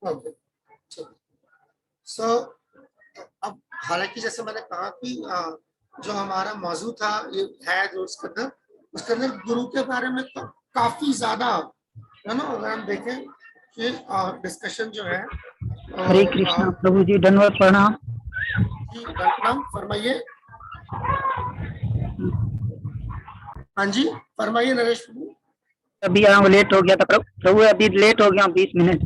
Okay, ठीक। सो अब हालांकि जैसे मैंने कहा कि जो हमारा मौजू था ये है जो उसके अंदर गुरु के बारे में तो काफी ज्यादा है ना, अगर हम देखें कि डिस्कशन जो है। हरे कृष्णा प्रभु जी, धन्यवाद, प्रणाम जी, प्रणाम, फरमाइए। हाँ जी, फरमाइए नरेश प्रभु। अभी लेट हो गया था प्रभु, अभी लेट हो गया 20 मिनट।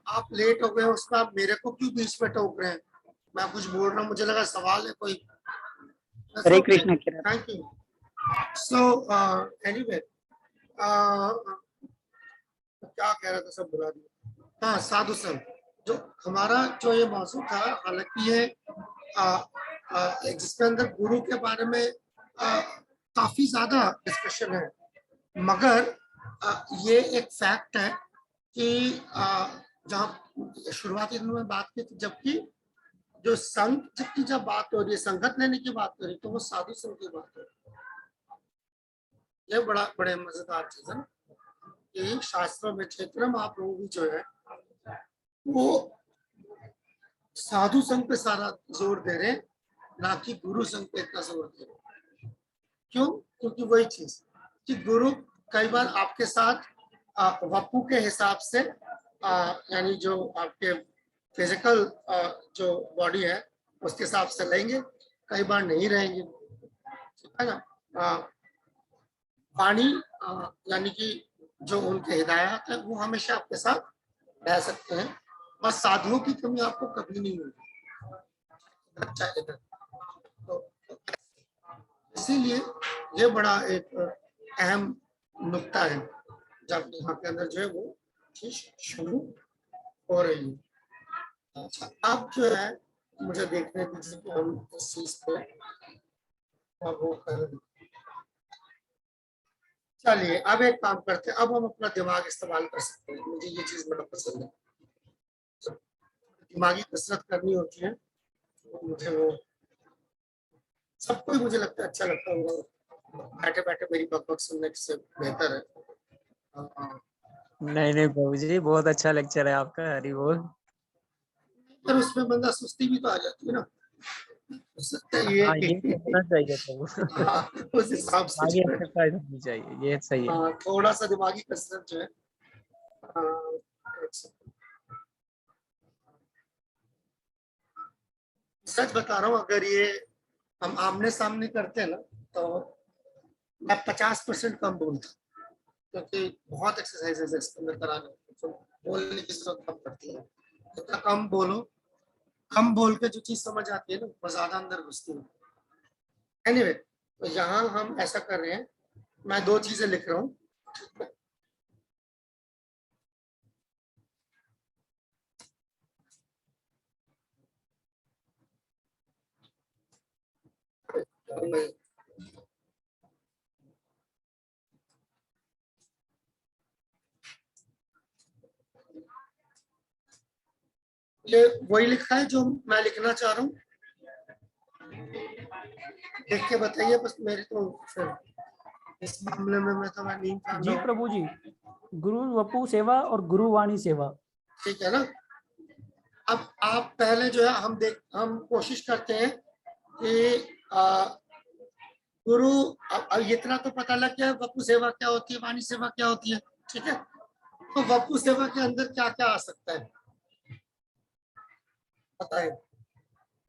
आप लेट हो गए, उसमें आप मेरे को क्यों बीच में टोक रहे हैं? मैं कुछ बोल रहा हूँ, मुझे लगा सवाल है कोई। Hare Krishna. Thank you. So anyway, क्या कह रहा था, सब बुला दिया। हाँ, साधु संघ, जो हमारा जो ये मौजूद था, हालांकि ये जिसके अंदर गुरु के बारे में काफी ज्यादा डिस्कशन है, मगर ये एक फैक्ट है कि जहाँ शुरुआती दिनों में बात की थी, जबकि जो संघ की जब बात हो रही है, संगत लेने की बात हो रही है, तो वो साधु संघ की बात हो रही है। ये बड़े मजेदार चीज है कि शास्त्रों में, क्षेत्र में आप लोग भी जो है वो साधु संघ पे सारा जोर दे रहे, ना कि गुरु संघ पे इतना जोर दे रहे। क्यों? क्योंकि वही चीज कि गुरु कई बार आपके साथ वपू के हिसाब से, यानी जो आपके फिजिकल जो बॉडी है उसके हिसाब से लेंगे, कई बार नहीं रहेंगे, है ना। वाणी यानी कि जो उनके हिदायत है वो हमेशा आपके साथ रह सकते हैं, और साधुओं की कमी आपको कभी नहीं होगी। अच्छा, तो इसीलिए ये बड़ा एक अहम नुक्ता है जब यहाँ के अंदर जो है वो चीज शुरू हो रही है। अच्छा, अब जो है मुझे देखने दीजिए कि हम इस चीज पे वो कर। चलिए, अब एक काम करते हैं, अब हम अपना दिमाग इस्तेमाल कर सकते हैं। मुझे ये चीज बड़ा पसंद है, दिमागी कसरत करनी होती है, तो मुझे वो सबको ही मुझे लगता है अच्छा लगता होगा। बैठे बैठे मेरी बकबक सुनने से बेहतर है। नहीं प्रभु जी, बहुत अच्छा लेक्चर है आपका, हरि बोल। पर उसमें बंदा सुस्ती भी तो आ जाती है ना, ये हाँ, ये तो होना चाहिए प्रभु। उस हिसाब से आगे जो है एक्सरसाइज होनी चाहिए, ये सही है। थोड़ा सा दिमागी कसरत जो है। सच बता रहा हूँ, अगर ये हम आमने सामने करते हैं ना, तो मैं 50% कम बोलता, क्योंकि बहुत एक्सरसाइजेस है इसके अंदर कराने, तो बोलने की जरूरत कम पड़ती है। जितना कम बोलो, कम बोल के जो चीज समझ आती है ना, वो ज्यादा अंदर घुसती है। एनीवे, तो यहाँ हम ऐसा कर रहे हैं, मैं दो चीजें लिख रहा हूँ। ये वही लिखा है जो मैं लिखना चाह रहा हूँ, देख के बताइए। बस मेरी तो फिर इस मामले में मैं तो मैं नहीं जी प्रभु जी, गुरु वपु सेवा और गुरु वाणी सेवा। ठीक है ना। अब आप पहले जो है हम कोशिश करते हैं कि गुरु, अब इतना तो पता लग गया वपु सेवा क्या होती है, वाणी सेवा क्या होती है, ठीक है। तो वपु सेवा के अंदर क्या क्या आ सकता है बताएं।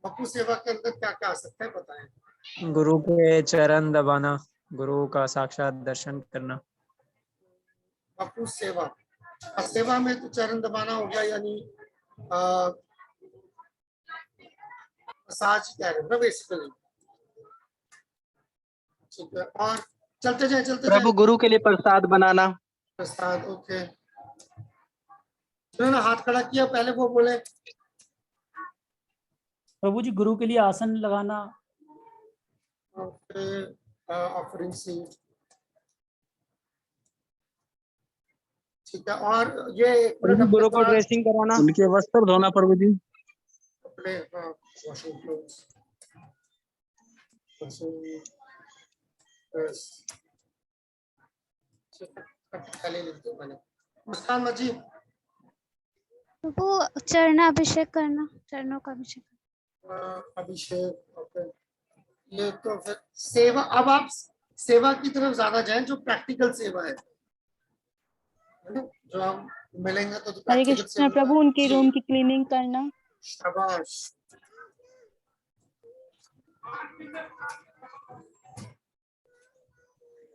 वपु सेवा के अंदर क्या क्या आ सकता है बताएं। गुरु के चरण दबाना, गुरु का साक्षात दर्शन करना। वपु सेवा, सेवा में तो चरण दबाना हो गया, यानी मसाज कह रहे हैं बेसिकली, ठीक है। और चलते जाए प्रभु गुरु के लिए प्रसाद बनाना। प्रसाद, ओके। जिन्होंने हाथ खड़ा किया पहले वो बोले। प्रभु जी, गुरु के लिए आसन लगाना। ओके, ऑफरिंग सीट, ठीक है। और ये प्रभु गुरु को ड्रेसिंग कराना, उनके वस्त्र धोना प्रभु जी। कपड़े, वॉशिंग क्लोथ्स, खाली लिख दो मैंने। मुस्कान मजी, वो चरणाभिषेक करना, चरणों का अभिषेक। अभिषेक, ओके। ये तो फिर सेवा, अब आप सेवा की तरफ ज्यादा जाएं, जो प्रैक्टिकल सेवा है ना? जो हम मिलेंगे तो हरे प्रैक्टिकल कृष्ण सेवा। प्रभु, उनके जी, रूम की क्लीनिंग करना। शाबाश।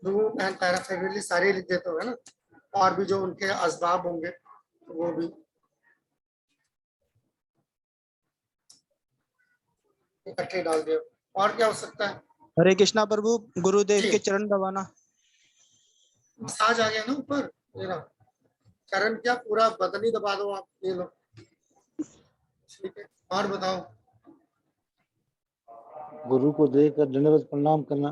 रूम एंड पैराफेरली सारे लिख देते हो है ना, और भी जो उनके असबाब होंगे वो भी इकट्ठे डाल दिया। और क्या हो सकता है? हरे कृष्णा प्रभु, गुरुदेव जी। के चरण दबाना। मसाज आ गया ना ऊपर, ये ना चरण क्या पूरा बदन ही दबा दो आप, ये लो। ठीक है, और बताओ। गुरु को देखकर दंडवत प्रणाम करना।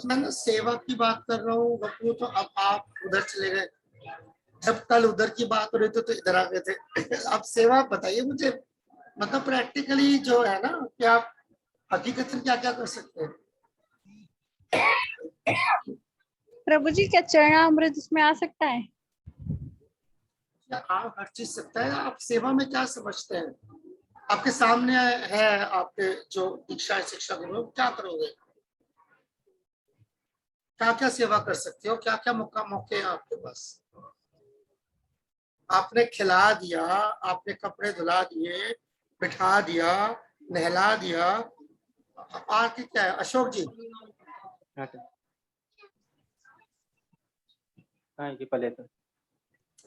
मैं ना सेवा की बात कर रहा हूँ बप्पू, तो अब आप उधर चले गए। जब कल उधर की बात हो रही थी तो इधर आ गए थे। अब सेवा बताइए मुझे, मतलब प्रैक्टिकली जो है ना, कि आप हकीकत में क्या क्या कर सकते हैं? प्रभु जी, क्या चरणामृत इसमें आ सकता है? क्या आप हर चीज सकता है? आप सेवा में क्या समझते हैं? आपके सामने है आपके जो दीक्षा शिक्षा गुरु, क्या करोगे? क्या क्या सेवा कर सकते हो? क्या क्या मौके हैं आपके पास? आपने खिला दिया, आपने कपड़े धुला दिए, बिठा दिया, नहला दिया, आके क्या है? अशोक जी,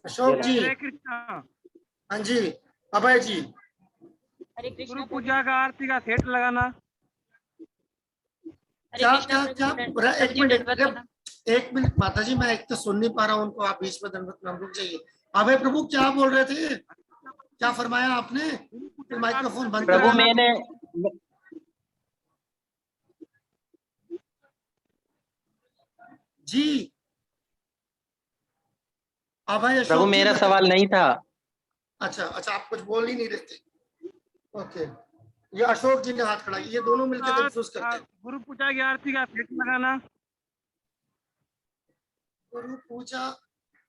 अशोक जी, हरे कृष्णा। हाँ जी, अभय जी। गुरु पूजा का आरती का सेट लगाना। क्या क्या क्या? एक मिनट, एक मिनट माता जी, मैं एक तो सुन नहीं पा रहा हूँ उनको, आप बीच में दंडवत नाम रुक जाइए। अभय प्रभु क्या बोल रहे थे? क्या फरमाया आपने? फिर माइक्रोफोन बंद कर प्रभु देना। मैंने जी अभय, प्रभु अशोक जी मेरा सवाल नहीं था। अच्छा अच्छा, आप कुछ बोल ही नहीं रहे थे। ओके, ये अशोक जी ने हाथ खड़ा किया, ये दोनों मिलकर कंफ्यूज करते हैं। गुरु पूजा की आरती का सेट लगाना। गुरु पूजा,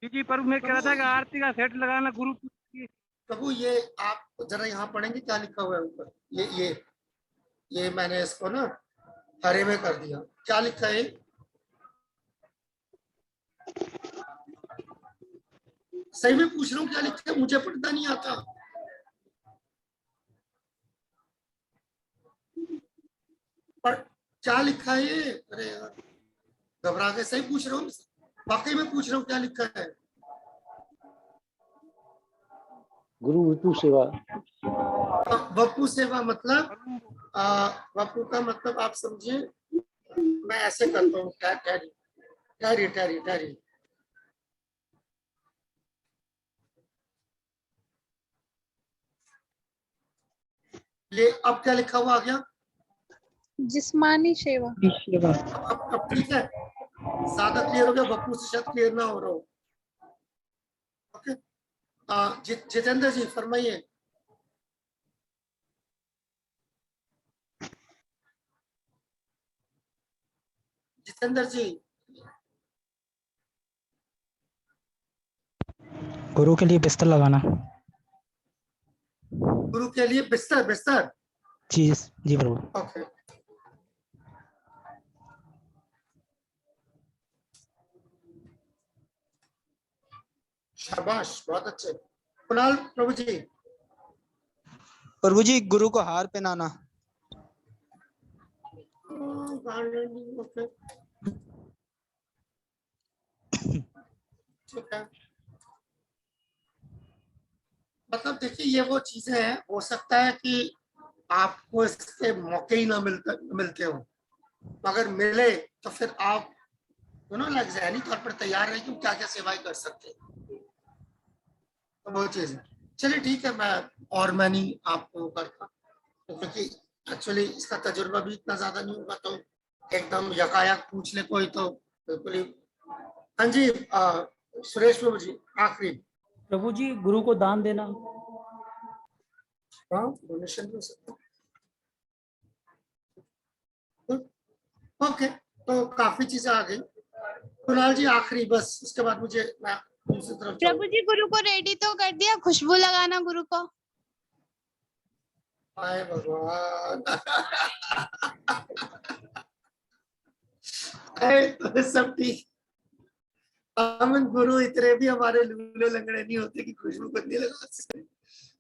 जी प्रभु, मैं कह रहा था कि आरती का सेट लगाना गुरु पूजा की। प्रभु ये आप जरा यहाँ पढ़ेंगे क्या लिखा हुआ है ऊपर? ये मैंने इसको ना हरे में कर दिया, क्या लिखा है? सही में पूछ रहा हूँ क्या लिखा है, मुझे पढ़ना नहीं आता। पर क्या लिखा है ये? अरे यार, घबरा के सही पूछ रहा हूँ, वाकई में पूछ रहा हूँ क्या लिखा है। गुरु विपु सेवा। वपू सेवा मतलब वपू का मतलब आप समझिए, मैं ऐसे करता हूँ, टैरी टैरी टैरी टैरी। ये अब क्या लिखा हुआ आ गया? जिस्मानी सेवा। अब ठीक है, ज्यादा क्लियर हो गया, वपू से शायद क्लियर ना हो रहा हो। ओके, जितेंद्र जी फरमाइए। जितेंद्र जी। गुरु के लिए बिस्तर लगाना। गुरु के लिए बिस्तर, बिस्तर। जी जी प्रभु। ओके, शाबाश, बहुत अच्छे। कुणाल प्रभु जी। प्रभु जी, गुरु को हार पहनाना। ओके, ठीक है। मतलब देखिए, ये वो चीजें हैं, हो सकता है कि आपको इसके मौके ही ना मिलते हो, अगर मिले तो फिर आप लाइक ज़हनी तौर पर तैयार रहे कि क्या क्या सेवाएं कर सकते हैं, तो वो चीज है। चलिए ठीक है, मैं और मैं नहीं आपको करता, क्योंकि एक्चुअली इसका तजुर्बा भी इतना ज्यादा नहीं होगा, तो एकदम यकायक पूछ ले कोई तो बिल्कुल ही। हाँ जी, सुरेश प्रभु जी आखिरी। प्रभु जी, गुरु को दान देना। हाँ, डोनेशन भी हो सकता है। ओके, तो काफी चीजें आ गई। कुणाल जी आखिरी, बस उसके बाद मुझे मैं दूसरी तरफ जाओ। प्रभु जी गुरु को रेडी तो कर दिया, खुशबू लगाना गुरु को। हाय भगवान। अरे तो सब ठीक, हम गुरु इतने भी हमारे लूले लंगड़े नहीं होते कि खुशबू को नहीं लगा सकते।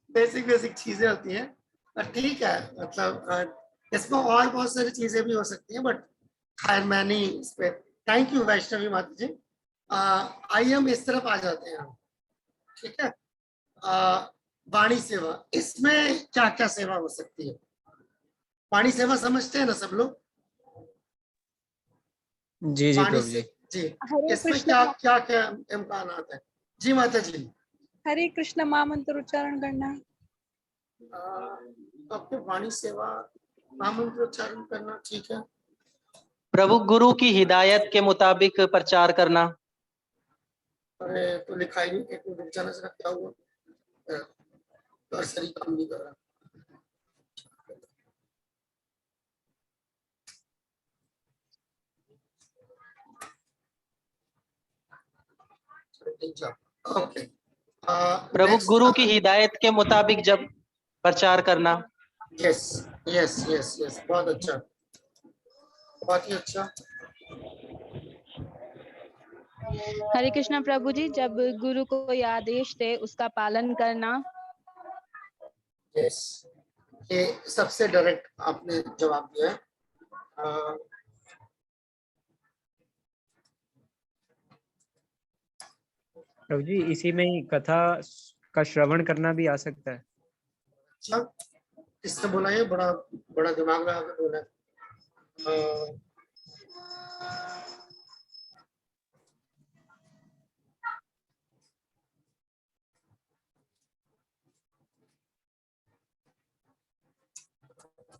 बेसिक बेसिक चीजें होती हैं, पर ठीक है, मतलब इसमें और बहुत सारी चीजें भी हो सकती हैं, बट खैर मैं नहीं इस पे। थैंक यू वैष्णवी माता जी। आइए हम इस तरफ आ जाते हैं हम, ठीक है। वाणी सेवा, इसमें क्या क्या सेवा हो सकती है? वाणी सेवा समझते हैं ना सब लोग? जी जी वाणी प्रभु से जी। जी, हरे इसमें कृष्ण क्या क्या क्या इम्कान आता है? जी माता जी। हरे कृष्ण महामंत्र उच्चारण करना। आपके वाणी सेवा महामंत्र उच्चारण करना, ठीक है। प्रभु गुरु की हिदायत के मुताबिक प्रचार करना। अरे तो लिखा ही नहीं, एक मिनट रुक जाना जरा, क्या हुआ? कर्सर ही काम नहीं कर रहा। ओके, प्रभु गुरु की हिदायत के मुताबिक जब प्रचार करना। यस यस यस यस, बहुत अच्छा, बहुत ही अच्छा। हरे कृष्णा प्रभु जी, जब गुरु को कोई आदेश दे उसका पालन करना। यस, ये सबसे डायरेक्ट आपने जवाब दिया है। प्रभु जी इसी में ही कथा का श्रवण करना भी आ सकता है। अच्छा, किसने बोला? ये बड़ा बड़ा दिमाग लगा के बोला है।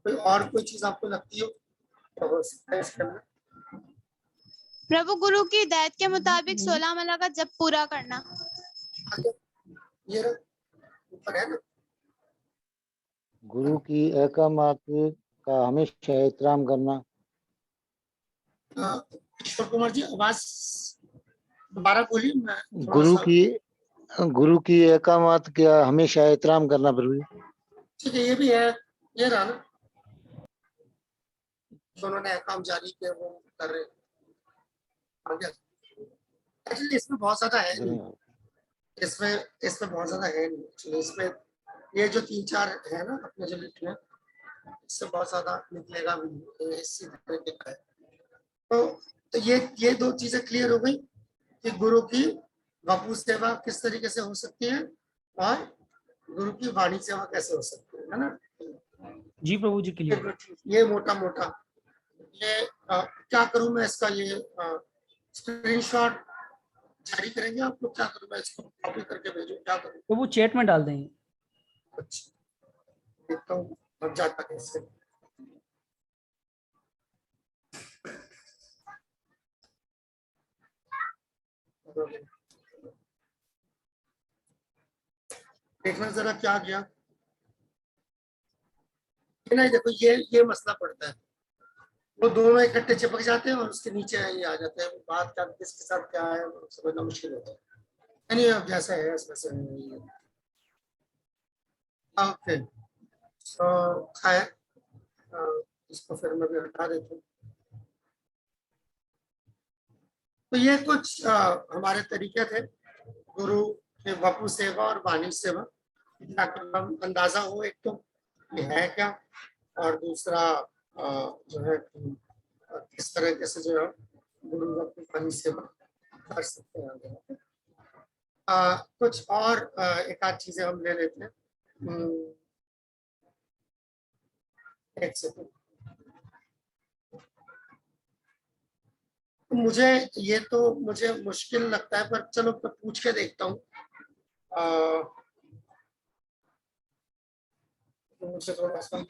कोई और कोई चीज आपको लगती हो तो हो सकता है इसके अंदर? प्रभु गुरु की हिदायत के मुताबिक 16 माला का जप पूरा करना। ये रहा, ऊपर है ना। गुरु की अहकामात का हमेशा एहतराम करना। ईश्वर कुमार जी आवाज दोबारा बोलिए, मैं गुरु की अहकामात का हमेशा एहतराम करना प्रभु जी। ठीक है, ये भी है, ये रहा ना, उन्होंने अहकाम जारी किए वो कर रहे। एक्चुअली इसमें बहुत ज्यादा है नहीं, इसमें बहुत ज्यादा है नहीं एक्चुअली। इसमें ये जो 3-4 है ना अपने जो लिखे हैं, इससे बहुत ज्यादा निकलेगा भी नहीं, इसी तरीके का है। तो ये दो चीजें क्लियर हो गई कि गुरु की वपु सेवा किस तरीके से हो सकती है और गुरु की वाणी सेवा कैसे हो सकती है ना। जी प्रभु जी क्लियर। ये मोटा मोटा ये क्या करूं मैं इसका, ये स्क्रीनशॉट जारी करेंगे आप लोग? क्या करूं मैं इसको कॉपी करके भेजूं, क्या करूं? तो वो चैट में डाल देंगे। अच्छा, देखता हूँ अब जाता कैसे। देखना जरा क्या गया। नहीं देखो, ये मसला पड़ता है, वो दोनों इकट्ठे चिपक जाते हैं और उसके नीचे ये आ जाते हैं। बात क्या किसके साथ क्या है समझना मुश्किल होता है। नहीं अब जैसा है इसमें से नहीं है। ओके, तो खैर इसको फिर मैं भी हटा देता हूँ। तो ये कुछ हमारे तरीके थे गुरु के वपु सेवा और वाणी सेवा, ताकि हम अंदाजा हो एक तो ये है क्या, और दूसरा जो है किस तरीके से जो है गुरु वपु वाणी सेवा कर सकते हैं। कुछ और एक आध चीजें हम ले लेते हैं। एक सेकंड, मुझे ये तो मुझे मुश्किल लगता है, पर चलो मैं पूछ के देखता हूँ। मुझे थोड़ा सा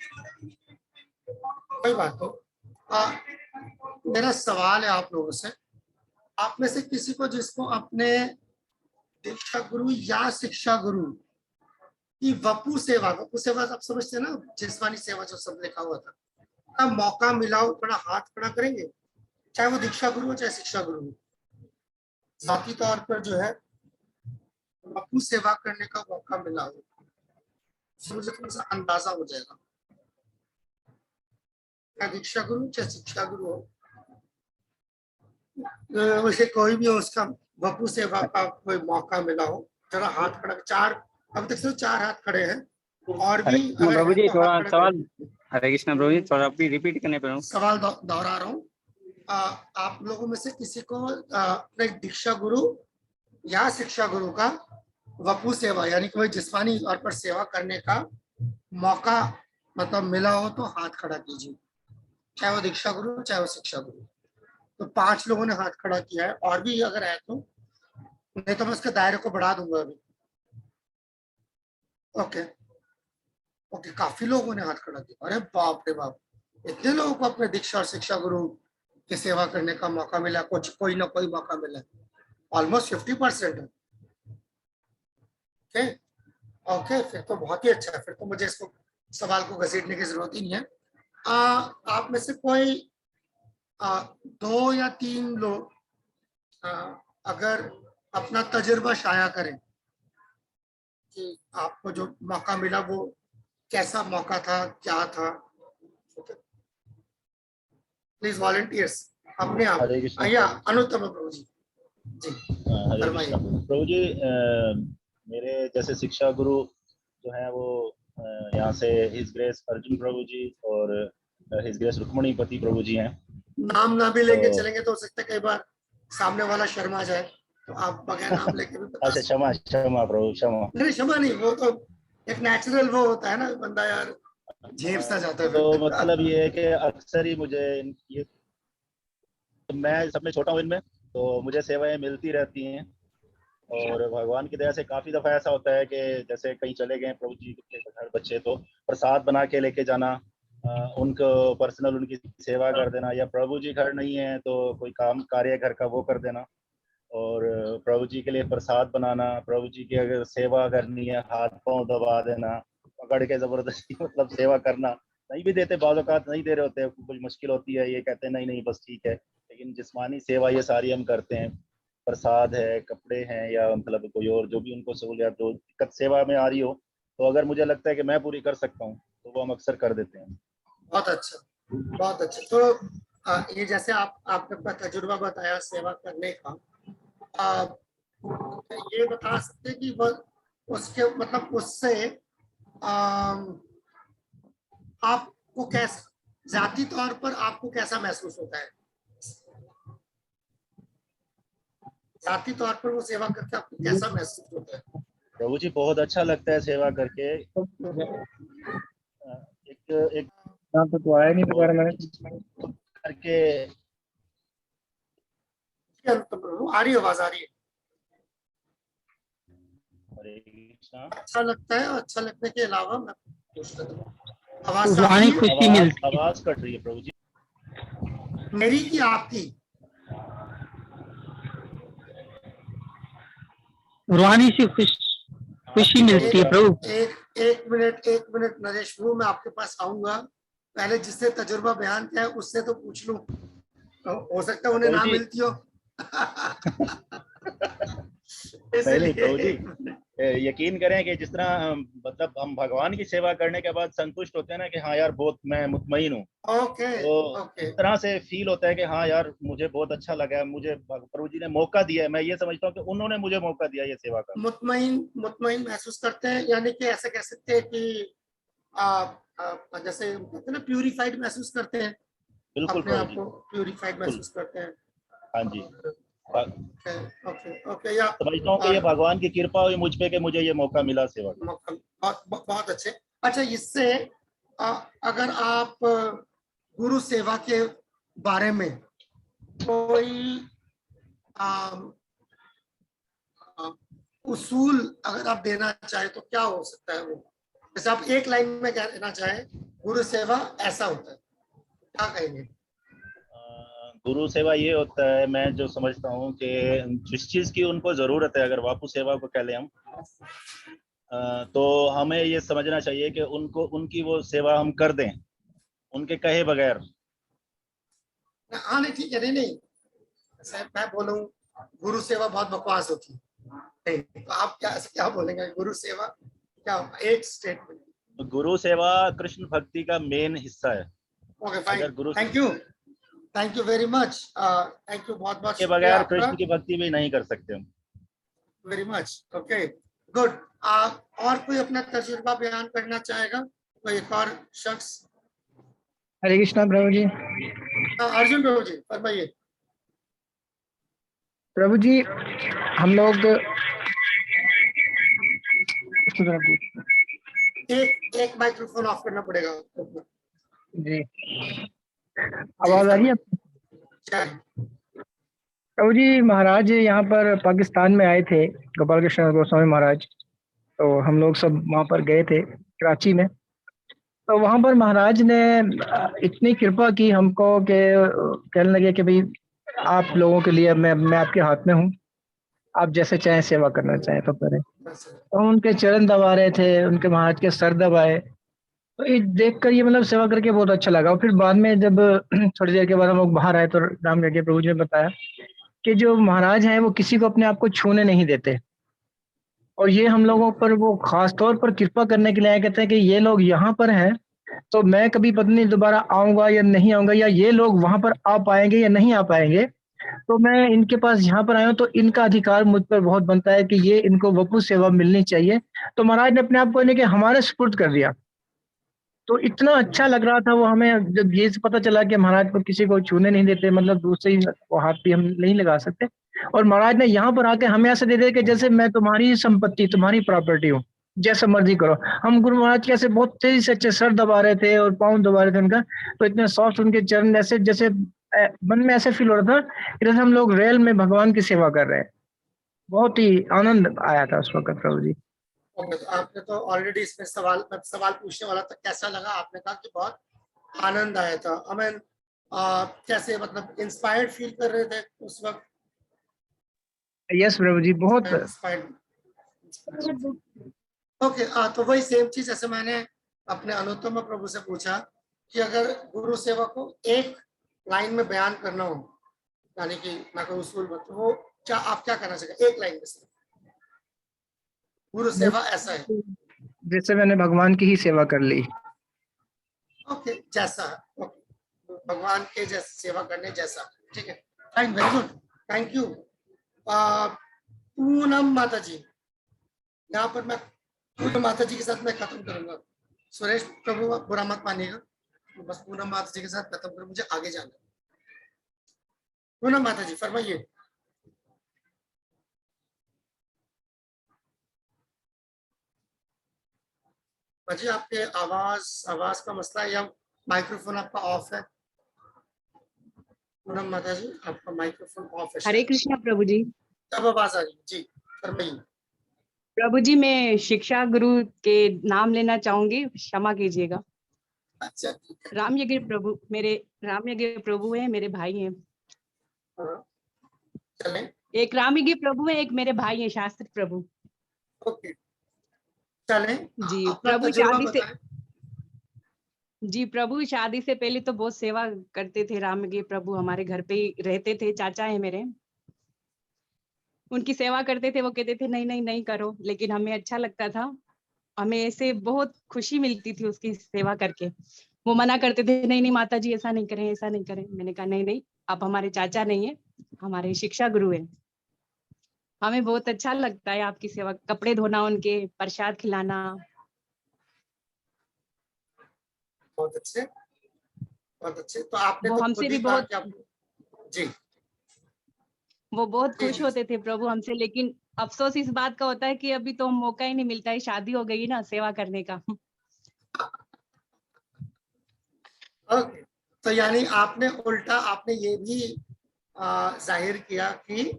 कोई बात नहीं। मेरा सवाल है आप लोगों से, आप में से किसी को जिसको अपने दीक्षा गुरु या शिक्षा गुरु की वपु सेवा आप समझते हैं ना, जिस्मानी सेवा जो सब लिखा हुआ था, अब मौका मिला हो थोड़ा हाथ खड़ा करेंगे, चाहे वो दीक्षा गुरु हो चाहे शिक्षा गुरु हो। जाती तौर पर जो है बापू सेवा करने का मौका मिला हो, तो मुझे थोड़ा सा अंदाजा हो जाएगा क्या दीक्षा गुरु चाहे शिक्षा गुरु हो, वैसे कोई भी हो, उसका बापू सेवा का कोई मौका मिला हो, जरा हाथ खड़ा। चार, अब तक सिर्फ 4 हाथ खड़े हैं, और भी अगर प्रभु जी हैं तो थोड़ा हाथ खड़े सवाल, करें। हरे कृष्ण प्रभु जी थोड़ा भी रिपीट करने पे हूँ। सवाल दोहरा रहा हूँ। आप लोगों में से किसी को अपने दीक्षा गुरु या शिक्षा गुरु का वपू सेवा यानी कोई जिस्मानी तौर पर सेवा करने का मौका मतलब मिला हो तो हाथ खड़ा कीजिए, चाहे वो दीक्षा गुरु चाहे वो शिक्षा गुरु। तो 5 लोगों ने हाथ खड़ा किया है, और भी अगर है तो, नहीं तो मैं उसके दायरे को बढ़ा दूंगा अभी। ओके ओके, काफी लोगों ने हाथ खड़ा किया। अरे बाप रे बाप, इतने लोगों को अपने दीक्षा और शिक्षा गुरु की सेवा करने का मौका मिला, कुछ कोई ना कोई मौका मिला, ऑलमोस्ट 50% है। ओके ओके, फिर तो बहुत ही अच्छा है, फिर तो मुझे इसको सवाल को घसीटने की जरूरत ही नहीं है। आप में से कोई 2 या 3 लोग अगर अपना तजुर्बा शाया करें कि आपको जो मौका मिला वो कैसा मौका था, क्या था। प्लीज वॉलंटियर्स अपने आप। हरे कृष्ण आइए अनुत्तम प्रभु जी। जी हरे फरमाइए। कृष्ण प्रभु जी। मेरे जैसे शिक्षा गुरु जो है वो यहाँ से हिज ग्रेस अर्जुन प्रभु जी और हिज ग्रेस रुक्मणी पति प्रभु जी हैं। नाम ना भी लेके तो चलेंगे तो हो सकता है कई बार सामने वाला शर्मा जाए, तो आप बगैर नाम लेके भी बता अच्छा, क्षमा क्षमा प्रभु क्षमा। नहीं, क्षमा नहीं, वो तो एक नेचुरल वो होता है ना, बंदा यार झेप सा जाता है तो फिर। मतलब ये है कि अक्सर ही मुझे ये, मैं सब में छोटा हूँ इनमें, तो मुझे सेवाएं मिलती रहती हैं। और भगवान की दया से काफी दफा ऐसा होता है कि जैसे कहीं चले गए प्रभु जी के घर बच्चे, तो प्रसाद बना के लेके जाना, उनको पर्सनल उनकी सेवा कर देना, या प्रभु जी घर नहीं है तो कोई काम कार्य घर का वो कर देना, और प्रभु जी के लिए प्रसाद बनाना, प्रभु जी की अगर सेवा करनी है हाथ पांव दबा देना, पकड़ के जबरदस्ती मतलब सेवा करना। नहीं भी देते, बाज़ औक़ात नहीं दे रहे होते, कुछ मुश्किल होती है, ये कहते हैं नहीं नहीं बस ठीक है, लेकिन जिस्मानी सेवा ये सारी हम करते हैं। प्रसाद है, कपड़े हैं, या मतलब कोई और जो भी उनको सहूलियत जो दिक्कत सेवा में आ रही हो, तो अगर मुझे लगता है कि मैं पूरी कर सकता हूँ तो वो हम अक्सर कर देते हैं। बहुत अच्छा, बहुत अच्छा। तो ये जैसे आपने अपना तजुर्बा बताया सेवा करने का, ये बता सकते हैं कि वो उसके मतलब उससे आपको कैसा जाती तौर पर आपको कैसा महसूस होता है? जाती तौर पर वो सेवा करके आपको कैसा महसूस होता है? प्रभु जी बहुत अच्छा लगता है सेवा करके। एक तो आया नहीं दोबारा मैंने करके आ रही आवाज आ रही है। हरे कृष्णा। अच्छा लगता है, अच्छा लगने के अलावा मैं आवाज रूहानी खुशी मिलती है। आवाज कट रही है प्रभु जी। मेरी की आपकी? रूहानी से खुशी मिलती है प्रभु। एक मिनट नरेश, वो मैं आपके पास आऊंगा, पहले जिससे तजुर्बा बयान किया है उससे तो पूछ लूं, तो हो सकता है उन्हें ना मिलती हो। नहीं प्रभु जी, यकीन करें कि जिस तरह मतलब हम भगवान की सेवा करने के बाद संतुष्ट होते हैं ना कि हाँ यार बहुत मैं मुतमईन हूँ, तो इस तरह से फील होता है कि हाँ यार मुझे बहुत अच्छा लगा, मुझे प्रभु जी ने मौका दिया है। मैं ये समझता हूँ कि उन्होंने मुझे मौका दिया ये सेवा का। मुतमईन महसूस करते हैं, यानी कि ऐसे कह सकते हैं कि जैसे कहते हैं ना प्यूरिफाइड महसूस करते हैं, बिल्कुल अपने आप को प्यूरिफाइड महसूस करते हैं। हाँ जी, ओके या समझता हूँ कि ये भगवान की कृपा हुई मुझ पे कि मुझे ये मौका मिला सेवा का। बहुत अच्छे। अच्छा, इससे अगर आप गुरु सेवा के बारे में कोई उसूल अगर आप देना चाहे तो क्या हो सकता है वो? जैसे आप एक लाइन में कहना चाहे गुरु सेवा ऐसा होता है, क्या कहेंगे? गुरु सेवा ये होता है, मैं जो समझता हूँ कि जिस चीज की उनको जरूरत है, अगर वापू सेवा को कह लें हम, तो हमें ये समझना चाहिए कि उनको उनकी वो सेवा हम कर दें उनके कहे बगैर। हाँ नहीं ठीक है, नहीं मैं बोलूँ गुरु सेवा बहुत बकवास होती है, नहीं, तो आप क्या क्या बोलेंगे गुरु सेवा क्या होगा? एक स्टेटमेंट। गुरु सेवा कृष्ण भक्ति का मेन हिस्सा है। ओके अगर fine, Guru thank you very much, thank you, बहुत बहुत के शुक्रिया बगैर आपका, कृष्ण की भक्ति भी नहीं कर सकते हम। Very much. Okay good. और कोई अपना तजुर्बा बयान करना चाहेगा? कोई एक और शख्स? हरे कृष्णा प्रभु जी। अर्जुन प्रभु जी फरमाइए। प्रभु जी हम लोग एक माइक्रोफोन ऑफ करना पड़ेगा जी, आवाज आ रही है? प्रभु जी महाराज यहाँ पर पाकिस्तान में आए थे, गोपाल कृष्ण गोस्वामी महाराज, तो हम लोग सब वहाँ पर गए थे कराची में। तो वहाँ पर महाराज ने इतनी कृपा की हमको कि कहने लगे कि भाई आप लोगों के लिए मैं आपके हाथ में हूँ, आप जैसे चाहें सेवा करना चाहें तो करें। तो उनके चरण दबा रहे थे, उनके महाराज के सर दबाए, तो ये देख कर ये मतलब सेवा करके बहुत अच्छा लगा। और फिर बाद में जब थोड़ी देर के बाद हम लोग बाहर आए तो राम यज्ञ प्रभु जी ने बताया कि जो महाराज हैं वो किसी को अपने आप को छूने नहीं देते, और ये हम लोगों पर वो खास तौर पर कृपा करने के लिए आए, कहते हैं कि ये लोग यहाँ पर हैं तो मैं कभी पता नहीं दोबारा आऊंगा या नहीं आऊंगा, या ये लोग वहां पर आ पाएंगे या नहीं आ पाएंगे, तो मैं इनके पास यहाँ पर आया हूँ तो इनका अधिकार मुझ पर बहुत बनता है कि ये इनको वपु सेवा मिलनी चाहिए। तो महाराज ने अपने आप को इन्हें कि हमारे सुपुर्द कर दिया। तो इतना अच्छा लग रहा था वो हमें, जब ये पता चला कि महाराज को किसी को छूने नहीं देते, मतलब दूसरे को हाथ भी हम नहीं लगा सकते, और महाराज ने यहाँ पर आके हमें ऐसे दे दिया कि जैसे मैं तुम्हारी संपत्ति, तुम्हारी प्रॉपर्टी हूँ, जैसा मर्जी करो। हम गुरु महाराज कैसे बहुत तेजी से अच्छे सर दबा रहे थे और पाँव दबा रहे थे उनका, तो इतने सॉफ्ट उनके चरण, ऐसे जैसे मन में ऐसे फील हो रहा था कि जैसे हम लोग रेल में भगवान की सेवा कर रहे हैं। बहुत ही आनंद आया था उस वक्त प्रभु जी। ओके, तो आपने तो ऑलरेडी इसमें सवाल पूछने वाला था, कैसा लगा? आपने कहा कि बहुत आनंद आया था। अमन कैसे, मतलब इंस्पायर्ड फील कर रहे थे उस वक्त? यस प्रभु जी, बहुत ओके। तो वही सेम चीज जैसे मैंने अपने अनुत्तम प्रभु से पूछा कि अगर गुरु सेवा को एक लाइन में बयान करना हो, यानी कि मैं कोई उसूल बता, तो वो क्या आप क्या करना चाहिए एक लाइन में से? गुरु सेवा ऐसा है जैसे मैंने भगवान की ही सेवा कर ली। ओके, जैसा है, ओके, भगवान के जैसे सेवा करने जैसा, ठीक है, fine, very good, thank you. Poonam माता जी, यहाँ पर मैं पूनम माता जी के साथ मैं खत्म करूंगा। सुरेश प्रभु बुरा मत मानिएगा, बस पूनम माता जी के साथ खत्म करूँ, मुझे आगे जाना। पूनम माता जी फरमाइए। जी आपके आवाज का मसला है या माइक्रोफोन आपका ऑफ है? पूनम माता जी आपका माइक्रोफोन ऑफ है। हरे कृष्णा प्रभु जी। तब आवाज आ रही जी, फरमाइए। प्रभु जी मैं शिक्षा गुरु के नाम लेना चाहूंगी, क्षमा कीजिएगा। अच्छा, राम यज्ञ प्रभु, मेरे राम यज्ञ प्रभु है, मेरे भाई हैं। चलें। एक राम यज्ञ प्रभु है, एक मेरे भाई हैं शास्त्री प्रभु। ओके, चलें। जी अपना प्रभु तजुर्बा शादी से, बताएं। जी प्रभु शादी से पहले तो बहुत सेवा करते थे। राम यज्ञ प्रभु हमारे घर पे ही रहते थे, चाचा है मेरे, उनकी सेवा करते थे। वो कहते थे नहीं नहीं नहीं करो, लेकिन हमें अच्छा लगता था, हमें ऐसे बहुत खुशी मिलती थी उसकी सेवा करके। वो मना करते थे नहीं नहीं माता जी ऐसा नहीं करें, ऐसा नहीं करें। मैंने कहा नहीं नहीं, आप हमारे चाचा नहीं है, हमारे शिक्षा गुरु है। हमें बहुत अच्छा लगता है आपकी सेवा, कपड़े धोना, उनके प्रसाद खिलाना। बहुत अच्छे, बहुत अच्छे। तो आपने वो तो हमसे खुद ही भी कहा बहुत, कि आपको जी, वो बहुत जी, खुश जी। होते थे प्रभु हमसे, लेकिन अफसोस इस बात का होता है कि अभी तो मौका ही नहीं मिलता है, शादी हो गई ना सेवा करने का। ओके, तो यानी आपने उल्टा आपने ये भी जाहिर किया कि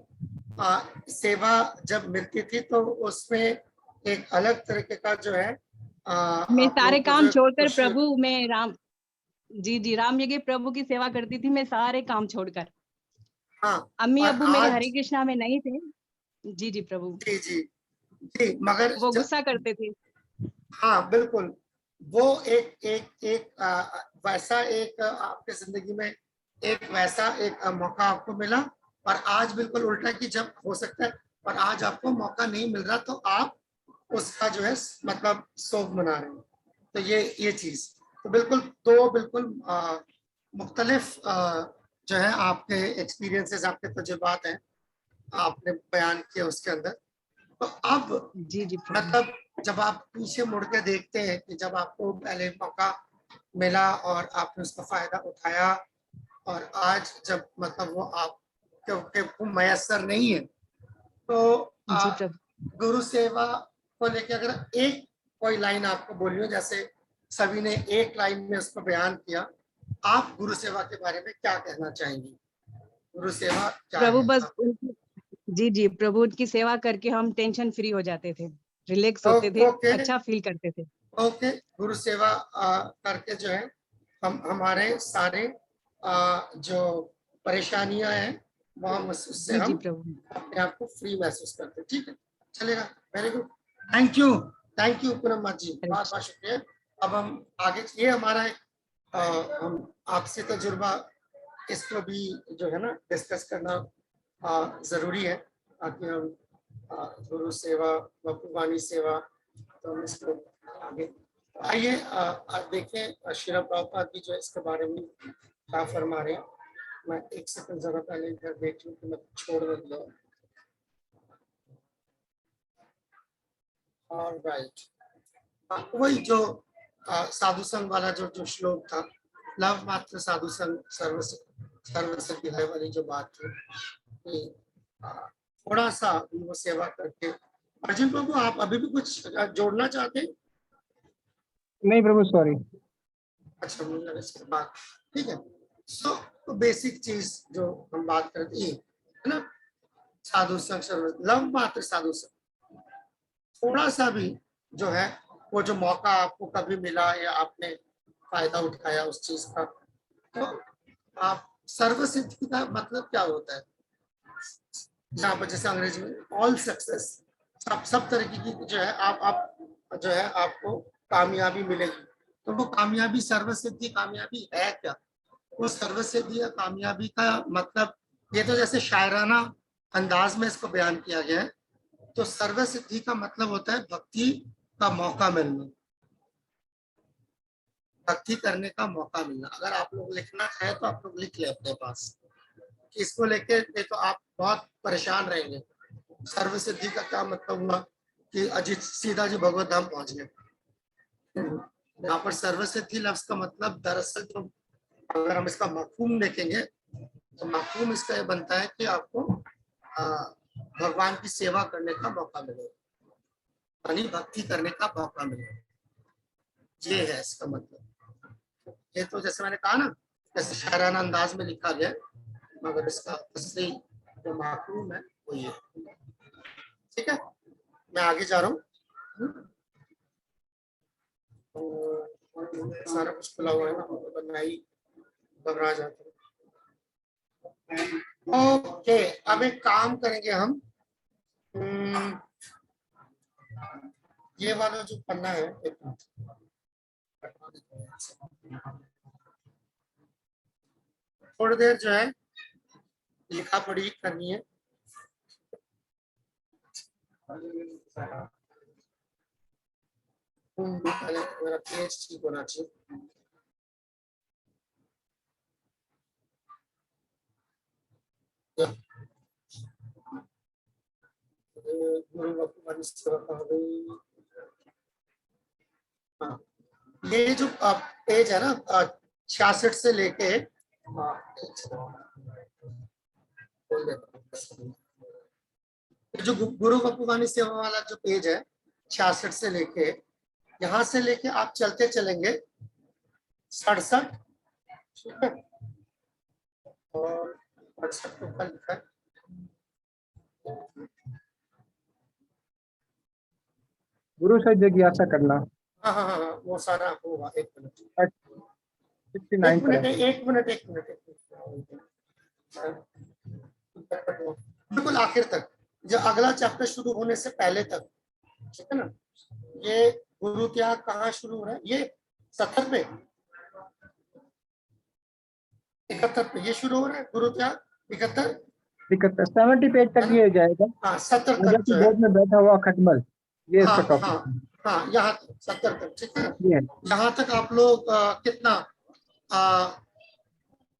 सेवा जब मिलती थी तो उसमें एक अलग तरीके का जो है मैं आप सारे लोगों को काम जो छोड़कर खुशी होती। प्रभु, मैं राम, जी जी राम यज्ञ प्रभु की सेवा करती थी मैं, सारे काम छोड़कर। हाँ, अम्मी और अब्बू मेरे हरे आज कृष्णा में नहीं थे। जी जी प्रभु, जी जी जी, मगर वो गुस्सा करते थे। हाँ बिल्कुल, वो एक एक एक वैसा एक आपके जिंदगी में एक वैसा एक मौका आपको मिला। और आज बिल्कुल उल्टा कि जब हो सकता है और आज आपको मौका नहीं मिल रहा, तो आप उसका जो है मतलब शोक मना रहे हैं। तो ये चीज तो बिल्कुल दो बिल्कुल मुख्तलिफ जो है आपके एक्सपीरियंसेस, आपके तजुर्बात हैं, आपने बयान किए उसके अंदर। तो अब जी जी मतलब जब आप पीछे मुड़ के देखते हैं कि जब आपको पहले मौका मिला और आपने उसका फायदा उठाया, और आज जब मतलब वो आप क्योंकि वो मैसर नहीं है, तो जी प्रभु। गुरु सेवा को लेकर अगर एक कोई लाइन आपको बोली हो, जैसे सभी ने एक लाइन में उसको बयान किया, आप गुरु सेवा के बारे में क्या कहना चाहेंगी? गुरु सेवा क्या प्रभु है? बस जी जी प्रभु की सेवा करके हम टेंशन फ्री हो जाते थे, रिलैक्स होते थे, अच्छा फील करते थे। ओके, गुरु सेवा करके जो है हम हमारे सारे जो परेशानियां हैं वहाँ उससे हम अपने आप को फ्री महसूस करते हैं। ठीक है, चलेगा, very good, thank you Poonam ji, बहुत बहुत शुक्रिया। अब हम आगे, ये हमारा हम आपसे तजुर्बा इसको भी जो है ना डिस्कस करना जरूरी है, ताकि हम गुरु सेवा व कुर्बानी सेवा, तो हम इसको आगे आइए देखें श्रील प्रभुपाद जी जो इसके बारे में क्या फरमा रहे हैं। मैं एक सेकंड जरा पहले इधर देख लूं कि मैं छोड़ न दिया। ऑलराइट, वही जो साधु संघ वाला जो श्लोक था, लव मात्र साधु संघ सर्वसिद्धि है वाली जो बात थी, थोड़ा सा वो सेवा करके। अर्जुन प्रभु, आप अभी भी कुछ जोड़ना चाहते हैं? नहीं प्रभु, सॉरी। अच्छा, मुझे इसके बाद ठीक है। सो तो बेसिक चीज जो हम बात करते हैं है ना, साधु संघ लव मात्र साधु संघ, थोड़ा सा भी जो है वो जो मौका आपको कभी मिला या आपने फायदा उठाया उस चीज का, तो आप सर्वसिद्धि का मतलब क्या होता है? यहाँ पर जैसे अंग्रेजी में ऑल सक्सेस, सब तरीके की जो है आप जो है आपको कामयाबी मिलेगी। तो वो कामयाबी, सर्वसिद्धि कामयाबी है क्या? वो सर्वसिद्धि या कामयाबी का मतलब, ये तो जैसे शायराना अंदाज में इसको बयान किया गया है, तो सर्वसिद्धि का मतलब होता है भक्ति का मौका मिलना, भक्ति करने का मौका मिलना। अगर आप लोग लिखना चाहे तो आप लोग लिख ले अपने पास, इसको लेके नहीं तो आप बहुत परेशान रहेंगे। सर्वसिद्धि का क्या मतलब हुआ कि अजीत सीधा जी भगवत धाम पहुंच गए। यहाँ पर सर्वसिद्धि लफ्ज का मतलब दरअसल तो अगर हम इसका मफहूम देखेंगे तो मफहूम इसका ये बनता है कि आपको भगवान की सेवा करने का मौका मिले, यानी भक्ति करने का मौका मिले, ये है इसका मतलब। ये तो जैसे मैंने कहा ना, जैसे शायराना अंदाज में लिखा गया, मगर इसका असली जो मफहूम है वो ये। ठीक है, मैं आगे जा रहा हूँ। सारा कुछ खुला हुआ है ना, मैं ही घबरा जाता हूँ। ओके, अब एक काम करेंगे हम, ये वाला जो पन्ना है, थोड़ी देर जो है लिखा पढ़ी करनी है। मेरा पेज ठीक होना चाहिए। ये जो पेज है ना 66 से लेके जो गुरु बपुवानी सेवा वाला जो पेज है 66 से लेके, यहाँ से लेके आप चलते चलेंगे 67, ठीक है, और 68 को कल लिखा है। गुरु से जिज्ञासा करना। हाँ, वो सारा होगा। एक मिनट, बिल्कुल आखिर तक, जो अगला चैप्टर शुरू होने से पहले तक, ठीक है ना। ये गुरु त्याग कहाँ शुरू हो रहा है? ये 70 पे, 71 पे ये शुरू हो रहा है गुरु त्याग, 71 71 70 पेज तक ये जाएगा। हाँ 70 नगर तक की जो है, गोद में बैठा हुआ खटमल, ये इसका हाँ टॉपिक हाँ हाँ, यहाँ तक 70 तक, ठीक है। ये है। यहाँ तक आप लोग कितना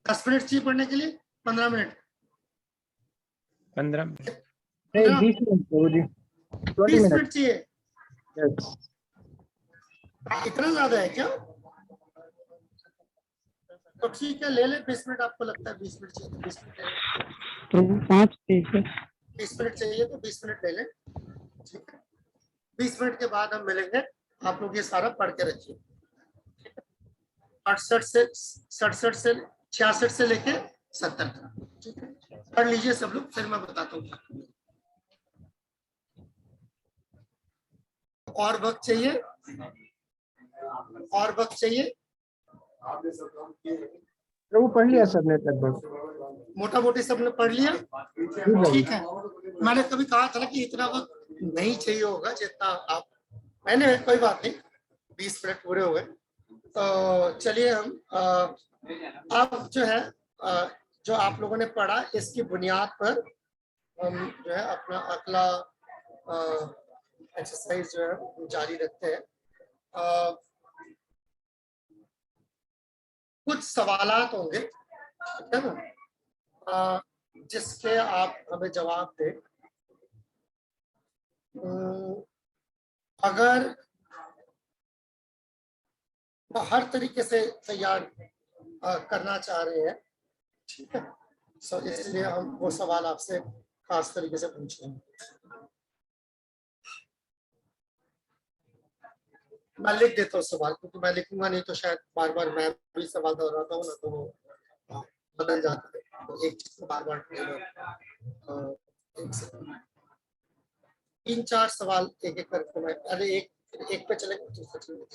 10 मिनट चाहिए पढ़ने के लिए, 15 मिनट, 15 मिनट। नहीं 15 20 मिनट प्रभु जी, 20 20 मिनट। मिनट चाहिए, यस। इतना ज्यादा है क्या? तो ठीक है, ले ले 20 मिनट, आपको लगता है 20 मिनट चाहिए तो 20 मिनट ले ले। प्रभु 5 पेज है। 20 मिनट चाहिए तो 20 मिनट ले लें, ठीक है। 20 मिनट के बाद हम मिलेंगे, आप लोग ये सारा पढ़ के रखिए। 67 से 66 से लेके 70 तक, ठीक है। पढ़ लीजिए सब लोग, फिर मैं बताता हूँ। और वक्त चाहिए, और वक्त चाहिए? प्रभु पढ़ लिया सबने लगभग, मोटा मोटी सबने पढ़ लिया, ठीक है। मैंने कभी कहा था ना कि इतना वक्त नहीं चाहिए होगा जितना आप, मैंने, कोई बात नहीं, 20 मिनट पूरे हो गए। तो चलिए हम अब जो है जो आप लोगों ने पढ़ा, इसकी बुनियाद पर हम जो है अपना अगला एक्सरसाइज जो है जारी रखते हैं। कुछ सवालात होंगे, ठीक है ना, जिसके आप हमें जवाब दें। अगर वो हर तरीके से तैयार करना चाह रहे हैं, ठीक है, सो इसलिए हम वो सवाल आपसे खास तरीके से पूछेंगे। मैं लिख देता हूँ सवाल, क्योंकि मैं लिखूंगा नहीं तो शायद बार बार मैं भी सवाल दोहराता हूँ ना, तो वो बदल जाता है, तो एक चीज को बार बार 3-4 सवाल एक एक करके मैं, अरे एक पे चलेंगे, दूसरे चलेंगे।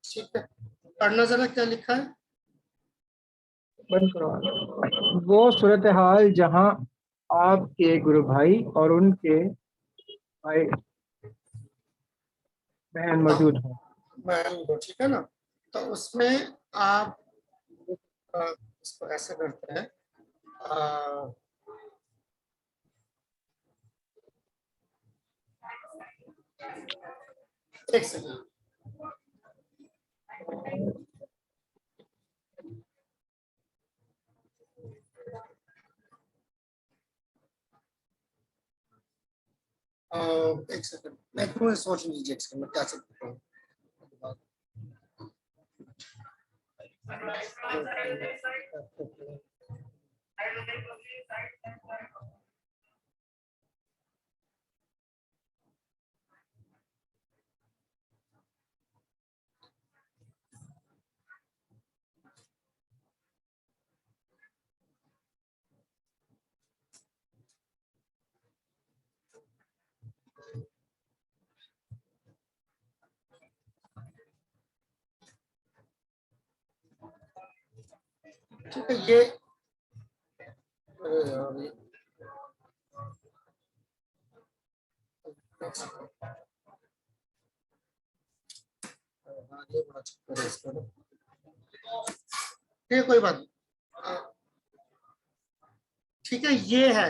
ठीक है, पढ़ना जरा क्या लिखा है। बंद करो। वो सूरत हाल जहाँ आपके गुरु भाई और उनके भाई बहन मौजूद हैं, ठीक है ना, तो उसमें आप इसको ऐसे करते हैं, एक सेकंड, एक सेकंड, मैं क्यों सोच लीजिए, एक सेकंड मैं क्या सकता हूँ। ठीक है, ये ये कोई बात नहीं, ठीक है। ये है,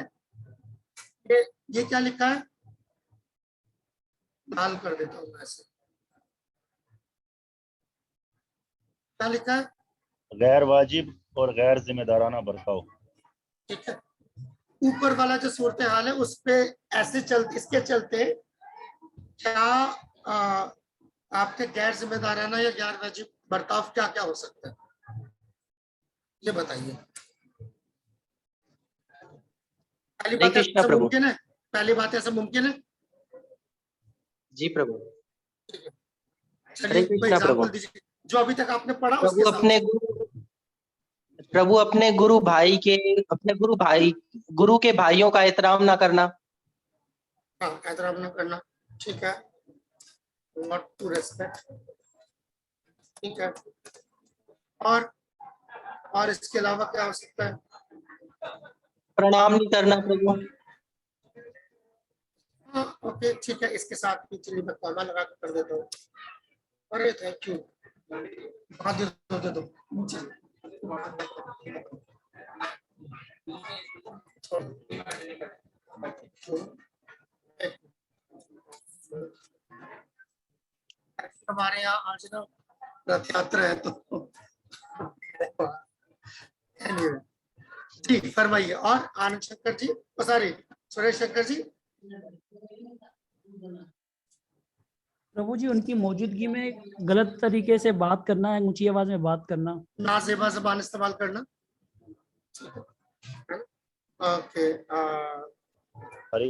ये क्या लिखा है, लाल कर देता हूँ ऐसे, क्या लिखा है, गैर वाजिब और गैर जिम्मेदाराना बर्ताव। ठीक है, ऊपर वाला जो सूरत हाल है उस पे ऐसे चलते, इसके चलते क्या आपके गैर जिम्मेदाराना या गैर वाजिब बर्ताव क्या क्या हो सकता है, ये बताइए। पहली बात कृष्णा ऐसा प्रभु। मुमकिन है, पहली बात ऐसा मुमकिन है? जी प्रभु। चलिए कोई कृष्णा प्रभु। एग्जाम्पल दीजिए जो अभी तक आपने पढ़ा प्रभु उसके अपने गुरु के भाइयों का एहतराम ना करना। हाँ, एहतराम न करना, ठीक है, नॉट टू रेस्पेक्ट, ठीक है, और इसके अलावा क्या हो सकता है? प्रणाम नहीं करना प्रभु। हाँ ओके ठीक है, इसके साथ भी चलिए मैं कॉमा लगा कर देता हूँ। अरे थैंक यू, हाँ दे दो नीचे। हमारे यहाँ आज ना रथ यात्रा है तो anyway, जी फरमाइए। और आनंद शंकर जी, सॉरी सुरेश शंकर जी। प्रभु जी उनकी मौजूदगी में गलत तरीके से बात करना है, ऊंची आवाज में बात करना, नाजेबा जबान इस्तेमाल करना, ओके। हरे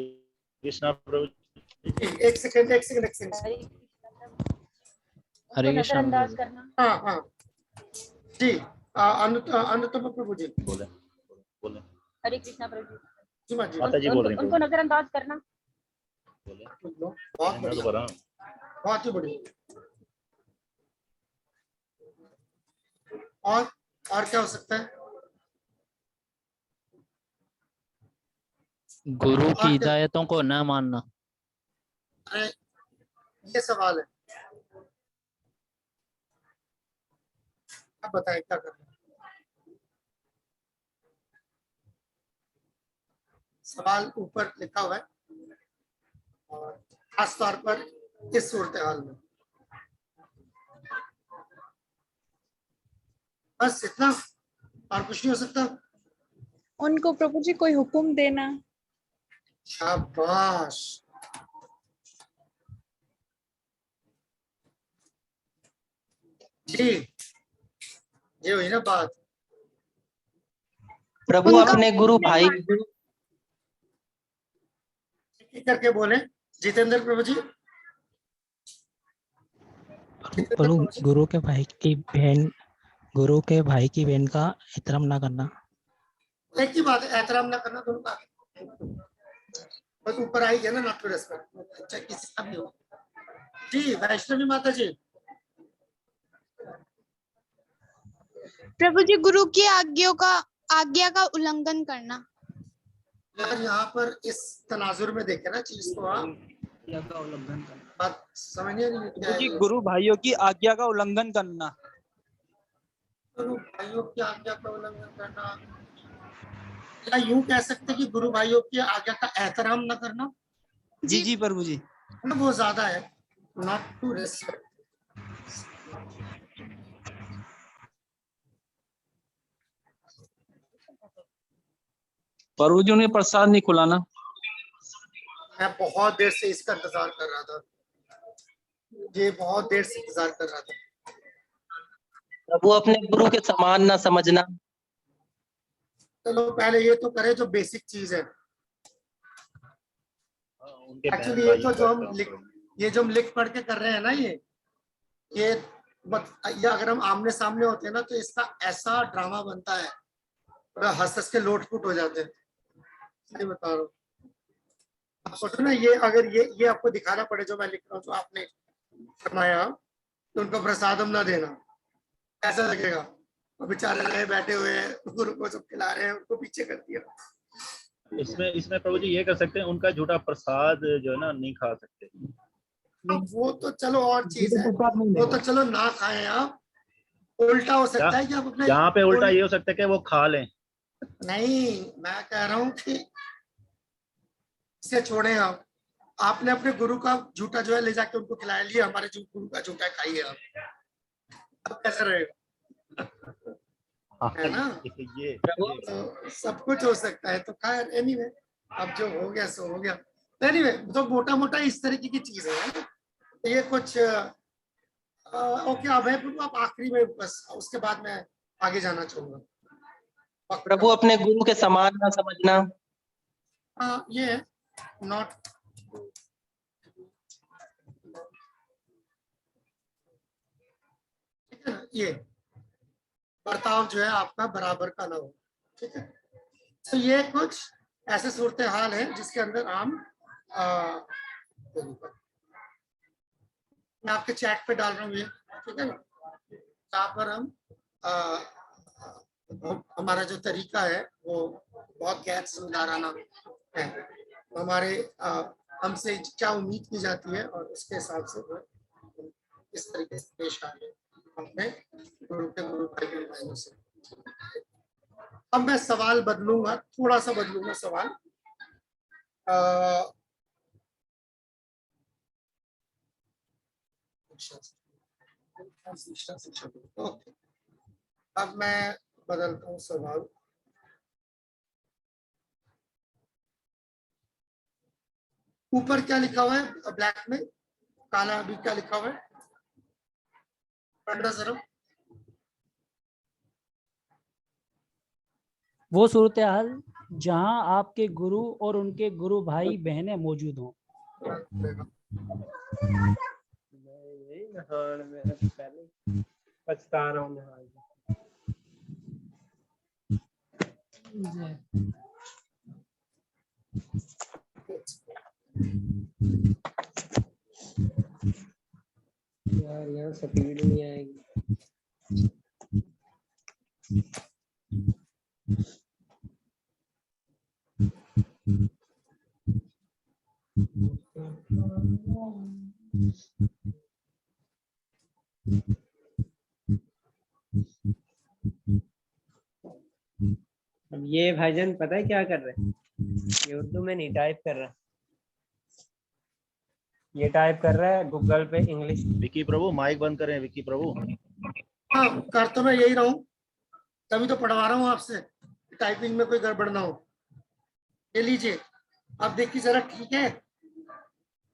कृष्णा प्रभु। एक सेकंड हरे कृष्णा नजरअंदाज करना। हाँ हाँ जी, अनुतम प्रभु जी बोले बोले। हरे कृष्णा प्रभु जी। जी माँ जी, माता जी बोल रही हैं उनको नजरअंदाज करना। बोले। बहुत मैं तो बढ़िया, कर रहा हूँ। बहुत ही बढ़िया। और क्या हो सकता है? गुरु और की क्या? हिदायतों को न मानना। अरे ये सवाल है, अब बताएं क्या करना है? सवाल ऊपर लिखा हुआ है और खास तौर पर इस सूरत हाल में बस इतना, और कुछ नहीं हो सकता। उनको प्रभु जी कोई हुक्म देना। शाबाश, जी ये हुई ना बात। प्रभु अपने गुरु भाई करके बोले जितेंद्र प्रभु जी। प्रभु गुरु के भाई की बहन का एहतराम ना करना। एक ही बात है, एहतराम ना करना दोनों का, बस ऊपर आई है ना, नॉट टू रेस्पेक्ट। अच्छा किसी का भी हो। जी वैष्णवी माता जी। प्रभु जी गुरु की आज्ञा का उल्लंघन करना। यार यहाँ पर इस तनाजुर में देखे ना चीज को, बात समझिए नहीं क्या है ये? गुरु भाइयों की आज्ञा का उल्लंघन करना। गुरु भाइयों की आज्ञा का उल्लंघन करना, या यूं कह सकते कि गुरु भाइयों की आज्ञा का एहतराम न करना। जी जी प्रभु जी। वो ज्यादा है, नॉट टू रेस्पेक्ट। प्रभु जी उन्हें प्रसाद नहीं खुलाना। मैं बहुत देर से इसका इंतजार कर रहा था, ये बहुत देर से इंतजार कर रहा था। प्रभु अपने गुरु के समान ना समझना। चलो पहले ये तो करे जो बेसिक चीज है। एक्चुअली ये तो जो हम लिख पढ़ के कर रहे हैं ना, ये अगर हम आमने सामने होते हैं ना तो इसका ऐसा ड्रामा बनता है, हंस हंस के लोटपुट हो जाते हैं। सही बता रहा हूँ, आप सोचो ना, ये अगर ये आपको दिखाना पड़े जो मैं लिख रहा हूँ, जो आपने फरमाया तो उनको प्रसाद हम ना देना, ऐसा लगेगा बेचारे रहे बैठे हुए हैं, गुरु को सब खिला रहे हैं, उनको पीछे कर दिया। इसमें प्रभु जी ये कर सकते हैं, उनका झूठा प्रसाद जो है ना नहीं खा सकते। अब वो तो चलो और चीज है, वो तो चलो ना खाएं आप, उल्टा हो सकता है कि आप अपने यहाँ पे उल्टा ये हो सकता है कि वो खा लें। नहीं, मैं कह रहा हूँ कि इसे छोड़े आप, आपने अपने गुरु का झूठा जो है ले जाके उनको खिलाया, लिया हमारे गुरु का झूठा खाइए आप, अब कैसा रहेगा? है ना? ये तो सब कुछ हो सकता है। तो खैर एनीवे, अब जो हो गया सो हो गया। एनीवे, तो मोटा मोटा इस तरीके की चीज है। तो ये कुछ ओके। अब है प्रभु, आप आखिरी में बस, उसके बाद मैं आगे जाना चाहूंगा। प्रभु अपने गुरु के समान ना समझना। हाँ, ये है नॉट ये बर्ताव जो है आपका बराबर का ना हो। ठीक है, तो ये कुछ ऐसे सूरत हाल है जिसके अंदर हम मैं आपके चैट पे डाल रहा हूँ ये, ठीक है ना? यहाँ पर हम हमारा जो तरीका है वो बहुत गैर समझदाराना है। हमारे हमसे क्या उम्मीद की जाती है और उसके हिसाब से वो इस तरीके से पेश आ रहे अपने गुरु के गुरु भाई बहनों से। अब मैं सवाल बदलूंगा, थोड़ा सा बदलूंगा सवाल। ओके, अब मैं बदलता हूँ सवाल। ऊपर क्या लिखा हुआ है ब्लैक में, काला अभी क्या लिखा हुआ है? पढ़ना जरा। वो सूरत हाल जहाँ आपके गुरु और उनके गुरु भाई बहनें मौजूद हों। पहले पछता रहा हूँ। यार यहाँ स्पीड नहीं आएगी। अब ये भाईजान पता है क्या कर रहे हैं? ये उर्दू में नहीं टाइप कर रहा, ये टाइप कर रहा है गूगल पे इंग्लिश। विकी प्रभु माइक बंद करें, विकी प्रभु। हाँ, कर तो मैं यही रहा हूँ, तभी तो पढ़वा रहा हूँ आपसे, टाइपिंग में कोई गड़बड़ ना हो। ये लीजिए, आप देखिए जरा, ठीक है?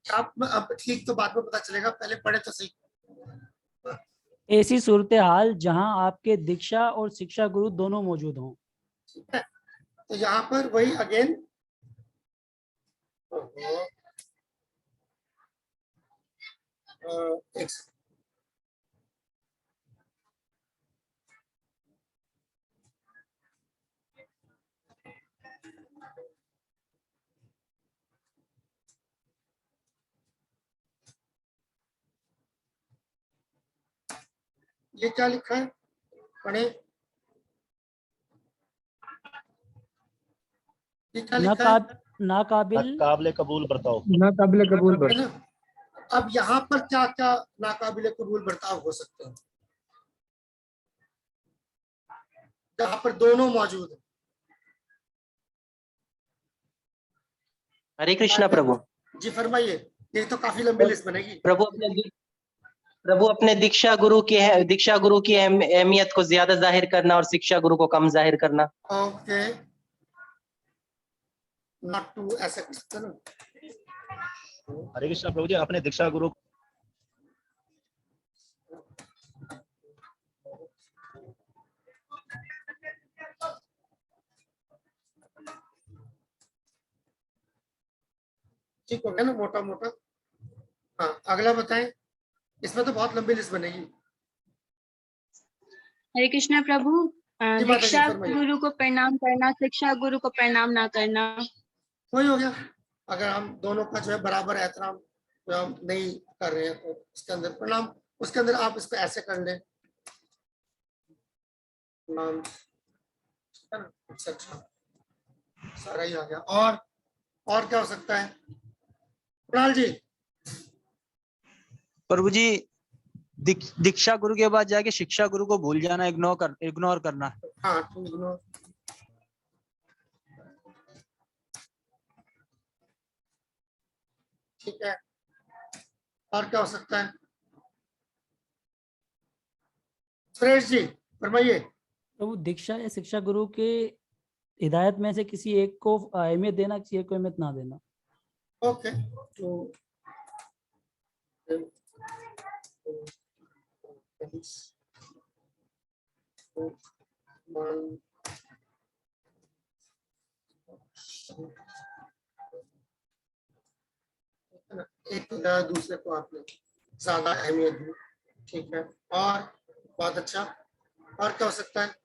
आप अब ठीक तो बाद में पता चलेगा, पहले पढ़े तो सही। ऐसी सूरत हाल जहाँ आपके दीक्षा और शिक्षा गुरु दोनों मौजूद हों। ठीक है, तो यहाँ पर वही अगेन ये क्या लिखा है, पढ़े। ये क्या लिखा है? नाकाबिले कबूल बर्ताव। नाकाबिले कबूल है ना? अब यहाँ पर क्या क्या नाकाबिले कबूल बर्ताव हो सकते हैं जहाँ पर दोनों मौजूद हैं? हरे कृष्णा प्रभु। जी फरमाइए, ये तो काफी लंबी लिस्ट बनेगी। प्रभु अपने दीक्षा गुरु की अहमियत को ज्यादा जाहिर करना और शिक्षा गुरु को कम जाहिर करना। ओके, नॉट टू ऐसे कर सकते ना। हरे कृष्णा प्रभु जी, अपने दीक्षा गुरु ठीक हो गया ना, मोटा मोटा। हाँ, अगला बताएं, इसमें तो बहुत लंबी लिस्ट बनेगी। हरे कृष्णा प्रभु। जी माता जी, दीक्षा फरमाइए। गुरु को प्रणाम करना, शिक्षा गुरु को प्रणाम ना करना। वही हो गया। अगर हम दोनों का जो है बराबर एहतराम हम नहीं कर रहे हैं तो उसके अंदर प्रणाम, उसके अंदर आप इसको ऐसे कर लें, प्रणाम। अच्छा, सारा ही आ गया। और क्या हो सकता है कुणाल जी? प्रभु जी, दीक्षा गुरु के बाद जाके शिक्षा गुरु को भूल जाना, इग्नोर करना। हाँ, तो इग्नोर। ठीक है, और क्या हो सकता है? सुरेश जी फरमाइए। प्रभु दीक्षा या शिक्षा गुरु के हिदायत में से किसी एक को अहमियत देना, किसी एक को अहमियत ना देना। ओके, तो एक दूसरे को आपने ज्यादा अहमियत दी, ठीक है, और बहुत अच्छा। और क्या हो सकता है,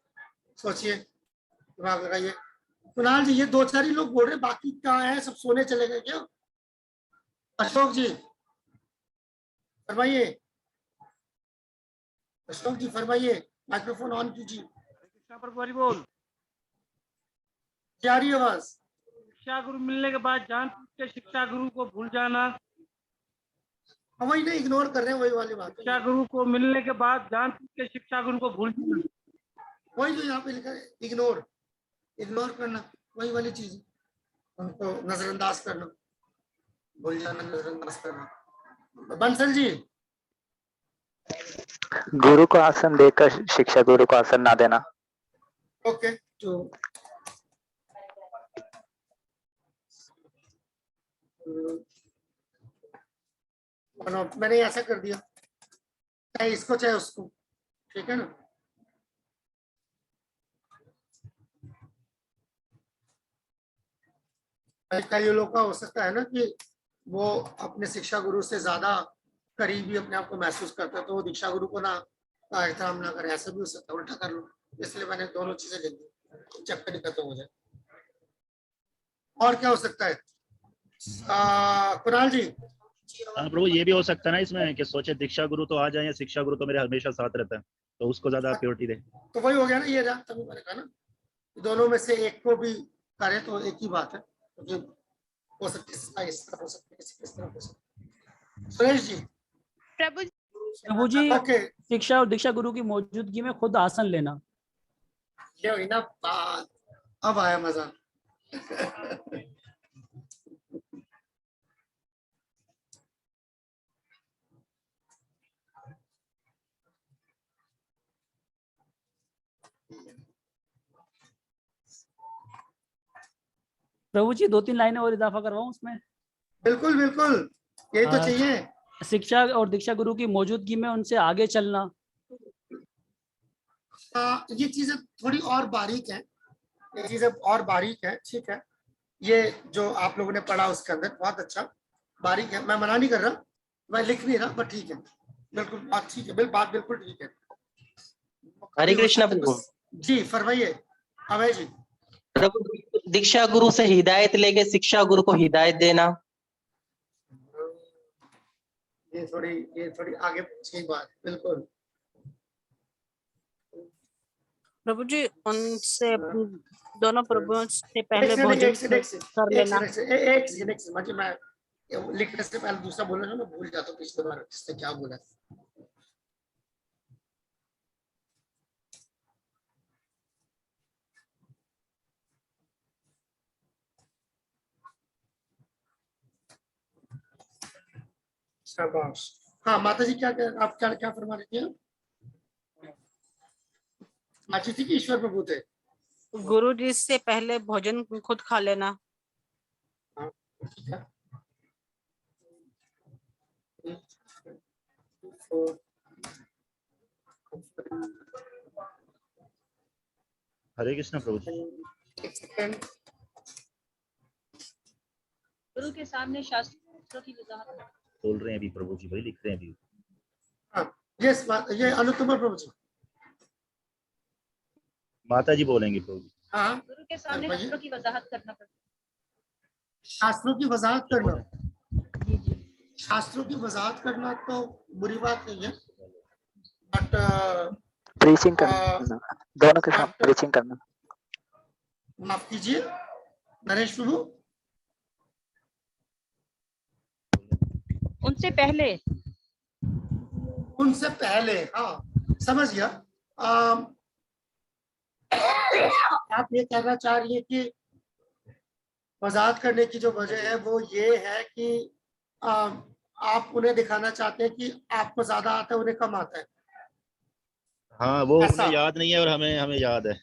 सोचिए, दिमाग लगाइए। कुणाल जी, ये दो चार ही लोग बोल रहे, बाकी कहाँ है, सब सोने चले गए क्या? अशोक जी फरमाइए, अशोक जी फरमाइए, माइक्रोफोन ऑन कीजिए। बोल। क्या रही आवाज? शिक्षा गुरु मिलने के बाद जान के शिक्षा गुरु को भूल जाना। हम वही नहीं, इग्नोर कर रहे हैं, वही वाली बात। शिक्षा गुरु को मिलने के बाद जान के शिक्षा गुरु को भूल जाना, वही जो यहाँ पे लिखा है, इग्नोर, इग्नोर करना, वही वाली चीज, उनको नजरअंदाज करना, भूल जाना, नजरअंदाज करना। बंसल जी, गुरु को आसन देकर शिक्षा गुरु को आसन ना देना। ओके, तो मैंने ऐसा कर दिया, चाहे इसको चाहे उसको, ठीक है ना। कई लोगों का हो सकता है ना कि वो अपने शिक्षा गुरु से ज्यादा करीबी अपने आप को महसूस करता है, तो वो दीक्षा गुरु को ना एहतराम ना करे, ऐसा भी हो सकता है, उल्टा कर लो। इसलिए मैंने दोनों चीजें लिख दी, चक्कर नहीं खत्म हो जाए। और क्या हो सकता है कुणाल जी? हाँ प्रभु, ये भी हो सकता है ना इसमें कि सोचे दीक्षा गुरु तो आ जाए या शिक्षा गुरु तो मेरे हमेशा साथ रहता है, तो उसको ज्यादा प्योरिटी दे। तो वही हो गया ना, ये तभी मैंने कहा ना, दोनों में से एक को भी करे तो एक ही बात है, क्योंकि हो सकती है इस तरह हो सकती है, इस तरह हो सकती है। सुरेश जी। प्रभु जी, ओके, शिक्षा और दीक्षा गुरु की मौजूदगी में खुद आसन लेना। ये हुई ना बात, अब आया मजा। प्रभु जी, 2-3 लाइनें और इजाफा करवाऊं उसमें? बिल्कुल बिल्कुल, यही तो चाहिए। शिक्षा और दीक्षा गुरु की मौजूदगी में उनसे आगे चलना। ये चीजें थोड़ी और बारीक है, ये चीजें और बारीक है, ठीक है। ये जो आप लोगों ने पढ़ा उसके अंदर बहुत अच्छा बारीक है, मैं मना नहीं कर रहा, मैं लिख नहीं रहा, बट ठीक है, बिल्कुल बात ठीक है, बात बिल्कुल ठीक है। हरे कृष्णा प्रभु जी, फरमाइए अभय जी। प्रभु, दीक्षा गुरु से हिदायत लेके शिक्षा गुरु को हिदायत देना। ये थोड़ी आगे की बात, बिल्कुल। प्रभु जी, उनसे दोनों प्रभुओं से पहले भोजन कर लेना। एक सेकंड, मैं लिखने से पहले दूसरा बोलना ना, मैं भूल जाता हूँ पिछले बार किसने क्या बोला। शाबाश। हाँ माता जी, क्या आप क्या फरमा रही थी? माची थी कि ईश्वर प्रभु थे? गुरु जी से पहले भोजन खुद खा लेना। ठीक है। हरे कृष्ण प्रभु जी। गुरु के सामने शास्त्रों की वजाहत बोल रहे हैं अभी प्रभु जी, वही लिख रहे हैं अभी। हाँ, ये अनुत्तम प्रभु जी, माता जी बोलेंगे प्रभु जी। हाँ, गुरु के सामने शास्त्रों की वजाहत करना पड़ता है। शास्त्रों की वजाहत करना, शास्त्रों की वजाहत करना तो बुरी बात नहीं है, बट प्रीचिंग करना, दोनों के साथ प्रीचिंग करना। माफ कीजिए नरेश प्रभु, उनसे पहले, हाँ समझ गया। आप ये कहना चाह रही है कि वजाहत करने की जो वजह है वो ये है कि आप उन्हें दिखाना चाहते हैं कि आपको ज्यादा आता है, उन्हें कम आता है। हाँ वो ऐसा। उन्हें याद नहीं है और हमें हमें याद है।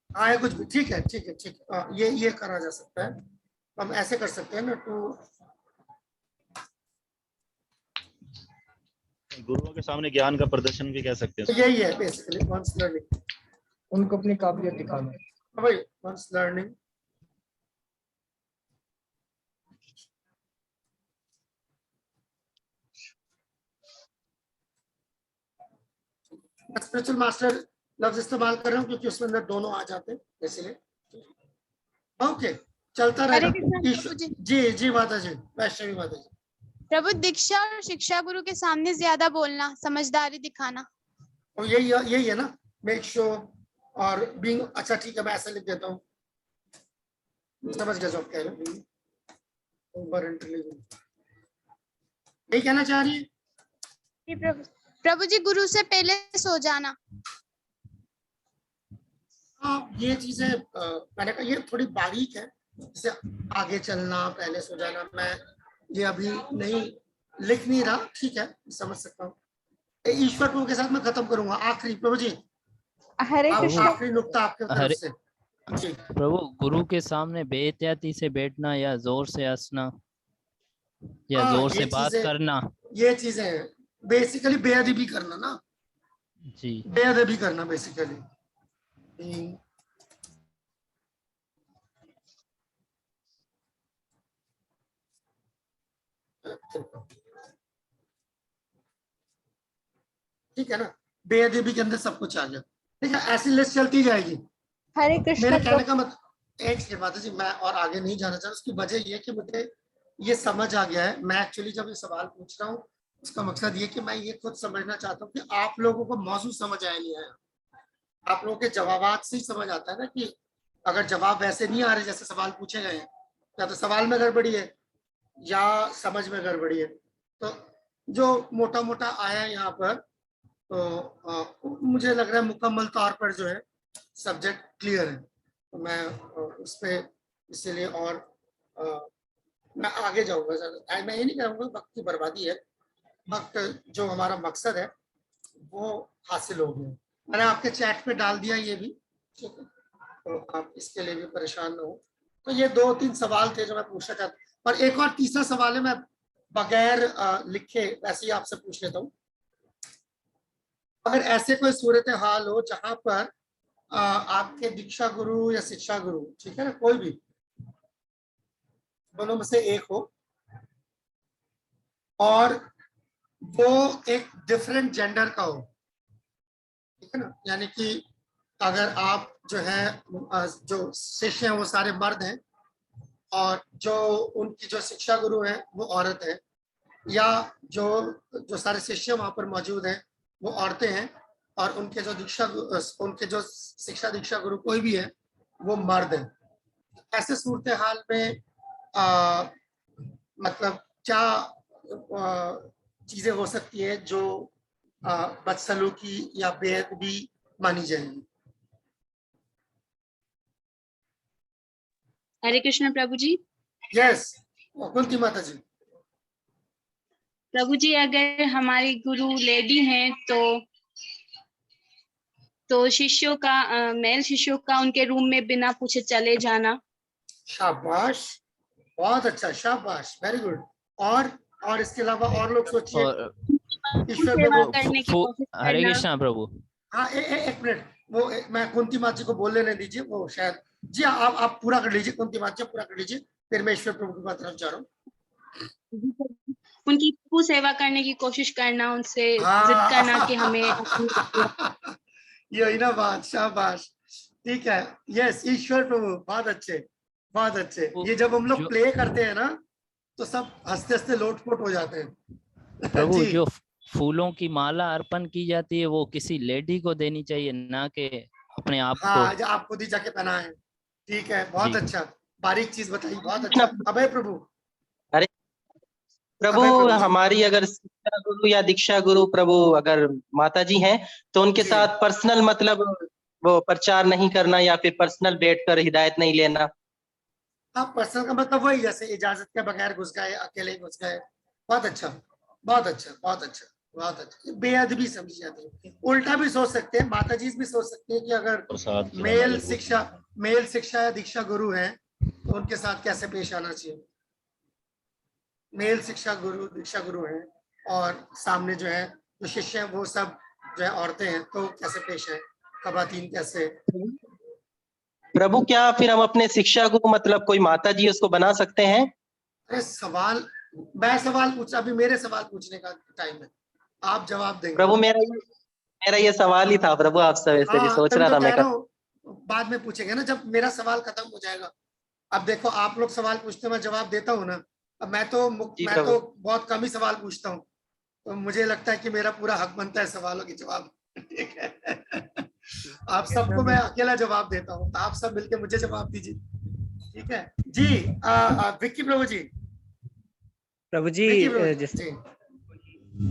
हाँ है कुछ भी, ठीक है ठीक है ठीक है। ये करा जा सकता है, हम ऐसे कर सकते हैं ना। टू गुरुओं के सामने ज्ञान का प्रदर्शन भी कह सकते हैं। यही है बेसिकली वंस लर्निंग, उनको अपनी काबिलियत दिखाना। भाई वंस लर्निंग। स्पिरिचुअल मास्टर लफ्ज इस्तेमाल कर रहा हूँ क्योंकि उसमें अंदर दोनों आ जाते हैं इसलिए। ओके चलता हरे रहेगा। कृष्ण ईश्वर प्रभु जी। जी जी माता जी, वैष्णवी माता जी। प्रभु दीक्षा और शिक्षा गुरु के सामने ज्यादा बोलना, समझदारी दिखाना। और यही है ना, मेक श्योर और बीइंग। अच्छा ठीक है, मैं ऐसे लिख देता हूँ, समझ गया जो आप कह रहे हो। ओवर इंटेलिजेंट यही कहना चाह रही है। जी प्रभु। प्रभु जी गुरु से पहले सो जाना। हाँ ये चीजें मैंने कहा ये थोड़ी बारीक है, जैसे आगे चलना, पहले सो जाना। मैं ये अभी नहीं लिख नहीं रहा, ठीक है समझ सकता हूँ। ईश्वर प्रभु के साथ मैं खत्म करूंगा। आखिरी प्रभु जी, हरे कृष्ण। आखिरी नुक्ता आपके तरफ हरे से जी। प्रभु, गुरु के सामने बेएहतियाती से बैठना या जोर से हंसना या जोर से बात करना, ये चीजें हैं बेसिकली बेअदबी करना ना जी बेअदबी करना बेसिकली। ठीक है ना, बेअदबी के अंदर सब कुछ आ गया। ठीक है, ऐसी लिस्ट चलती जाएगी। हरे कृष्ण। मेरे कहने का मतलब एक सेकंड माता जी, मैं और आगे नहीं जाना चाहता। उसकी वजह ये कि मुझे ये समझ आ गया है। मैं एक्चुअली जब ये सवाल पूछ रहा हूँ उसका मकसद ये कि मैं ये खुद समझना चाहता हूँ कि आप लोगों को मौजूद समझ आया नहीं आया। आप लोगों के जवाबात से ही समझ आता है ना कि अगर जवाब वैसे नहीं आ रहे जैसे सवाल पूछे गए हैं, या तो सवाल में गड़बड़ी है या समझ में गड़बड़ी है। तो जो मोटा मोटा आया यहाँ पर, तो मुझे लग रहा है मुकम्मल तौर पर जो है सब्जेक्ट क्लियर है। तो मैं उस पर इसीलिए और मैं आगे जाऊंगा। मैं ये नहीं कहूँगा वक्त की बर्बादी है, वक्त जो हमारा मकसद है वो हासिल हो गया। मैंने आपके चैट पे डाल दिया ये भी, ठीक है, तो आप इसके लिए भी परेशान न हो। तो ये 2-3 सवाल थे जो मैं पूछना चाहता। और एक और तीसरा सवाल है, मैं बगैर लिखे वैसे ही आपसे पूछ लेता हूँ। अगर ऐसे कोई सूरत हाल हो जहां पर आपके दीक्षा गुरु या शिक्षा गुरु, ठीक है ना, कोई भी दोनों में से एक हो और वो एक डिफरेंट जेंडर का हो, ठीक है ना, यानी कि अगर आप जो है जो शिष्य हैं वो सारे मर्द हैं और जो उनकी जो शिक्षा गुरु है वो औरत है, या जो सारे शिष्य वहां पर मौजूद हैं वो औरतें हैं और उनके जो शिक्षा दीक्षा गुरु कोई भी है वो मर्द है। ऐसे सूरत हाल में मतलब क्या चीजें हो सकती है जो बदसलूकी या बेअदबी मानी जाएगी? हरे कृष्ण प्रभु जी। यस कुंती माता जी। प्रभु जी अगर हमारी गुरु लेडी हैं तो शिष्यों का मेल शिष्यों का उनके रूम में बिना पूछे चले जाना। शाबाश, बहुत अच्छा, शाबाश, वेरी गुड। और इसके अलावा और लोग सोचिए। ईश्वर सेवा करने की कोशिश करना। हरे कृष्णा प्रभु। हाँ एक मिनट, वो मैं कुंती माता जी को बोल लेने दीजिए, वो शायद जी आप पूरा कर लीजिए। कुंती माता जी पूरा कर लीजिए, फिर मैं ईश्वर प्रभु की तरफ जा रहा हूँ। उनकी सेवा करने की कोशिश करना, उनसे जिद करना कि हमें यही ना बात, शाबाश, ठीक है। यस ईश्वर प्रभु, बहुत अच्छे बहुत अच्छे। ये जब हम लोग प्ले करते हैं ना तो सब हंसते हंसते लोटपोट हो जाते हैं। प्रभु जो फूलों की माला अर्पण की जाती है वो किसी लेडी को देनी चाहिए, ना कि अपने आप को। हाँ आप खुद ही जाके पहनाएं, ठीक है, बहुत अच्छा, बारीक चीज बताई, बहुत अच्छा। अभय प्रभु। अरे प्रभु हमारी अगर शिक्षा गुरु या दीक्षा गुरु प्रभु अगर माता जी हैं तो उनके साथ पर्सनल मतलब वो प्रचार नहीं करना या फिर पर्सनल बैठकर हिदायत नहीं लेना। हाँ पर्सनल का मतलब वही, जैसे इजाजत के बगैर घुस गए, अकेले घुस गए। बहुत अच्छा बहुत अच्छा बहुत अच्छा। बहुत अच्छा, बेअदबी समझी जाती है। उल्टा भी सोच सकते हैं, माता जी भी सोच सकते हैं कि अगर प्रसाद खिलाना मेल शिक्षा या दीक्षा गुरु है तो उनके साथ कैसे पेश आना चाहिए। मेल शिक्षा गुरु दीक्षा गुरु है और सामने जो है जो शिष्य हैं वो सब जो है औरतें हैं, तो कैसे पेश है, खवातीन कैसे। प्रभु क्या फिर हम अपने शिक्षा को मतलब कोई माता जी उसको बना सकते हैं? अरे सवाल, मैं सवाल पूछा, अभी मेरे सवाल पूछने का टाइम है, आप जवाब देंगे। प्रभु मेरा ये सवाल ही था प्रभु, आपसे वैसे भी सोच रहा था मैं। बाद में पूछेंगे ना, जब मेरा सवाल खत्म हो जाएगा। अब देखो आप लोग सवाल पूछते हो, मैं जवाब देता हूँ ना। अब मैं तो बहुत कम ही सवाल पूछता हूँ, तो मुझे लगता है कि मेरा पूरा हक बनता है सवालों की जवाब। ठीक है, आप सबको मैं अकेला जवाब देता हूँ, तो आप सब मिलके मुझे जवाब दीजिए। ठीक है जी। विक्की प्रभु जी। प्रभु जी जैसे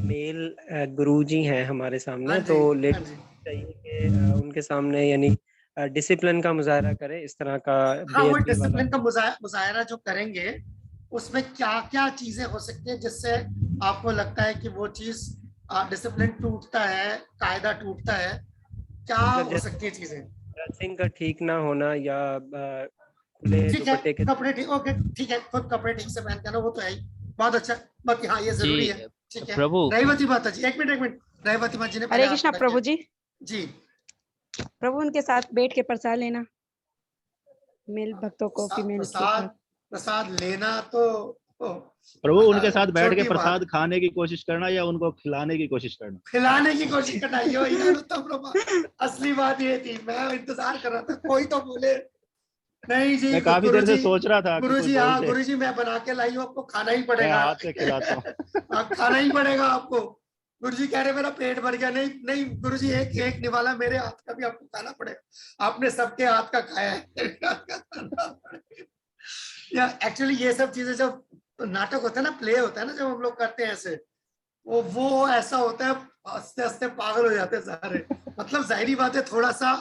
मेल गुरु जी हैं हमारे सामने, तो लेडीज चाहिए कि उनके सामने यानी डिसिप्लिन का मुजाहरा करे, इस तरह का। हाँ, वो डिसिप्लिन का मुजाहरा जो करेंगे उसमें क्या क्या चीजें हो सकती है जिससे आपको लगता है कि वो चीज डिसिप्लिन टूटता है, कायदा टूटता है, क्या हो सकती है चीजें। ड्रेसिंग का ठीक ना होना या खुले दुपट्टे के, कपड़े ठीक, ओके ठीक है, खुद कपड़े ठीक से पहन के ना, वो तो है ही, बहुत अच्छा। बाकी हाँ ये जरूरी है। ठीक है प्रभु। रहीवती माता जी, एक मिनट रहीवती माता जी ने हरे कृष्णा प्रभु जी। जी प्रभु उनके साथ बैठ के प्रसाद लेना, मेल भक्तों को फीमेल के साथ प्रसाद लेना, तो प्रभु उनके साथ बैठ के प्रसाद खाने की कोशिश करना या उनको खिलाने की कोशिश करना? खिलाने की कोशिश करना, असली बात ये थी, मैं इंतजार कर रहा था कोई तो बोले। नहीं जी, मैं काफी देर से सोच रहा था। गुरुजी, हाँ गुरुजी मैं बना के लाई हूँ, आपको खाना ही पड़ेगा। मैं हाथ से खिलाता हूँ। खाना ही पड़ेगा आपको। गुरुजी कह रहे मेरा पेट भर गया। नहीं नहीं गुरुजी, एक निवाला मेरे हाथ का भी आपको खाना पड़ेगा, आपने सबके हाथ का खाया है। या एक्चुअली ये सब चीजें जब नाटक होता है ना, प्ले होता है ना, जब हम लोग करते हैं ऐसे, वो ऐसा होता है, हंसते हंसते पागल हो जाते हैं सारे। मतलब जाहिरी बात है थोड़ा सा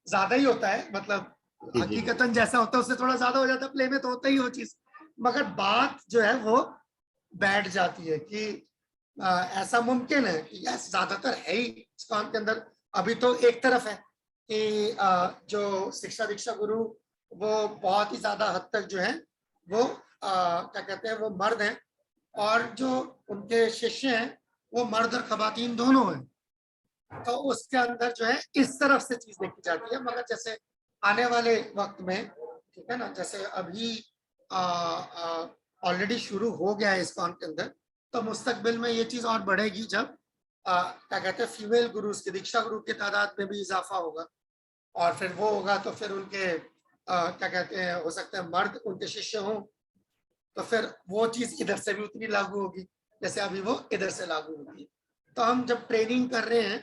ज्यादा ही होता है, मतलब हकीकतन जैसा होता है उससे थोड़ा ज्यादा हो जाता है, प्ले में तो होता ही वो चीज, मगर बात जो है वो बैठ जाती है कि ऐसा मुमकिन है कि ज्यादातर है ही इस काम के अंदर। अभी तो एक तरफ है कि जो शिक्षा दीक्षा गुरु वो बहुत ही ज्यादा हद तक जो है वो क्या कहते हैं, वो मर्द हैं, और जो उनके शिष्य हैं वो मर्द और खवातीन दोनों हैं। तो उसके अंदर जो है इस तरफ से चीज देखी जाती है, मगर जैसे आने वाले वक्त में, ठीक है ना, जैसे अभी ऑलरेडी शुरू हो गया है इस काम के अंदर, तो मुस्तकबिल में ये चीज और बढ़ेगी जब क्या कहते हैं फीमेल गुरुज की, दीक्षा गुरु की तादाद में भी इजाफा होगा, और फिर वो होगा तो फिर उनके क्या कहते हैं हो सकता है मर्द उनके शिष्य हों, तो फिर वो चीज इधर से भी उतनी लागू होगी जैसे अभी वो इधर से लागू होगी है। तो हम जब ट्रेनिंग कर रहे हैं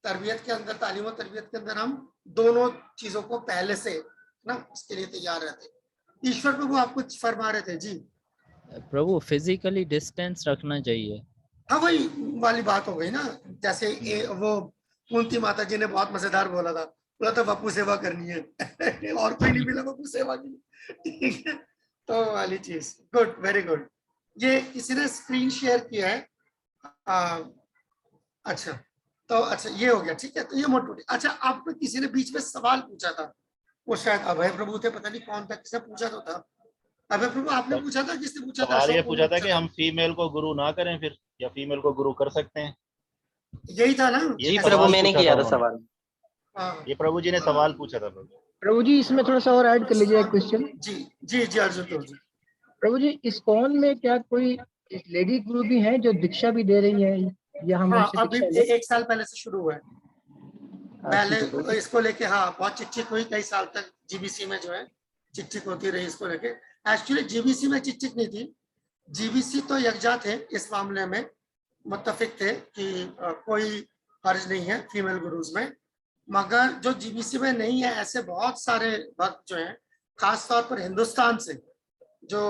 तरबियत के अंदर, तालीम और तरबियत के अंदर, हम दोनों चीजों को पहले से ना उसके लिए तैयार रहते। ईश्वर प्रभु आप कुछ फरमा रहे थे जी। प्रभु फिजिकली डिस्टेंस रखना चाहिए। हाँ वही वाली बात हो गई ना, जैसे वो कुंती माता जी ने बहुत मजेदार बोला था वपू सेवा करनी है और कोई नहीं मिला वपू सेवा की। ठीक है, तो वाली चीज, गुड, वेरी गुड। ये किसी ने स्क्रीन शेयर किया है। अच्छा, तो अच्छा ये हो गया, ठीक है, तो ये मोटी। अच्छा, आपको किसी ने बीच में सवाल पूछा था, वो शायद अभय प्रभु थे, पता नहीं कौन था, किसने पूछा तो था। अभय प्रभु आपने पूछा था, किसने पूछा था? ये पूछा था कि हम फीमेल को गुरु ना करें फिर, या फीमेल को गुरु कर सकते हैं, यही था ना? जी प्रभु मैंने किया था सवाल। ये प्रभु जी ने सवाल पूछा था। प्रभु जी इसमें थोड़ा सा और ऐड कर लीजिए एक क्वेश्चन। जी जी जी अर्जुन प्रभु जी, इस्कॉन में क्या कोई लेडी गुरु भी हैं जो दीक्षा भी दे रही है, या हम हाँ, अभी 1 साल पहले से शुरू हुआ है। पहले इसको लेके हाँ बहुत चिक हुई, कई साल तक जीबीसी में जो है चिक होती रही इसको लेके। एक्चुअली जीबीसी में चिक नहीं थी, जीबीसी तो यकजा थे इस मामले में, मुत्तफिक थे कि कोई हर्ज नहीं है फीमेल गुरुज में, मगर जो जीबीसी में नहीं है ऐसे बहुत सारे भक्त जो हैं, खास तौर पर हिंदुस्तान से, जो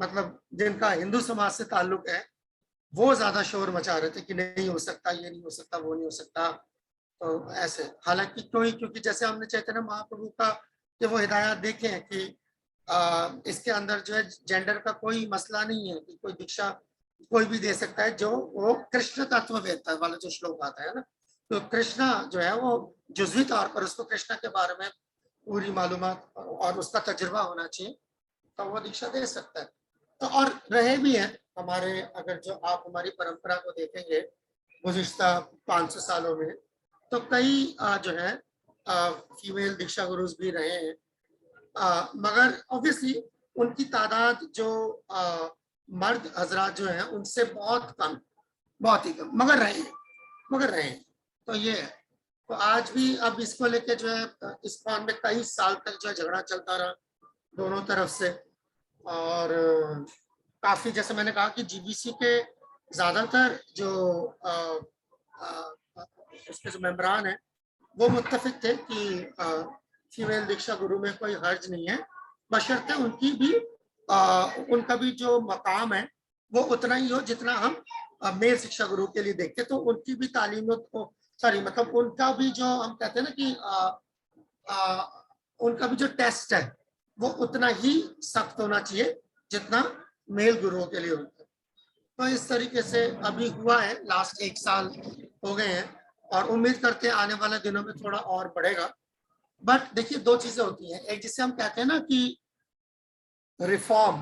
मतलब जिनका हिंदू समाज से ताल्लुक है, वो ज्यादा शोर मचा रहे थे कि नहीं हो सकता, ये नहीं हो सकता, वो नहीं हो सकता। तो ऐसे, हालांकि क्योंकि जैसे हमने चैतन्य महाप्रभु का कि वो हिदायत देखे हैं कि इसके अंदर जो है जेंडर का कोई मसला नहीं है कि कोई दीक्षा कोई भी दे सकता है जो वो कृष्ण तत्ववेत्ता वाला जो श्लोक आता है ना, तो कृष्णा जो है वो जुज़वी तौर पर उसको कृष्णा के बारे में पूरी मालूमात और उसका तजुर्बा होना चाहिए, तो वो दीक्षा दे सकता है। तो और रहे भी हैं हमारे, अगर जो आप हमारी परंपरा को देखेंगे गुज़िश्ता 500 सालों में, तो कई जो है फीमेल दीक्षा गुरुज भी रहे हैं, मगर ऑब्वियसली उनकी तादाद जो मर्द हजरात जो हैं उनसे बहुत कम, बहुत ही कम, मगर रहे हैं। तो ये है। तो आज भी अब इसको लेके जो है इस्कॉन में कई साल तक जो है झगड़ा चलता रहा दोनों तरफ से, और काफी, जैसे मैंने कहा कि जीबीसी के ज्यादातर जो उसके जो मेंबरान हैं वो मुत्तफिक थे कि फीमेल दीक्षा गुरु में कोई हर्ज नहीं है, बशर्ते उनकी भी उनका भी जो मकाम है वो उतना ही हो जितना हम मेल शिक्षा गुरु के लिए देखते, तो उनकी भी तालीम को मतलब उनका भी जो हम कहते हैं ना कि उनका भी जो टेस्ट है वो उतना ही सख्त होना चाहिए जितना मेल गुरुओं के लिए होता है। तो इस तरीके से अभी हुआ है, लास्ट 1 साल हो गए हैं, और उम्मीद करते हैं आने वाले दिनों में थोड़ा और बढ़ेगा। बट देखिए 2 चीजें होती हैं, एक जिसे हम कहते हैं ना कि रिफॉर्म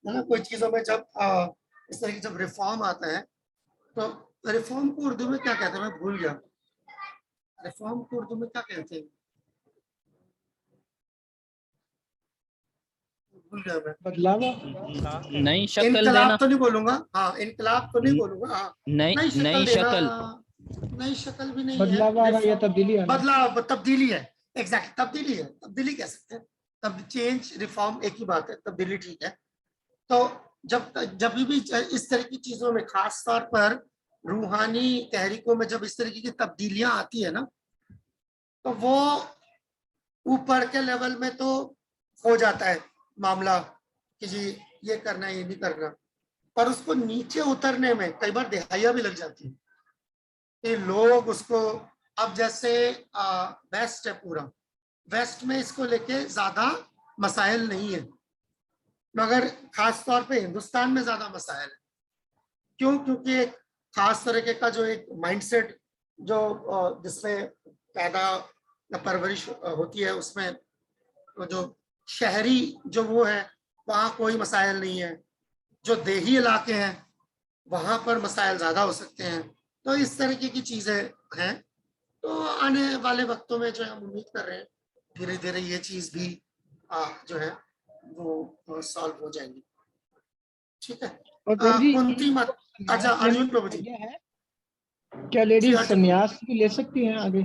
है ना, कोई चीजों में जब इस तरह की जब रिफॉर्म आता है, तो रिफॉर्म को उर्दू में क्या कहते हैं, मैं भूल गया, रिफॉर्म को उर्दू में क्या कहते हैं, भूल गया मैं। बदलाव, नई शक्ल इनकलाब देना, तो नहीं बोलूंगा, हाँ इनकलाब तो नहीं बोलूंगा, हाँ नई शक्ल भी नहीं बदलाव आ रहा है या है, तब्दीली आ रहा है? बदलाव, तब्दीली है, एग्जैक्ट तब्दीली है, तब्दीली कह सकते हैं, तब चेंज रिफॉर्म एक ही बात है, तब्दीली ठीक है। तो जब भी इस तरह की चीजों में, खास तौर पर रूहानी तहरीकों में, जब इस तरीके की तब्दीलियां आती है ना, तो वो ऊपर के लेवल में तो हो जाता है मामला कि जी ये करना है, ये नहीं करना, पर उसको नीचे उतरने में कई बार दिहाइयां भी लग जाती है कि लोग उसको, अब जैसे वेस्ट है, पूरा वेस्ट में इसको लेके ज्यादा मसाइल नहीं है, मगर खास तौर पे हिंदुस्तान में ज्यादा मसाइल है। क्यों? क्योंकि एक खास तरीके का जो एक माइंडसेट जो जिसमें पैदा या परवरिश होती है, उसमें जो शहरी जो वो है वहाँ कोई मसाइल नहीं है, जो देही इलाके हैं वहाँ पर मसाइल ज़्यादा हो सकते हैं। तो इस तरीके की चीज़ें हैं, तो आने वाले वक्तों में जो है हम उम्मीद कर रहे हैं धीरे धीरे ये चीज़ भी जो है वो सॉल्व हो जाएंगी। ठीक है। और प्रभु जी, कुंती मत, अच्छा अर्जुन प्रभु जी, क्या लेडीज संन्यास भी ले सकती हैं आगे?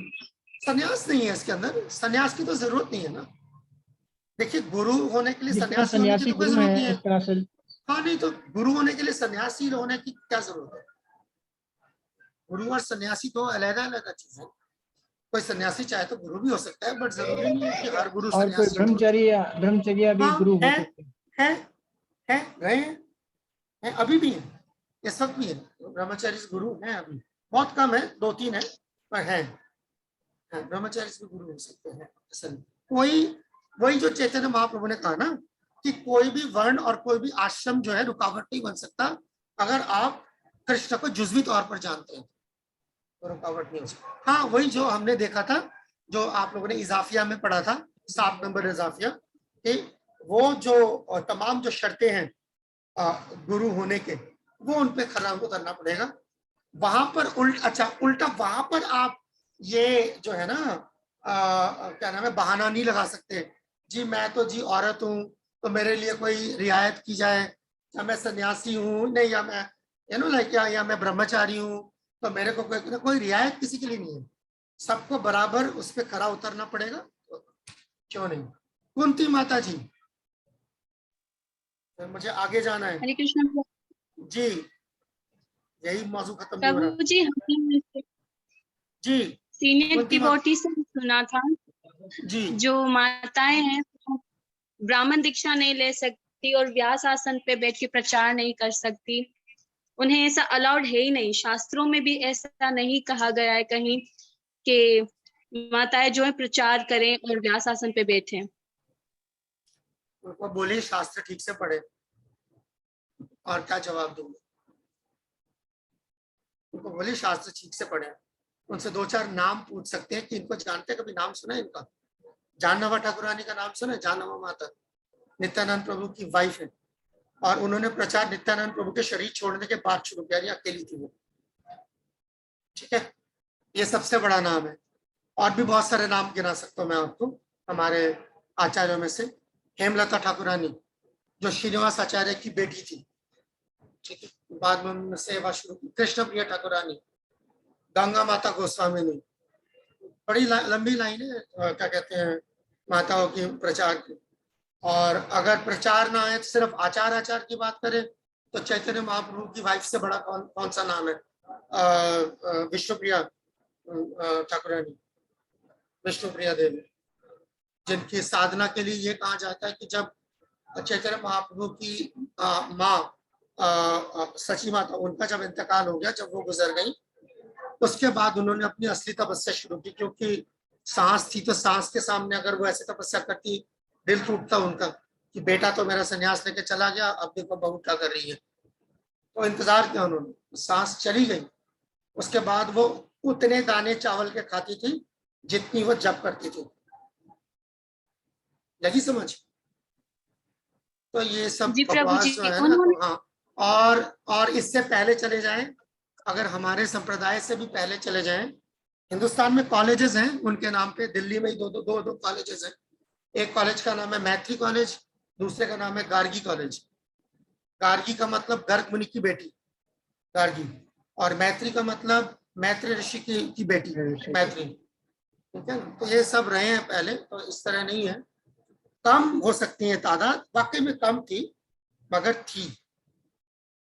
संन्यास नहीं है इसके अंदर, संन्यास की तो जरूरत नहीं है ना। देखिए गुरु होने के लिए सन्यासी होने की तो कोई जरूरत नहीं है। इस तरह से हाँ, नहीं तो गुरु होने के लिए सन्यासी होने की क्या जरूरत है? गुरु और सन्यासी तो अलग अलग चीज है। कोई सन्यासी चाहे तो गुरु भी हो सकता है, बट जरूरी नहीं है कि हर गुरु और कोई ब्रह्मचर्या भी गुरु हो सकते हैं। रहे हैं, अभी भी है, इस वक्त भी है ब्रह्मचारी गुरु हैं, अभी बहुत कम है, 2-3 है, पर है ब्रह्मचारी भी गुरु हो सकते हैं। असल कोई, वही जो चैतन्य महाप्रभु ने कहा ना कि कोई भी वर्ण और कोई भी आश्रम जो है रुकावट नहीं बन सकता, अगर आप कृष्ण को जुज़वी तौर पर जानते हैं तो रुकावट नहीं हो सकती। हाँ, वही जो हमने देखा था, जो आप लोगों ने इजाफिया में पढ़ा था, 7 नंबर इजाफिया, कि वो जो तमाम जो शर्तें हैं गुरु होने के, वो उन पे खरा उतरना पड़ेगा। वहां पर उल्टा वहां पर आप ये जो है ना क्या नाम है, बहाना नहीं लगा सकते जी मैं तो जी औरत हूँ तो मेरे लिए कोई रियायत की जाए, या मैं सन्यासी हूँ नहीं, या मैं लाइक या मैं ब्रह्मचारी हूँ तो मेरे को कोई रियायत किसी के लिए नहीं है। सबको बराबर उस पर खरा उतरना पड़ेगा, तो क्यों नहीं। कुंती माता जी, तो मुझे आगे जाना है। हरे कृष्ण जी, यही मौजूद खत्म नहीं हो रहा। प्रभु जी, हमने जी सीनियर डिवोटी से सुना था जी, जो माताएं हैं ब्राह्मण दीक्षा नहीं ले सकती और व्यास आसन पे बैठ के प्रचार नहीं कर सकती, उन्हें ऐसा अलाउड है ही नहीं। शास्त्रों में भी ऐसा नहीं कहा गया है कहीं कि माताएं जो है प्रचार करें और व्यास आसन पे बैठे। उनको बोलिए शास्त्र ठीक से पढ़े और क्या जवाब दूंगा? उनको बोलिए शास्त्र ठीक से पढ़े, उनसे 2-4 नाम पूछ सकते हैं कि इनको जानते हैं, कभी नाम सुना है इनका? जानवा ठाकुरानी का नाम सुना है? जानवा माता नित्यानंद प्रभु की वाइफ है, और उन्होंने प्रचार नित्यानंद प्रभु के शरीर छोड़ने के बाद शुरू किया, यानी अकेली थी वो। ठीक है, ये सबसे बड़ा नाम है। और भी बहुत सारे नाम गिना सकता हूँ मैं आपको हमारे आचार्यों में से। हेमलता ठाकुरानी जो श्रीनिवास आचार्य की बेटी थी, ठीक है, बाद में उन्होंने सेवा शुरू की। कृष्ण प्रिया ठाकुरानी, गंगा माता गोस्वामी, बड़ी लंबी लाइन है क्या कहते हैं माताओं की प्रचार की। और अगर प्रचार ना है तो सिर्फ आचार की बात करें तो चैतन्य महाप्रभु की वाइफ से बड़ा कौन सा नाम है? विष्णुप्रिया ठाकुरानी, विष्णुप्रिया देवी, जिनकी साधना के लिए ये कहा जाता है कि जब चैतन्य महाप्रभु की माँ सची माता, उनका जब इंतकाल हो गया, जब वो गुजर गई, उसके बाद उन्होंने अपनी असली तपस्या शुरू की। क्योंकि सांस थी तो सांस के सामने अगर वो ऐसे तपस्या करती, दिल टूटता उनका कि बेटा तो मेरा संन्यास लेके चला गया, अब देखो बहू क्या कर रही है। तो इंतजार किया उन्होंने, सांस चली गई, उसके बाद वो उतने दाने चावल के खाती थी जितनी वो जप करती थी। लगी समझ? तो ये सब बकवास जो है ना, तो हाँ। और इससे पहले चले जाएं, अगर हमारे संप्रदाय से भी पहले चले जाएं, हिंदुस्तान में कॉलेजेस हैं उनके नाम पे। दिल्ली में ही दो कॉलेजेस हैं। एक कॉलेज का नाम है मैत्री कॉलेज, दूसरे का नाम है गार्गी कॉलेज। गार्गी का मतलब गर्ग मुनि की बेटी गार्गी, और मैत्री का मतलब मैत्री ऋषि की बेटी मैत्री। ठीक है ना? तो ये सब रहे हैं पहले, तो इस तरह नहीं है। कम हो सकती है तादाद, वाकई में कम थी मगर थी।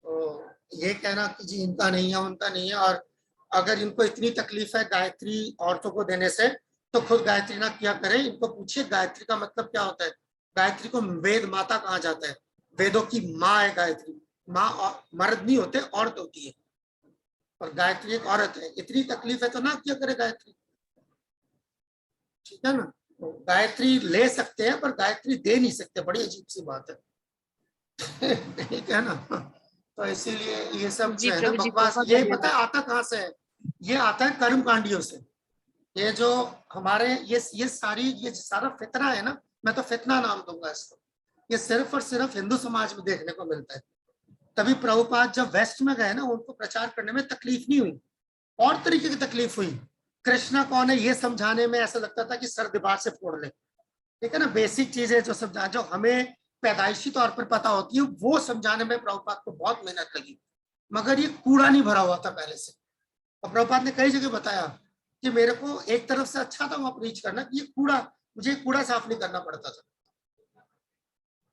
तो ये कहना कि जी इनका नहीं है उनका नहीं है, और अगर इनको इतनी तकलीफ है गायत्री औरतों को देने से तो खुद गायत्री ना किया करें। इनको पूछिए गायत्री का मतलब क्या होता है। गायत्री को वेद माता कहा जाता है, वेदों की माँ है गायत्री। माँ मर्द नहीं होते, औरत होती है, और गायत्री एक औरत है। इतनी तकलीफ है तो ना किया करे गायत्री। ठीक है ना? तो गायत्री ले सकते हैं पर गायत्री दे नहीं सकते, बड़ी अजीब सी बात है। ठीक है ना? तो इसीलिए ये सब जो है ना बकवास, ये पता है आता कहाँ से है? ये आता है कर्म कांडियों से। ये जो हमारे ये सारा फितना है ना, मैं तो फितना नाम दूंगा इसको, ये सिर्फ और सिर्फ हिंदू समाज में देखने को मिलता है। तभी प्रभुपाद जब वेस्ट में गए ना, उनको प्रचार करने में तकलीफ नहीं हुई, और तरीके की तकलीफ हुई। कृष्णा कौन है ये समझाने में ऐसा लगता था कि सर दीवार से फोड़ ले। ठीक है ना? बेसिक चीजें जो हमें पैदाइशी तौर पर पता होती है, वो समझाने में प्रभुपाद को बहुत मेहनत लगी, मगर ये कूड़ा नहीं भरा हुआ था पहले से। और प्रभुपाद ने कई जगह बताया कि मेरे को एक तरफ से अच्छा था वहां प्रीच करना कि ये कूड़ा, मुझे कूड़ा साफ नहीं करना पड़ता था।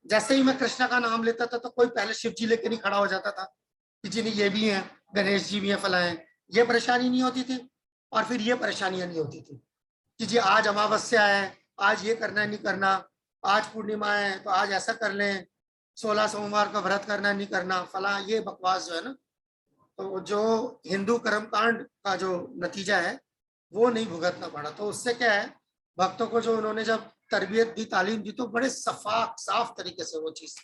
जैसे ही मैं कृष्णा का नाम लेता था तो कोई पहले शिव जी लेके नहीं खड़ा हो जाता था कि जी नहीं ये भी हैं, गणेश जी भी हैं, फला हैं। ये परेशानी नहीं होती थी। और फिर ये परेशानियां नहीं होती थी कि जी आज अमावस्या है, आज ये करना नहीं करना, आज पूर्णिमा है तो आज ऐसा कर लें, 16 सोमवार का व्रत करना नहीं करना, फला। ये बकवास जो है ना, तो जो हिंदू कर्मकांड का जो नतीजा है वो नहीं भुगतना पड़ा। तो उससे क्या है, भक्तों को जो उन्होंने जब तरबियत दी, तालीम दी, तो बड़े साफ तरीके से वो चीज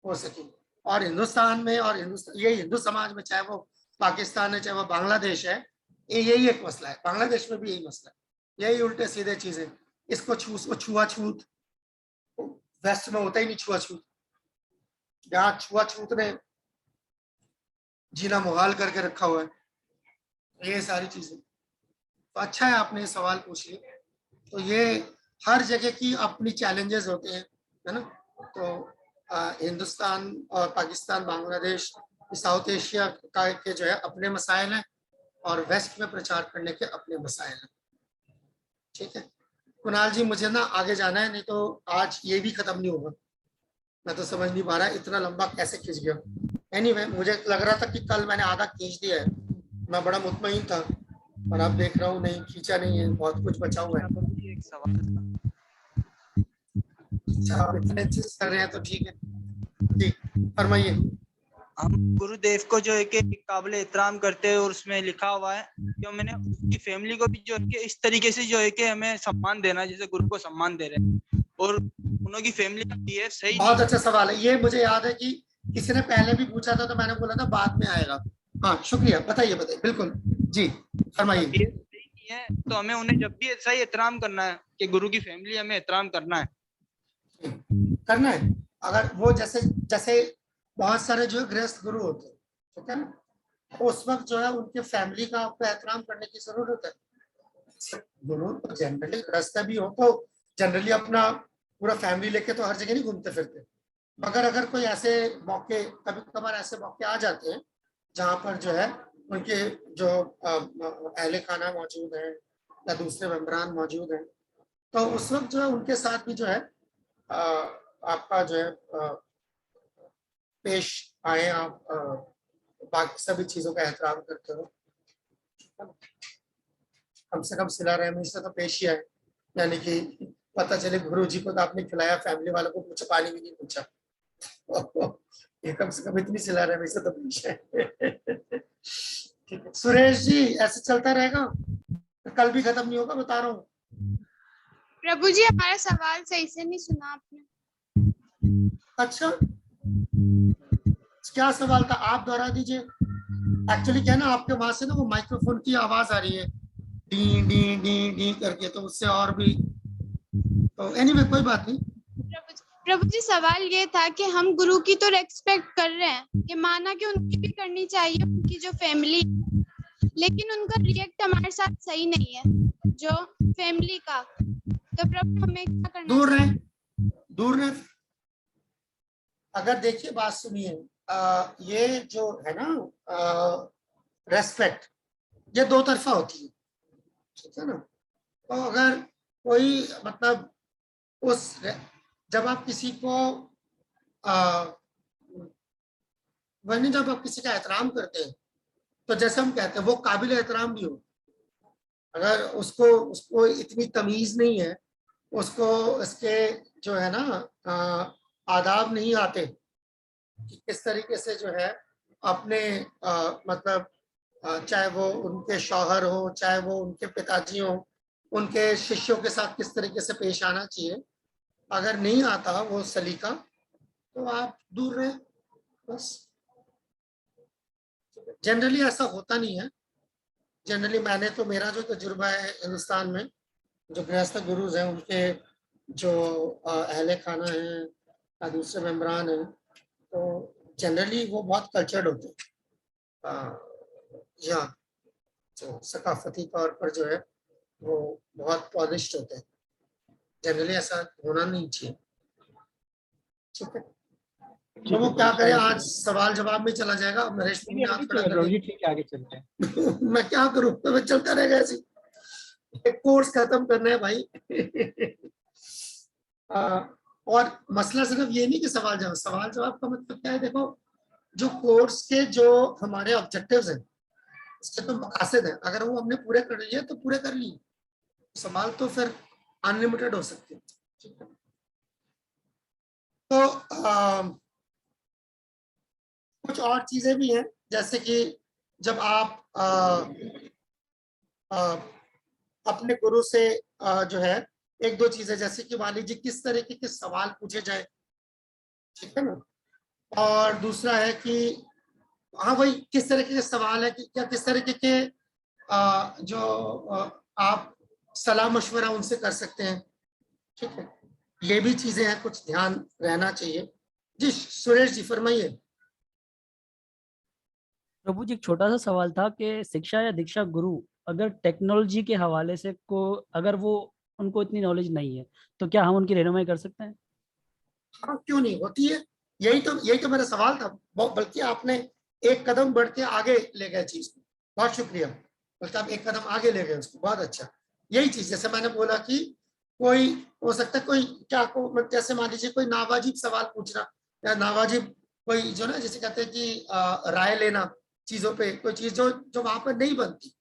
हो सकी। और हिंदुस्तान में और ये हिंदू समाज में, चाहे वो पाकिस्तान है चाहे वो बांग्लादेश है, यही एक मसला है। बांग्लादेश में भी यही मसला है, यही उल्टे सीधे चीजें। इसको छुआछूत वेस्ट में होता ही नहीं, छुआछूत। यहाँ छुआछूत ने जीना मुहाल करके रखा हुआ है, ये सारी चीजें। तो अच्छा है आपने सवाल पूछ लिया। तो ये हर जगह की अपनी चैलेंजेस होते हैं, है ना? तो हिंदुस्तान और पाकिस्तान, बांग्लादेश, साउथ एशिया का के जो है अपने मसाइल हैं, और वेस्ट में प्रचार करने के अपने मसाइल हैं। ठीक है कुणाल जी, मुझे ना आगे जाना है, नहीं तो आज ये भी खत्म नहीं होगा। मैं तो समझ नहीं पा रहा इतना लंबा कैसे खींच गया। एनीवे, मुझे लग रहा था कि कल मैंने आधा खींच दिया है, मैं बड़ा मुतमईन था, और अब देख रहा हूँ नहीं, खींचा नहीं है, बहुत कुछ बचा हुआ है। एक सवाल था। अच्छा, आप इतने अच्छे से कर रहे हैं तो ठीक है, जी फरमाइए। हम गुरुदेव को जो है कि काबिल एहतराम करते हैं, और उसमें लिखा हुआ है कि मैंने उसकी फैमिली को भी जो है कि इस तरीके से जो है कि हमें सम्मान देना जैसे गुरु को सम्मान दे रहे हैं, और उन्होंने फैमिली का बिहेव सही। बहुत अच्छा सवाल है ये। मुझे याद है कि किसी ने पहले भी पूछा था तो मैंने बोला था बाद में आएगा। हाँ शुक्रिया, बताइए बताइए, बिल्कुल जी फरमाइए। है तो हमें उन्हें जब भी ऐसा ही एहतराम करना है कि गुरु की फैमिली हमें एहतराम करना है। करना है। अगर वो जैसे जैसे बहुत सारे जो गृहस्थ गुरु होते हैं, ठीक है ना, उस वक्त जो है उनके फैमिली का आपको एहतराम करने की जरूरत है। गुरु जनरली गृहस्थ भी हो तो जनरली अपना पूरा फैमिली लेके तो हर जगह नहीं घूमते फिरते, मगर अगर कोई ऐसे मौके, कभी कभार ऐसे मौके आ जाते हैं जहाँ पर जो है उनके जो अहले खाना मौजूद है या दूसरे मेंबरान मौजूद हैं, तो उस वक्त जो है उनके साथ भी जो है आपका जो है पेश आए, आप बाकी सभी चीजों का एहतराम करते हो। कम से कम सिला रहमी से तो पेश ही आए, यानी कि पता चले गुरु जी को तो आपने खिलाया, फैमिली वालों को पूछा, पानी भी नहीं पूछा। ये कम से कम इतनी सिला रहमी से तो पेश है। ठीक है सुरेश जी, ऐसे चलता रहेगा, कल भी खत्म नहीं होगा, बता रहा हूँ। प्रभु जी हमारा सवाल सही से नहीं सुना आपने। अच्छा क्या सवाल था, आप दोहरा दीजिए। एक्चुअली क्या है ना, आपके वहां से ना वो माइक्रोफोन की आवाज आ रही है डी डी डी डी करके, तो उससे और भी, तो एनीवे कोई बात नहीं। प्रभु जी सवाल ये था कि हम गुरु की तो रेस्पेक्ट कर रहे हैं, कि माना कि उनकी भी करनी चाहिए, उनकी जो फैमिली, लेकिन उनका रिएक्ट हमारे साथ सही नहीं है जो फैमिली का, तो प्रभु हमें क्या करना दूर रहे, दूर रहे। अगर देखिए बात सुनिए, ये जो है ना रेस्पेक्ट, ये दो तरफा होती है, ठीक है ना। तो अगर कोई मतलब उस जब आप किसी को वही जब आप किसी का एहतराम करते हैं तो जैसे हम कहते हैं वो काबिल एहतराम भी हो, अगर उसको उसको इतनी तमीज नहीं है, उसको इसके जो है ना आदाब नहीं आते कि किस तरीके से जो है अपने मतलब चाहे वो उनके शौहर हो, चाहे वो उनके पिताजी हो, उनके शिष्यों के साथ किस तरीके से पेश आना चाहिए, अगर नहीं आता वो सलीका तो आप दूर रहे बस। जनरली ऐसा होता नहीं है, जनरली मैंने तो, मेरा जो तजुर्बा है हिंदुस्तान में, जो गृहस्थ गुरुज हैं उनके जो अहले खाना हैं या दूसरे मेम्बरान हैं, तो जनरली वो बहुत कल्चर्ड होते हैं, या तो सकाफती तौर पर जो है वो बहुत पॉलिश्ड होते हैं, जनरली ऐसा होना नहीं चाहिए। ठीक है, तो वो क्या करें, आज सवाल जवाब में चला जाएगा। नरेश आगे चलते हैं। मैं क्या करूं, तो मैं चलता रहेगा ऐसे, कोर्स खत्म करना है भाई। और मसला सिर्फ ये नहीं कि सवाल जवाब का मतलब क्या है, देखो जो कोर्स के जो हमारे ऑब्जेक्टिव्स हैं, इसके तो मकासद हैं, अगर वो हमने पूरे कर लिए तो पूरे कर लिए, सवाल तो फिर अनलिमिटेड हो सकते हैं। ठीक है, तो कुछ और चीजें भी हैं, जैसे कि जब आप अपने गुरु से जो है एक दो चीजें, जैसे कि मान लीजिए किस तरीके के सवाल पूछे जाए, ठीक है ना, और दूसरा है कि हाँ वही किस तरीके के सवाल है कि क्या किस तरीके के जो आप सलाह मशवरा उनसे कर सकते हैं। ठीक है, ये भी चीजें हैं, कुछ ध्यान रहना चाहिए। जी सुरेश जी फरमाइए। प्रभु जी एक छोटा सा सवाल था कि शिक्षा या दीक्षा गुरु अगर टेक्नोलॉजी के हवाले से को अगर वो उनको इतनी नॉलेज नहीं है तो क्या हम उनकी रहनुमाई कर सकते हैं? हाँ क्यों नहीं होती है, यही तो मेरा सवाल था, बल्कि आपने एक कदम बढ़ के आगे ले गए चीज को, बहुत शुक्रिया, बल्कि आप एक कदम आगे ले गए उसको, बहुत अच्छा। यही चीज जैसे मैंने बोला कि कोई हो सकता है कोई क्या को, जैसे मान लीजिए कोई नावाजिब सवाल पूछना, या नावाजिब कोई जो ना जैसे कहते हैं कि राय लेना चीजों पे, कोई चीज जो वहां पर नहीं बनती,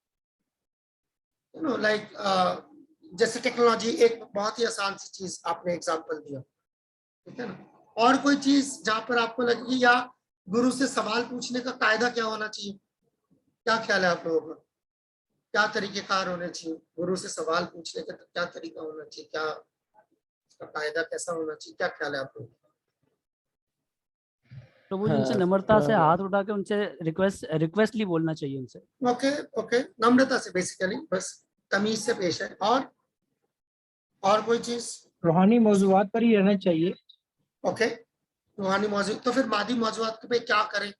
यू नो लाइक जैसे टेक्नोलॉजी एक बहुत ही आसान सी चीज आपने एग्जांपल दिया, ठीक है ना, और कोई चीज जहां पर आपको लगे या गुरु से सवाल पूछने का कायदा क्या होना चाहिए, क्या ख्याल है आप लोगों का, क्या तरीकेकार होने चाहिए गुरु से सवाल पूछने का, क्या तरीका होना चाहिए, क्या उसका कायदा कैसा होना चाहिए, क्या ख्याल है आप लोगों का? प्रभु जी उनसे नम्रता से हाथ उठा के उनसे रिक्वेस्टली बोलना चाहिए उनसे। ओके, नम्रता से, बेसिकली बस तमीज से पेश है। और कोई चीज? रूहानी मौजूदात पर ही रहना चाहिए। ओके, रूहानी मौजूद, तो फिर मादी मौजूदात पे क्या करें?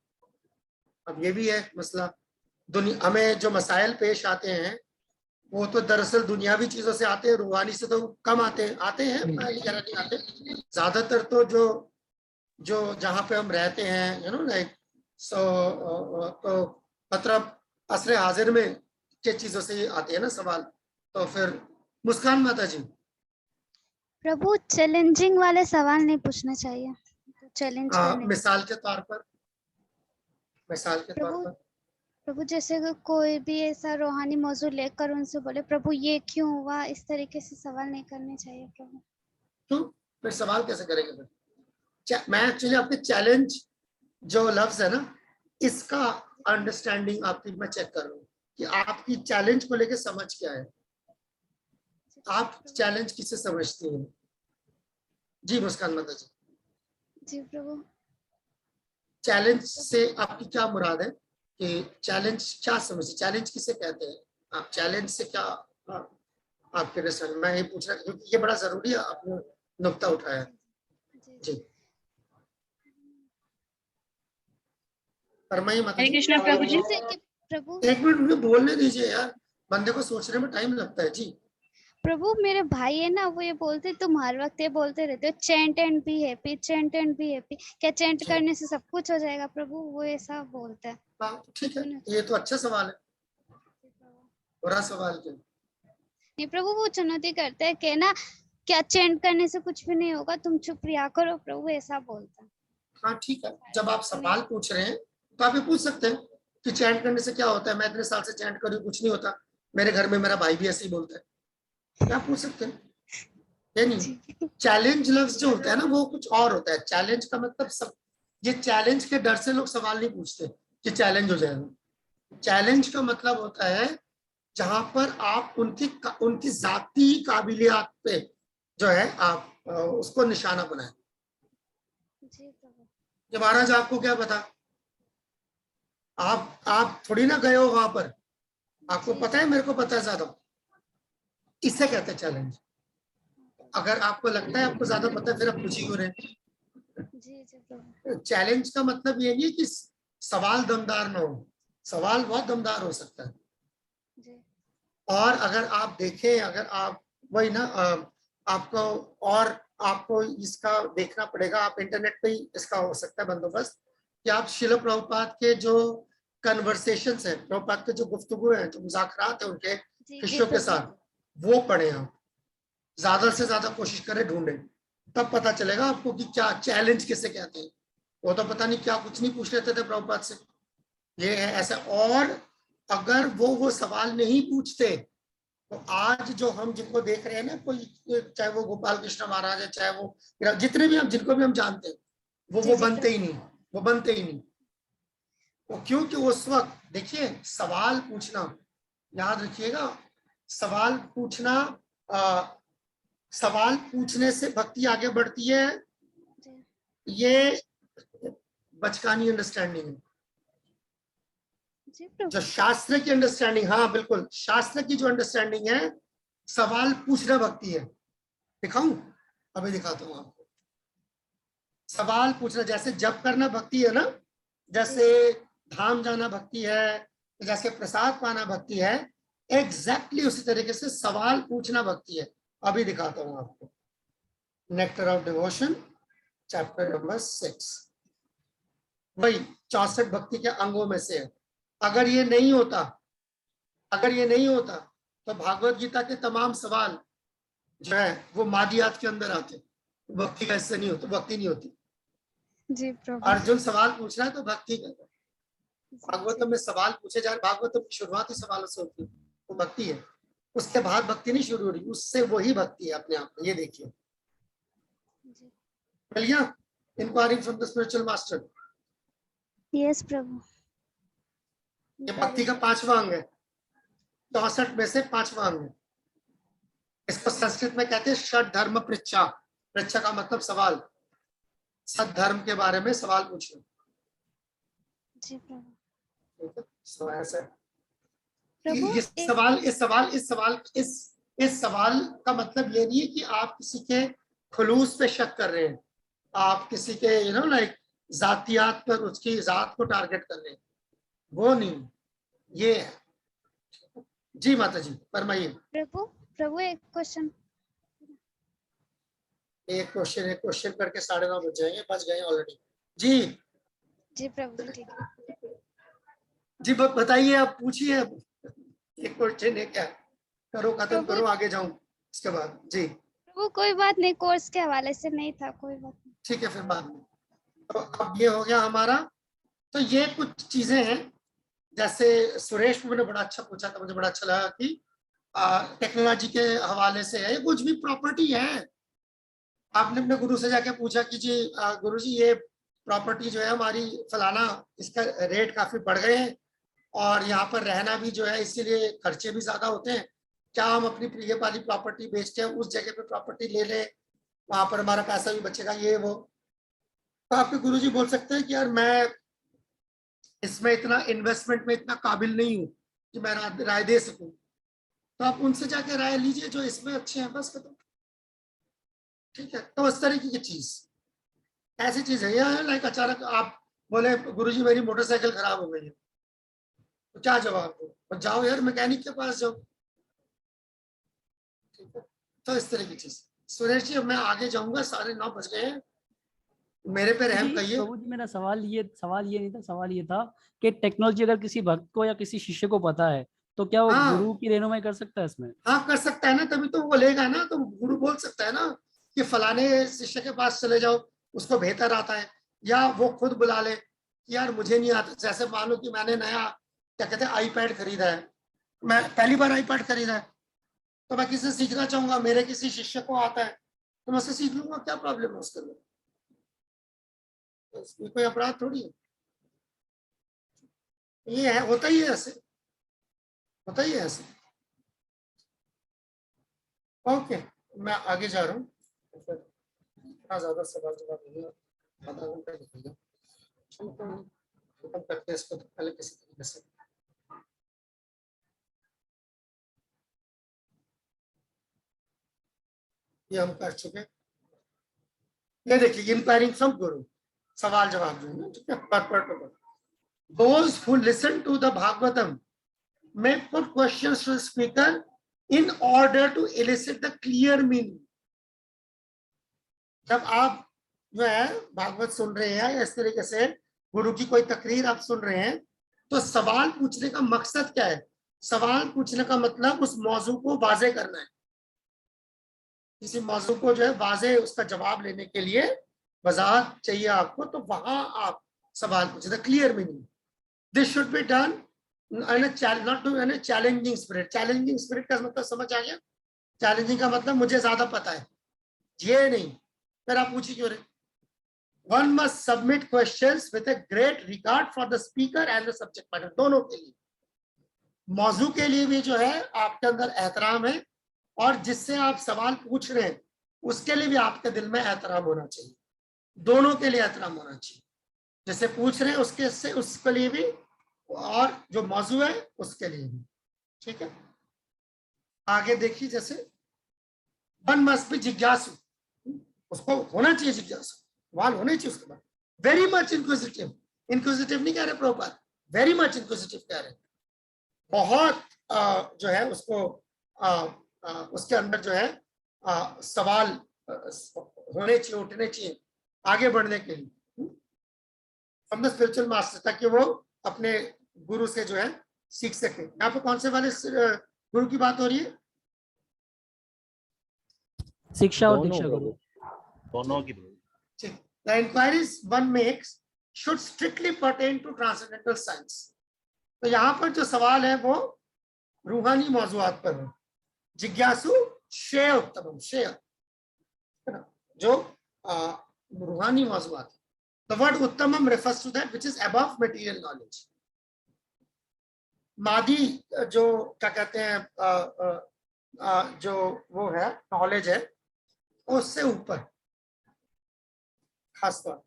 अब ये भी है मसला। दुनिया हमें जो मसाइल पेश आते हैं वो तो दरअसल दुनियावी चीजों से आते हैं, रूहानी से तो कम आते हैं नहीं आते। ज्यादातर तो जो जहाँ पे हम रहते हैं लाइक तो मतलब असरे हाजिर में के चीजों से आते हैं ना सवाल। तो फिर मुस्कान माता जी। प्रभु चैलेंजिंग वाले सवाल नहीं पूछना चाहिए, चैलेंज करने मिसाल के तौर पर प्रभु जैसे कोई भी ऐसा रूहानी मौजू लेकर उनसे बोले प्रभु ये क्यों हुआ, इस तरीके से सवाल नहीं करने चाहिए प्रभु। क्यों? फिर सवाल कैसे करेंगे फिर? मैं एक्चुअली आपके चैलेंज जो लफ्ज है ना, इसका अंडरस्टैंडिंग आपकी मैं चेक कर रहा हूँ कि आपकी चैलेंज को लेके समझ क्या है। आप चैलेंज किसे समझती हैं? जी मुस्कान माता जी। जी प्रभु। चैलेंज से आपकी क्या मुराद है कि चैलेंज क्या समझते, चैलेंज किसे कहते हैं? आप चैलेंज से क्या आपके रिसर्च, मैं ये पूछ रहा हूँ क्योंकि ये बड़ा जरूरी है, आपने नुक्ता उठाया। जी फरमाइए माता जी। कृष्ण प्रभु जी। प्रभु एक मिनट मुझे बोलने दीजिए यार, बंदे को सोचने में टाइम लगता है। जी प्रभु, मेरे भाई है ना, वो ये बोलते तुम हर वक्त ये बोलते रहते हो chant and be happy, chant and be happy, क्या चैंट करने से सब कुछ हो जाएगा प्रभु? वो ऐसा बोलता है। ठीक है, ये तो अच्छा सवाल है, बुरा सवाल क्यों? नहीं प्रभु, वो चुनौती करते हैं कि ना क्या चैंट करने से कुछ भी नहीं होगा, तुम चुप रहा करो, प्रभु ऐसा बोलता है। हाँ ठीक है, जब आप सवाल पूछ रहे हैं तो आप ये पूछ सकते हैं कि चैंट करने से क्या होता है। मैं इतने साल से चैंट कर रही हूँ, कुछ नहीं होता। मेरे घर में मेरा भाई भी ऐसे ही बोलता है, क्या पूछ सकते हैं? ये नहीं, चैलेंज लफ्ज जो होता है ना वो कुछ और होता है। चैलेंज का मतलब सब, ये चैलेंज के डर से लोग सवाल नहीं पूछते कि चैलेंज हो जाएगा। चैलेंज का मतलब होता है जहां पर आप उनकी जाती काबिलियत पे जो है आप उसको निशाना बनाए। कि महाराज आपको क्या पता, आप थोड़ी ना गए हो वहां पर, आपको पता है मेरे को पता है ज्यादा। इसे कहते हैं चैलेंज। अगर आपको लगता है आपको ज्यादा पता है फिर आप पूछ ही क्यों रहे? चैलेंज का मतलब ये नहीं कि सवाल दमदार ना हो, सवाल बहुत दमदार हो सकता है। और अगर आप देखें, अगर आप वही ना आपको, और आपको इसका देखना पड़ेगा, आप इंटरनेट पे ही इसका हो सकता है बंदोबस्त कि आप शिल प्रभुपाद के जो कन्वर्सेशंस है, प्रभुपाद के जो गुफ्तगू है, जो मुज़ाकरात है उनके शिष्यों के साथ, वो पढ़े। आप ज्यादा से ज्यादा कोशिश करें, ढूंढें, तब पता चलेगा आपको कि क्या चैलेंज किसे कहते हैं। वो तो पता नहीं क्या कुछ नहीं पूछ लेते थे प्रभुपाद से, ये है ऐसा। और अगर वो सवाल नहीं पूछते तो आज जो हम जिनको देख रहे हैं ना, कोई चाहे वो गोपाल कृष्ण महाराज है, चाहे वो जितने भी हम जिनको भी हम जानते हैं, वो बनते ही नहीं, वो बनते ही नहीं। वो क्योंकि उस वक्त देखिए, सवाल पूछना, याद रखिएगा, सवाल पूछने से भक्ति आगे बढ़ती है। ये बचकानी अंडरस्टैंडिंग है। जो शास्त्र की अंडरस्टैंडिंग, हाँ बिल्कुल, शास्त्र की जो अंडरस्टैंडिंग है, सवाल पूछना भक्ति है। दिखाऊं? अभी दिखाता हूं आपको। सवाल पूछना, जैसे जप करना भक्ति है ना, जैसे धाम जाना भक्ति है, जैसे प्रसाद पाना भक्ति है, एग्जैक्टली उसी तरीके से सवाल पूछना भक्ति है। अभी दिखाता हूं आपको। Nectar of devotion chapter number 6, वही 64 भक्ति के अंगों में से है। अगर ये नहीं होता तो भागवत गीता के तमाम सवाल जो है वो मादियात के अंदर आते, भक्ति का हिस्सा नहीं होता, भक्ति नहीं होती। जी प्रभु। अर्जुन सवाल पूछ रहा है तो भक्ति करता है। भागवतम में सवाल पूछे जा रहे, भागवतम की शुरुआत ही सवालों से होती है, वो भक्ति है। उसके बाद भक्ति नहीं शुरू हो रही, उससे वही भक्ति है अपने आप में। ये देखिए, inquiring from the spiritual master. Yes प्रभु। ये भक्ति का 5वां अंग है, 64 में से 5वां अंग है। इसको संस्कृत में कहते हैं षड धर्म पृच्छा। पृच्छा का मतलब सवाल, सद धर्म के बारे में सवाल पूछना। जी प्रभु। ठीक है, so ऐसा है। प्रभु इस सवाल का मतलब ये नहीं है कि आप किसी के खुलूस पे शक कर रहे हैं, आप किसी के लाइक जातियात पर, उसकी जात को टारगेट कर रहे हैं, वो नहीं, ये है। जी माता जी फरमाइए। प्रभु एक क्वेश्चन करके 9:30 बज गए ऑलरेडी। जी प्रभु जी ठीक है। जी बताइए, आप पूछिए। एक क्वेश्चन है क्या? करो, खत्म करो, आगे जाऊं इसके बाद। जी प्रभु कोई बात नहीं, कोर्स के हवाले से नहीं था, कोई बात नहीं। ठीक है, फिर बाद में। तो अब ये हो गया हमारा। तो ये कुछ चीजें हैं, जैसे सुरेश मैंने बड़ा अच्छा पूछा था, मुझे बड़ा अच्छा लगा कि टेक्नोलॉजी के हवाले से है, कुछ भी प्रॉपर्टी है। आपने अपने गुरु से जाके पूछा कि जी गुरु जी ये प्रॉपर्टी जो है हमारी फलाना, इसका रेट काफी बढ़ गए हैं और यहाँ पर रहना भी जो है इसीलिए खर्चे भी ज्यादा होते हैं, क्या हम अपनी प्रिय वाली प्रॉपर्टी बेचते हैं, उस जगह पे प्रॉपर्टी ले लें, वहां पर हमारा पैसा भी बचेगा, ये वो। तो आपके गुरु जी बोल सकते हैं कि यार मैं इसमें इतना इन्वेस्टमेंट में इतना काबिल नहीं हूँ कि मैं राय दे सकूं। तो आप उनसे जाके राय लीजिए जो इसमें अच्छे हैं, बस खत्म। ठीक है, तो उस तरीके की चीज, ऐसी चीज है यह, लाइक अचानक आप बोले गुरुजी मेरी मोटरसाइकिल खराब हो गई है, तो क्या जवाब दो? जाओ यार मैकेनिक के पास जाओ। ठीक है, तो इस तरह की चीज। सुरेश जी अब मैं आगे जाऊंगा, 9:30 बज गए हैं, मेरे पे रहम कहिए। प्रभु जी मेरा सवाल ये नहीं था, सवाल ये था कि टेक्नोलॉजी अगर किसी भक्त को या किसी शिष्य को पता है तो क्या वो गुरु की रहनुमाई कर सकता है इसमें? हाँ कर सकता है ना, तभी तो वो लेगा ना, तो गुरु बोल सकता है ना कि फलाने शिष्य के पास चले जाओ, उसको बेहतर आता है, या वो खुद बुला ले कि यार मुझे नहीं आता। जैसे मान लो कि मैंने नया क्या कहते हैं आईपैड खरीदा है, मैं पहली बार आईपैड खरीदा है, तो मैं किसी से सीखना चाहूंगा, मेरे किसी शिष्य को आता है तो मैं उससे सीख लूंगा, क्या प्रॉब्लम है उसके लिए? इसमें कोई अपराध थोड़ी है। ये है, होता ही है ऐसे, होता ही है ऐसे। ओके, मैं आगे जा रहा हूँ, इतना ज्यादा सवाल जवाब नहीं है, आधा घंटा निकलेगा, खत्म करते हैं इसको तो पहले किसी तरीके से। ये हम कर चुके। ये देखिए इंक्वायरिंग फ्रॉम गुरु, सवाल जवाब जो है, ठीक है, पर those who listen to the Bhagavatam may put questions to the speaker in order to elicit the clear meaning. जब आप जो है भागवत सुन रहे हैं या इस तरीके से गुरु की कोई तकरीर आप सुन रहे हैं, तो सवाल पूछने का मकसद क्या है? सवाल पूछने का मतलब उस मौजू को वाजे करना है, किसी मौजू को जो है वाजे उसका जवाब लेने के लिए वजाहत चाहिए आपको, तो वहां आप सवाल पूछे, the clear meaning. This should be done not to in challenging spirit. Challenging spirit का मतलब समझ आ गया? चैलेंजिंग का मतलब मुझे ज्यादा पता है, ये नहीं, फिर आप पूछिए क्यों रहे। One must submit questions with a great regard for the speaker and the subject matter, दोनों के लिए, मौजू के लिए भी जो है आपके अंदर एहतराम है, और जिससे आप सवाल पूछ रहे हैं उसके लिए भी आपके दिल में एहतराम होना चाहिए, दोनों के लिए एहतराम होना चाहिए, जिससे पूछ रहे हैं उसके लिए भी और जो मौजू है उसके लिए भी। ठीक है, आगे देखिए, जैसे वन मस्ट बी जिज्ञासु, उसको होना चाहिए जिज्ञासु, सवाल होने चाहिए उसके बाद। वेरी मच इंक्विजिटिव, इंक्विजिटिव नहीं कह रहे प्रभुपाद, वेरी मच इंक्विजिटिव कह रहे हैं, बहुत जो है उसको उसके अंदर जो है सवाल होने चाहिए, उठने चाहिए आगे बढ़ने के लिए, फ्रॉम द स्पिरिचुअल मास्टर, ताकि वो अपने गुरु से जो है सीख सके। यहाँ पे कौन से वाले गुरु की बात हो रही है? शिक्षा और दीक्षा गुरु, दोनों की। The inquiries one makes should strictly pertain to transcendental science. तो यहाँ पर जो सवाल है वो रूहानी मौजूआत पर है। जिज्ञासु श्रेय उत्तमम, श्रेय जो रूहानी मौजूआत। The word उत्तमम refers to that which is above material knowledge. मादी जो क्या कहते हैं जो वो है नॉलेज है उससे ऊपर, खासतौर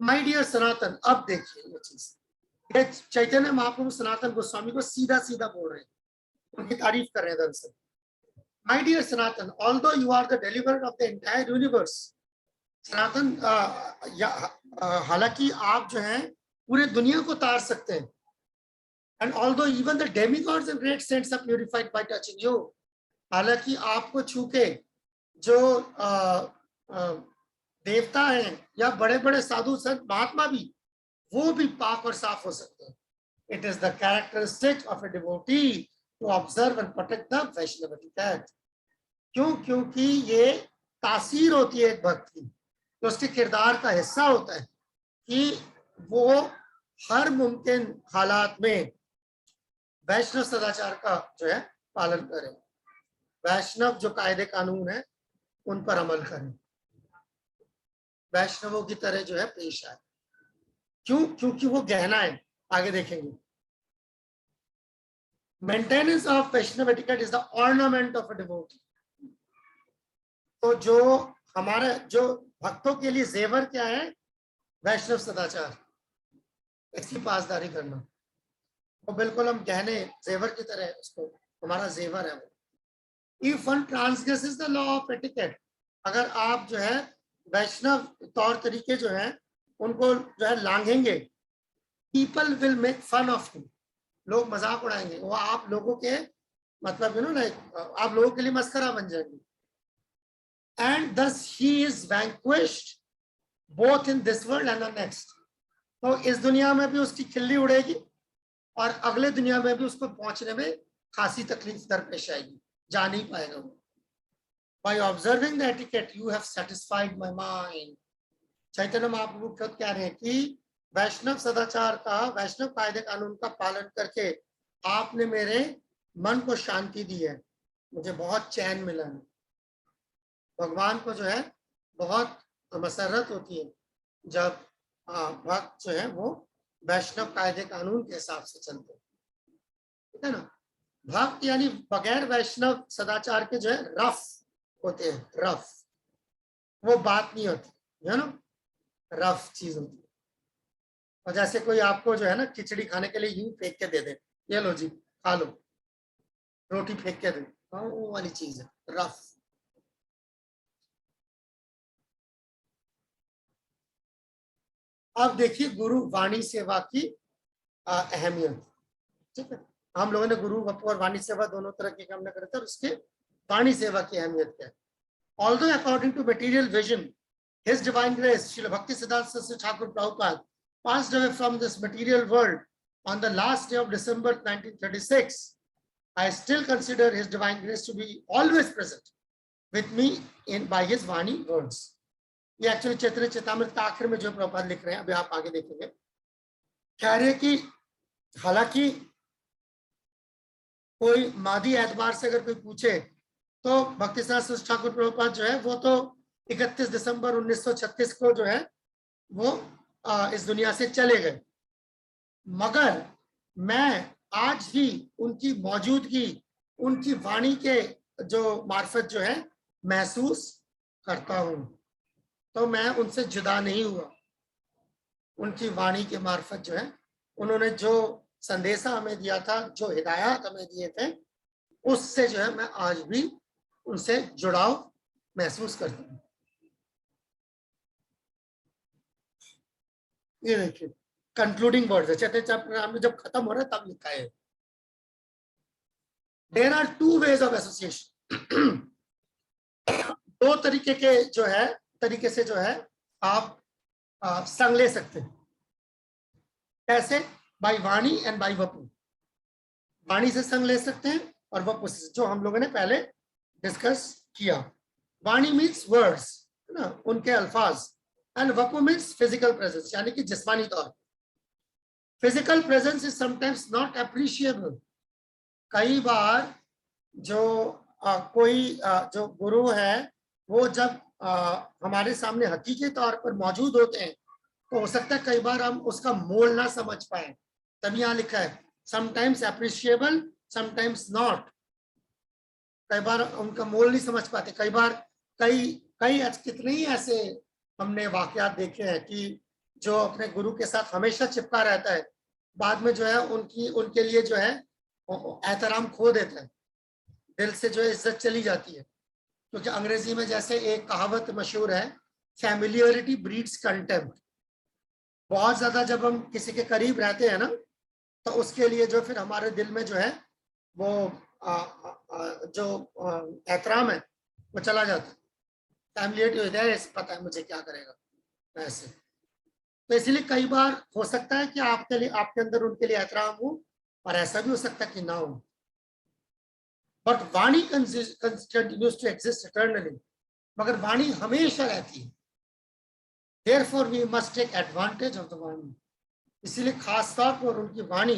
माय डियर सनातन, अब देखिए ये चीज, ये चैतन्य महाप्रभु सनातन गोस्वामी को सीधा सीधा बोल रहे हैं, उनकी तारीफ कर रहे हैं दरअसल। My dear Sanatan, although you are the deliverer of the entire universe, Sanatan हालांकि आप जो हैं पूरे दुनिया को तार सकते हैं, and although even the demigods and great saints are purified by touching you, हालांकि आपको छू के जो देवता हैं या बड़े बड़े साधु संत महात्मा भी, वो भी पाक और साफ हो सकते हैं। It is the characteristic of a devotee to observe and protect the Vaishnava etiquette. क्यों? क्योंकि ये तासीर होती है एक भक्त की, तो उसके किरदार का हिस्सा होता है कि वो हर मुमकिन हालात में वैष्णव सदाचार का जो है पालन करें, वैष्णव जो कायदे कानून है उन पर अमल करें, वैष्णवों की तरह जो है पेश आए। क्यों? क्योंकि वो गहना है, आगे देखेंगे। Maintenance of Vaishnava etiquette is the ornament of a devotee. तो जो हमारे जो भक्तों के लिए जेवर क्या है? वैष्णव सदाचार, इसकी पासदारी करना। वो बिल्कुल हम गहने जेवर की तरह, उसको हमारा जेवर है वो। If one transgresses the law of etiquette, अगर आप जो है वैष्णव तौर तरीके जो है उनको जो है लांघेंगे, people will make fun of you, लोग मजाक उड़ाएंगे, वो आप लोगों के मतलब यू नो लाइक आप लोगों के लिए मस्करा बन जाएंगे। And thus he is vanquished both in this world and the next। तो इस दुनिया में भी उसकी खिल्ली उड़ेगी और अगले दुनिया में भी उसको पहुंचने में खासी तकलीफ दरपेश आएगी, जा नहीं पाएगा वो। By observing the etiquette, you have satisfied my mind। Chaitanya Mahaprabhu खुद कह रहे हैं कि वैष्णव सदाचार का, वैष्णव कायदे कानून का पालन करके आपने मेरे मन को शांति दी है, मुझे बहुत चैन मिला है। भगवान को जो है बहुत मसरत होती है जब भक्त जो है वो वैष्णव कायदे कानून के हिसाब से चलते हैं, ठीक है ना। भक्त यानी बगैर वैष्णव सदाचार के जो है रफ होते हैं, रफ, वो बात नहीं होती है ना, रफ चीज होती है। और जैसे कोई आपको जो है ना खिचड़ी खाने के लिए यूं फेंक के दे दे, ये लो जी खा लो, रोटी फेंक के दे, वो वाली चीज है रफ। अब देखिए गुरु वाणी सेवा की अहमियत, ठीक है। हम लोगों ने गुरु वपु और वाणी सेवा दोनों तरह के काम करे थे, और उसके वाणी सेवा की अहमियत क्या है। Although according to material vision, His Divine Grace, Srila Bhaktisiddhanta Saraswati Thakur Prabhupada, passed away from this material world on the last day of December 1936, I still consider His Divine Grace to be always present with me by His Vani words। ये actually चैतन्य चेतामृत का आखिर में जो प्रभुपाद लिख रहे हैं, अभी आप आगे देखेंगे। कह रहे कि हालांकि कोई मादी एतबार से अगर कोई पूछे तो भक्तिसिद्धांत सरस्वती ठाकुर प्रभुपाद जो है वो तो 31 दिसंबर 1936 को जो है वो इस दुनिया से चले गए, मगर मैं आज भी उनकी मौजूदगी, उनकी वाणी के जो मार्फत जो है महसूस करता हूं। तो मैं उनसे जुदा नहीं हुआ, उनकी वाणी के मार्फत जो है उन्होंने जो संदेशा हमें दिया था, जो हिदायत हमें दिए थे, उससे जो है मैं आज भी उनसे जुड़ाव महसूस करता हूँ। ये देखिए कंक्लूडिंग वर्ड्स है, चैतन्य चैतन्य में जब खत्म हो रहा है तब लिखा है, there are two ways of association. दो तरीके के जो है तरीके से जो है आप संग ले सकते हैं। कैसे? बाय वाणी एंड बाय वपु। वाणी से संग ले सकते हैं और वपु से, जो हम लोगों ने पहले डिस्कस किया। वाणी मीन्स वर्ड्स, है ना, उनके अल्फाज, and Vapu means physical presence, यानी कि जिस्मानी तौर। Physical presence is sometimes not appreciable. कई बार जो कोई जो गुरु है वो जब हमारे सामने हकीकी तौर पर मौजूद होते हैं तो हो सकता है कई बार हम उसका मोल ना समझ पाए। तभी यहाँ लिखा है समटाइम्स अप्रिशिएबल, समटाइम्स नॉट। कई बार उनका मोल नहीं समझ पाते। कई बार कितने ही ऐसे हमने वाकयात देखे हैं कि जो अपने गुरु के साथ हमेशा चिपका रहता है, बाद में जो है उनके लिए जो है एहतराम खो देता है, दिल से जो है इज्जत चली जाती है। क्योंकि अंग्रेजी में जैसे एक कहावत मशहूर है, फैमिलियरिटी ब्रीड्स कंटेम्प्ट। बहुत ज्यादा जब हम किसी के करीब रहते हैं ना, तो उसके लिए जो फिर हमारे दिल में जो है वो जो एहतराम है वो चला जाता है। फैमिलियरिटी होता है, पता है मुझे क्या करेगा ऐसे। तो इसलिए कई बार हो सकता है कि आपके अंदर उनके लिए एहतराम हो, और ऐसा भी हो सकता है कि ना हो। But vani continues to exist eternally, मगर वाणी हमेशा रहती है। Therefore we must take advantage of the वाणी। इसीलिए खास तौर पर उनकी वाणी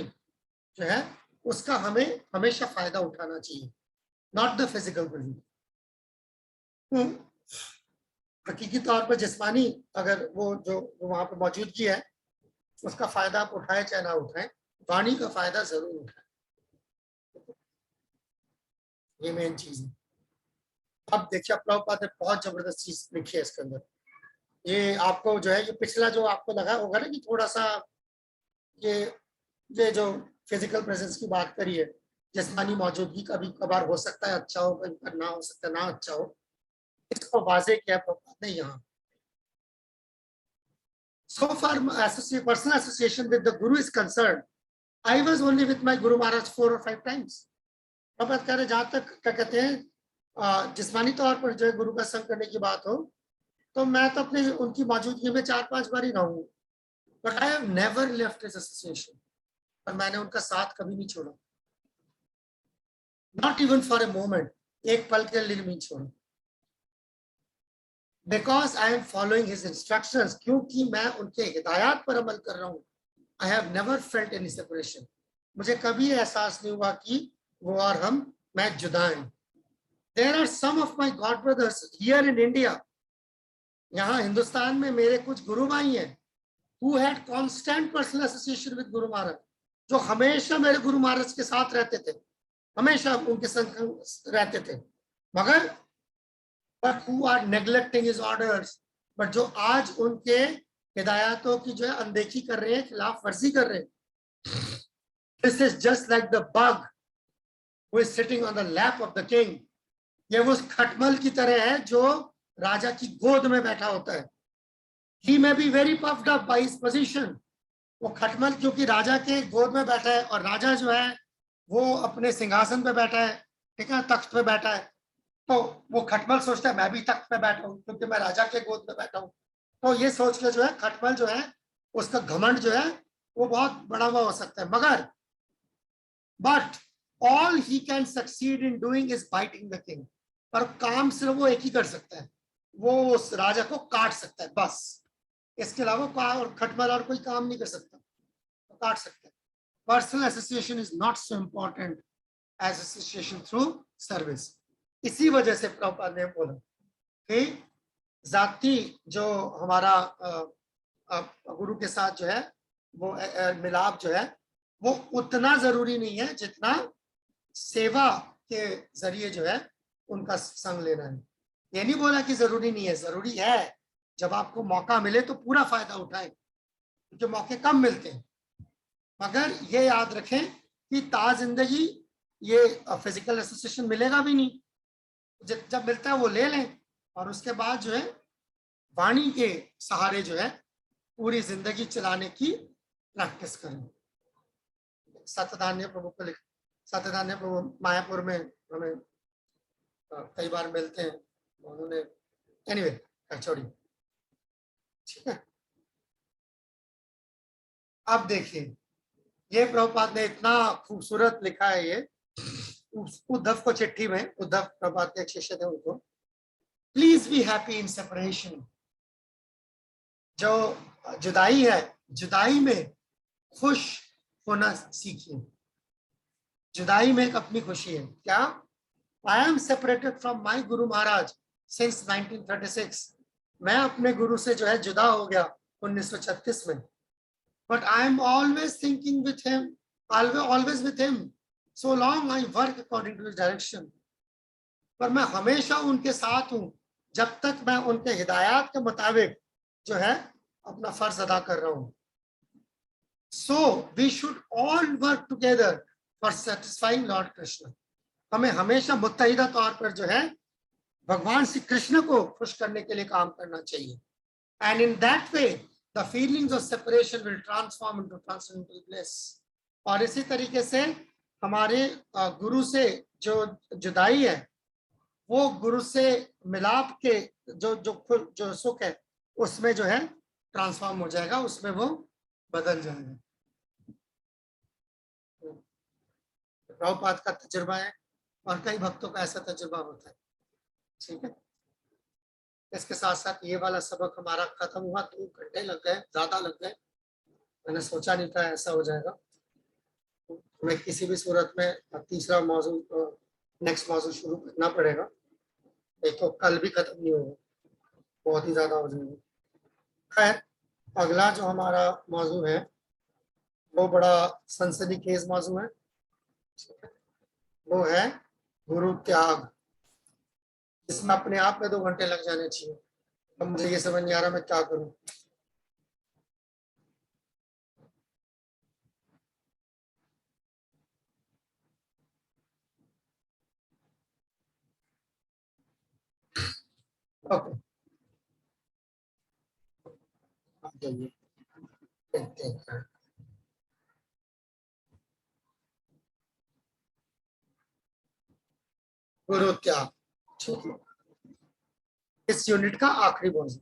जो है उसका हमें हमेशा फायदा उठाना चाहिए, नॉट द फिजिकल प्रेजेंस। हकीकी तौर पर जिस्मानी अगर वो जो वहां पर मौजूदगी है उसका फायदा आप उठाए चाहे ना उठाए, वाणी का फायदा जरूर उठाए, ये मेन चीज है। अब देखिए प्रभुपाद ने बहुत जबरदस्त चीज लिखी है इसके अंदर। ये आपको जो है, ये पिछला जो आपको लगा होगा ना कि थोड़ा सा ये जो फिजिकल प्रेजेंस की बात करी है, जिस्मानी मौजूदगी कभी कभार हो सकता है अच्छा हो, कभी ना हो सकता है ना अच्छा हो, इसको वाजे किया प्रभुपाद ने यहाँ। So far personal association with the Guru is concerned, I was only with my Guru Maharaj 4 or 5 times। Prabhupada कह रहे जहां तक क्या कहते हैं जिस्मानी तौर पर जो है गुरु का संग करने की बात हो, तो मैं तो अपने उनकी मौजूदगी में 4-5 बार ही रहूंगा। But I have never left his association, पर मैंने उनका साथ कभी नहीं छोड़ा, not even for a moment, एक पल के लिए नहीं छोड़ा। Because I am following his instructions, क्योंकि मैं उनके हिदायत पर अमल कर रहा हूँ। I have never felt any separation, मुझे कभी एहसास नहीं हुआ कि वो और मैं जुदा हैं। There are some of my god brothers here in India, यहाँ हिंदुस्तान में मेरे कुछ गुरु भाई हैं who had constant personal association with Guru Maharaj, जो हमेशा मेरे गुरु महाराज के साथ रहते थे, हमेशा उनके संग रहते थे, मगर but who are neglecting his orders, but जो आज उनके हिदायतों की जो है अनदेखी कर रहे हैं, खिलाफ वर्जी कर रहे हैं। This is just like the bug who is sitting on the lap of the king। ये वो खटमल की तरह है जो राजा की गोद में बैठा होता है। He may be very puffed up by his position। वो खटमल क्योंकि राजा के गोद में बैठा है, और राजा जो है वो अपने सिंहासन पे बैठा है, ठीक है, तख्त पे बैठा है, तो वो खटमल सोचता है मैं भी तख्त पे बैठा हूँ क्योंकि मैं राजा के गोद में बैठा हूँ। तो ये सोच के जो है खटमल जो है उसका घमंड जो है वो बहुत बड़ा हुआ हो सकता है, मगर but all he can succeed in doing is biting the king. पर काम सिर्फ वो एक ही कर सकता है, वो उस राजा को काट सकता है, बस। इसके अलावा और खटमल और कोई काम नहीं कर सकता, तो काट सकता है। Personal association is not so important as association through service. इसी वजह से प्रभुपाद ने बोला कि जाति जो हमारा गुरु के साथ जो है वो मिलाप जो है वो उतना जरूरी नहीं है जितना सेवा के जरिए जो है उनका संग लेना है। ये नहीं बोला कि जरूरी नहीं है, जरूरी है। जब आपको मौका मिले तो पूरा फायदा उठाएं, क्योंकि मौके कम मिलते हैं। मगर ये याद रखें कि ता जिंदगी ये फिजिकल एसोसिएशन मिलेगा भी नहीं, जब मिलता है वो ले लें, और उसके बाद जो है वाणी के सहारे जो है पूरी जिंदगी चलाने की प्रैक्टिस करें। सत्यधान्य प्रभु को सत्यधान्य प्रभु मायापुर में हमें कई बार मिलते हैं, उन्होंने एनीवे छोड़िए, ठीक है। अब देखिए ये प्रभुपाद ने इतना खूबसूरत लिखा है, ये उद्धव को चिट्ठी में, उद्धव प्रभुपाद के एक शिष्य थे उनको, please be happy in separation. जो जुदाई है, जुदाई में खुश होना सीखिए। जुदाई में एक अपनी खुशी है। क्या? I am separated from my Guru Maharaj since 1936। मैं अपने गुरु से जो है जुदा हो गया 1936 में, but I am always thinking with him, always with him, so long I work according to his direction. पर मैं हमेशा उनके साथ हूं जब तक मैं उनके हिदायत के मुताबिक जो है अपना फर्ज अदा कर रहा हूं। So we should all work together for satisfying Lord Krishna. हमें हमेशा मुत्तहिदा तौर पर जो है भगवान श्री कृष्ण को खुश करने के लिए काम करना चाहिए। And in that way the feelings of separation will transform into transcendental bliss. और इसी तरीके से हमारे गुरु से जो जुदाई है वो गुरु से मिलाप के जो सुख है उसमें जो है ट्रांसफॉर्म हो जाएगा, उसमें वो बदल जाएगा। प्रभुपाद का तजुर्बा है और कई भक्तों का ऐसा तजुर्बा होता है। ठीक है, इसके साथ साथ ये वाला सबक हमारा खत्म हुआ। 2 घंटे लग गए, ज्यादा लग गए। मैंने सोचा नहीं था ऐसा हो जाएगा। मैं किसी भी सूरत में तीसरा मौजू नेक्स्ट मौजू शुरू करना पड़ेगा, नहीं तो कल भी खत्म नहीं होगा, बहुत ही ज्यादा हो जाएगा। खैर, अगला जो हमारा मौजू है वो बड़ा सनसनीखेज मौजू है, वो है गुरु त्याग, जिसमें अपने आप में 2 घंटे लग जाने चाहिए। अब मुझे ये समझ नहीं आ रहा मैं क्या करूं। ओके, देखते हैं। गुरु त्याग, ठीक है, इस यूनिट का आखिरी मौजू।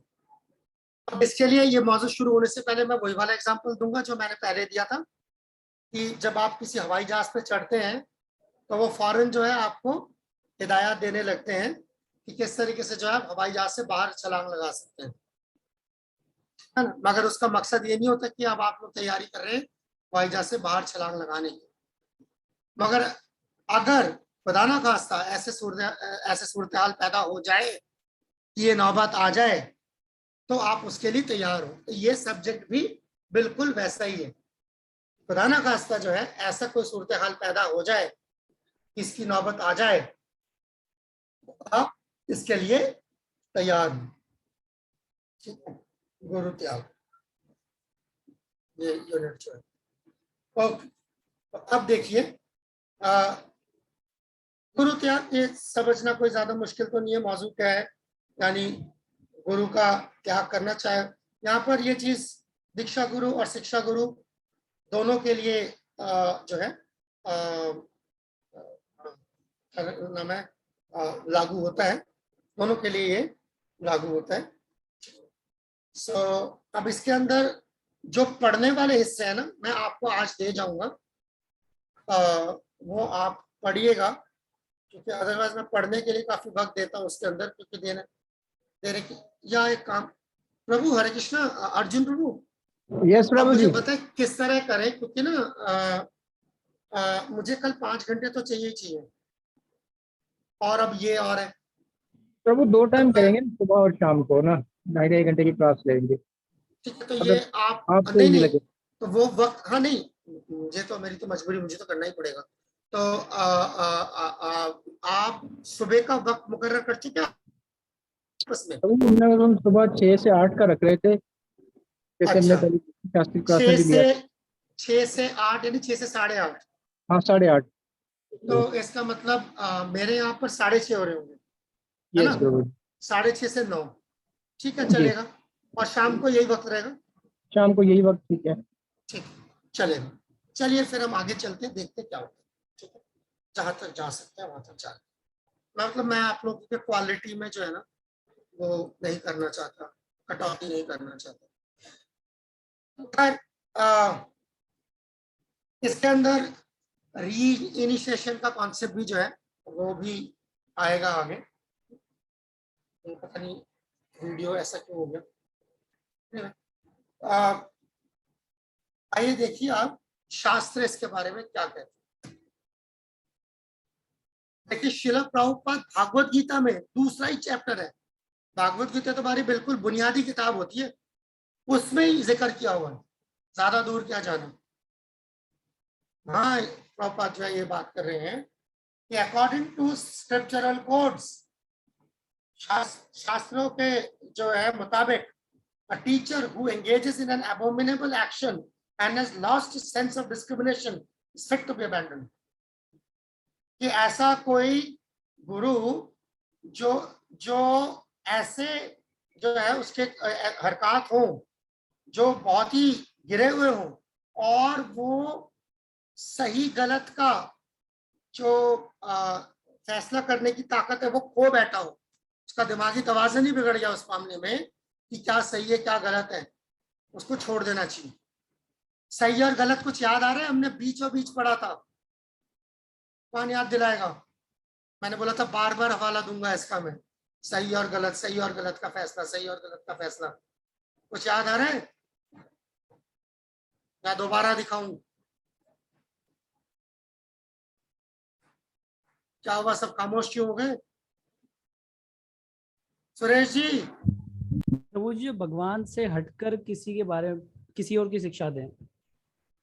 अब इसके लिए ये मौजू शुरू होने से पहले मैं वही वाला एग्जांपल दूंगा जो मैंने पहले दिया था कि जब आप किसी हवाई जहाज पे चढ़ते हैं तो वो फौरन जो है आपको हिदायत देने लगते हैं कि किस तरीके से जो है हवाई जहाज से बाहर छलांग लगा सकते हैं, है ना। मगर उसका मकसद ये नहीं होता कि अब आप लोग तैयारी कर रहे हैं हवाई जहाज से बाहर छलांग लगाने की। मगर अगर खुदा ना खास्ता ऐसे सूरत हाल पैदा हो जाए कि ये नौबत आ जाए तो आप उसके लिए तैयार हो। तो ये सब्जेक्ट भी बिल्कुल वैसा ही है। खुदा ना खास्ता जो है ऐसा कोई सूरत हाल पैदा हो जाए, इसकी नौबत आ जाए, तो आप इसके लिए तैयार हो। ठीक है, गुरु त्याग ये यूनिट जो है। ओके, तो अब देखिए गुरु त्याग ये समझना कोई ज्यादा मुश्किल तो नहीं है। मौजू क्या है, यानी गुरु का त्याग करना चाहे। यहाँ पर ये चीज दीक्षा गुरु और शिक्षा गुरु दोनों के लिए जो है नाम है लागू होता है, दोनों के लिए ये लागू होता है। सो अब इसके अंदर जो पढ़ने वाले हिस्से हैं ना, मैं आपको आज दे जाऊंगा, वो आप पढ़िएगा, क्योंकि अदरवाइज मैं पढ़ने के लिए काफी वक्त देता हूँ उसके अंदर, क्योंकि देने की या एक काम। प्रभु हरे कृष्णा, अर्जुन प्रभु, यस प्रभु जी, मुझे बताए किस तरह करें, क्योंकि ना मुझे कल 5 घंटे तो चाहिए ही चाहिए, और अब ये और है प्रभु 2 टाइम करेंगे, सुबह और शाम को ना 2.5 घंटे की क्लास लेंगे। ठीक है, तो ये आप नहीं नहीं लगे तो वो वक्त, हाँ नहीं, मुझे तो मेरी तो मजबूरी, मुझे तो करना ही पड़ेगा। तो आप सुबह का वक्त मुकर्रर कर चुके हैं हम सुबह 6 से 8 का रख रहे थे, जैसे हमने पहले शास्त्रीय क्लास में भी लिया। 6 से 8 यानी 6 से 8:30। हाँ 8:30। तो इसका मतलब मेरे यहाँ पर 6:30 हो रहे होंगे, है यस ना, प्रभु। 6:30 से 9, ठीक है, चलेगा। और शाम को यही वक्त रहेगा, शाम को यही वक्त, ठीक है, ठीक चलेगा। चलिए फिर हम आगे चलते हैं, देखते क्या होता है। ठीक है, जहां तक जा सकते हैं वहां तक जा। मतलब मैं आप लोगों के क्वालिटी में जो है ना वो नहीं करना चाहता, कटौती नहीं करना चाहता। इसके अंदर री इनिशिएशन का कॉन्सेप्ट भी जो है वो भी आएगा आगे। पता नहीं वीडियो ऐसा क्यों हो गया। आइए देखिए आप शास्त्र इसके बारे में क्या कहते हैं। देखिए श्रील प्रभुपाद भागवत गीता में दूसरा ही चैप्टर है। भागवत गीता तो हमारी बिल्कुल बुनियादी किताब होती है, उसमें ही जिक्र किया हुआ है, ज्यादा दूर क्या जाना। हाँ, प्रभुपाद जो है ये बात कर रहे हैं कि अकॉर्डिंग टू स्क्रिप्चरल कोड्स, शास्त्रों के जो है मुताबिक A teacher who engages in an abominable action and has lost his sense of discrimination is fit to be abandoned. कि ऐसा कोई गुरु जो ऐसे जो है उसके हरकत हो जो बहुत ही गिरे हुए हो और वो सही गलत का जो फैसला करने की ताकत है वो खो बैठा हो, उसका दिमागी तवाज़ुन ही बिगड़ गया उस मामले में कि क्या सही है क्या गलत है, उसको छोड़ देना चाहिए। सही और गलत कुछ याद आ रहा है? हमने बीचों बीच पढ़ा था, कौन याद दिलाएगा? मैंने बोला था बार बार हवाला दूंगा इसका मैं, सही और गलत का फैसला, सही और गलत का फैसला। कुछ याद आ रहा है या दोबारा दिखाऊं? क्या हुआ, सब खामोश क्यों हो गए? सुरेश जी। प्रभु जी, भगवान से हटकर किसी के बारे में किसी और की शिक्षा दें,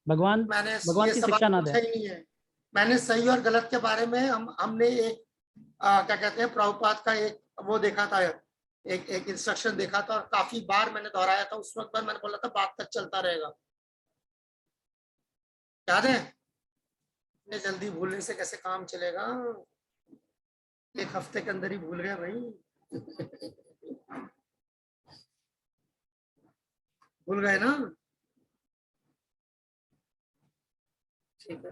भगवान की शिक्षा ना दें। नहीं है, मैंने सही और गलत के बारे में हमने एक क्या कहते हैं प्रभुपाद का एक वो देखा था, एक इंस्ट्रक्शन देखा था और काफी बार मैंने दोहराया था। उस वक्त मैंने बोला था बात तक चलता रहेगा, याद है? इतने जल्दी भूलने से कैसे काम चलेगा? एक हफ्ते के अंदर ही भूल गए भाई। भूल गए ना? ठीक है,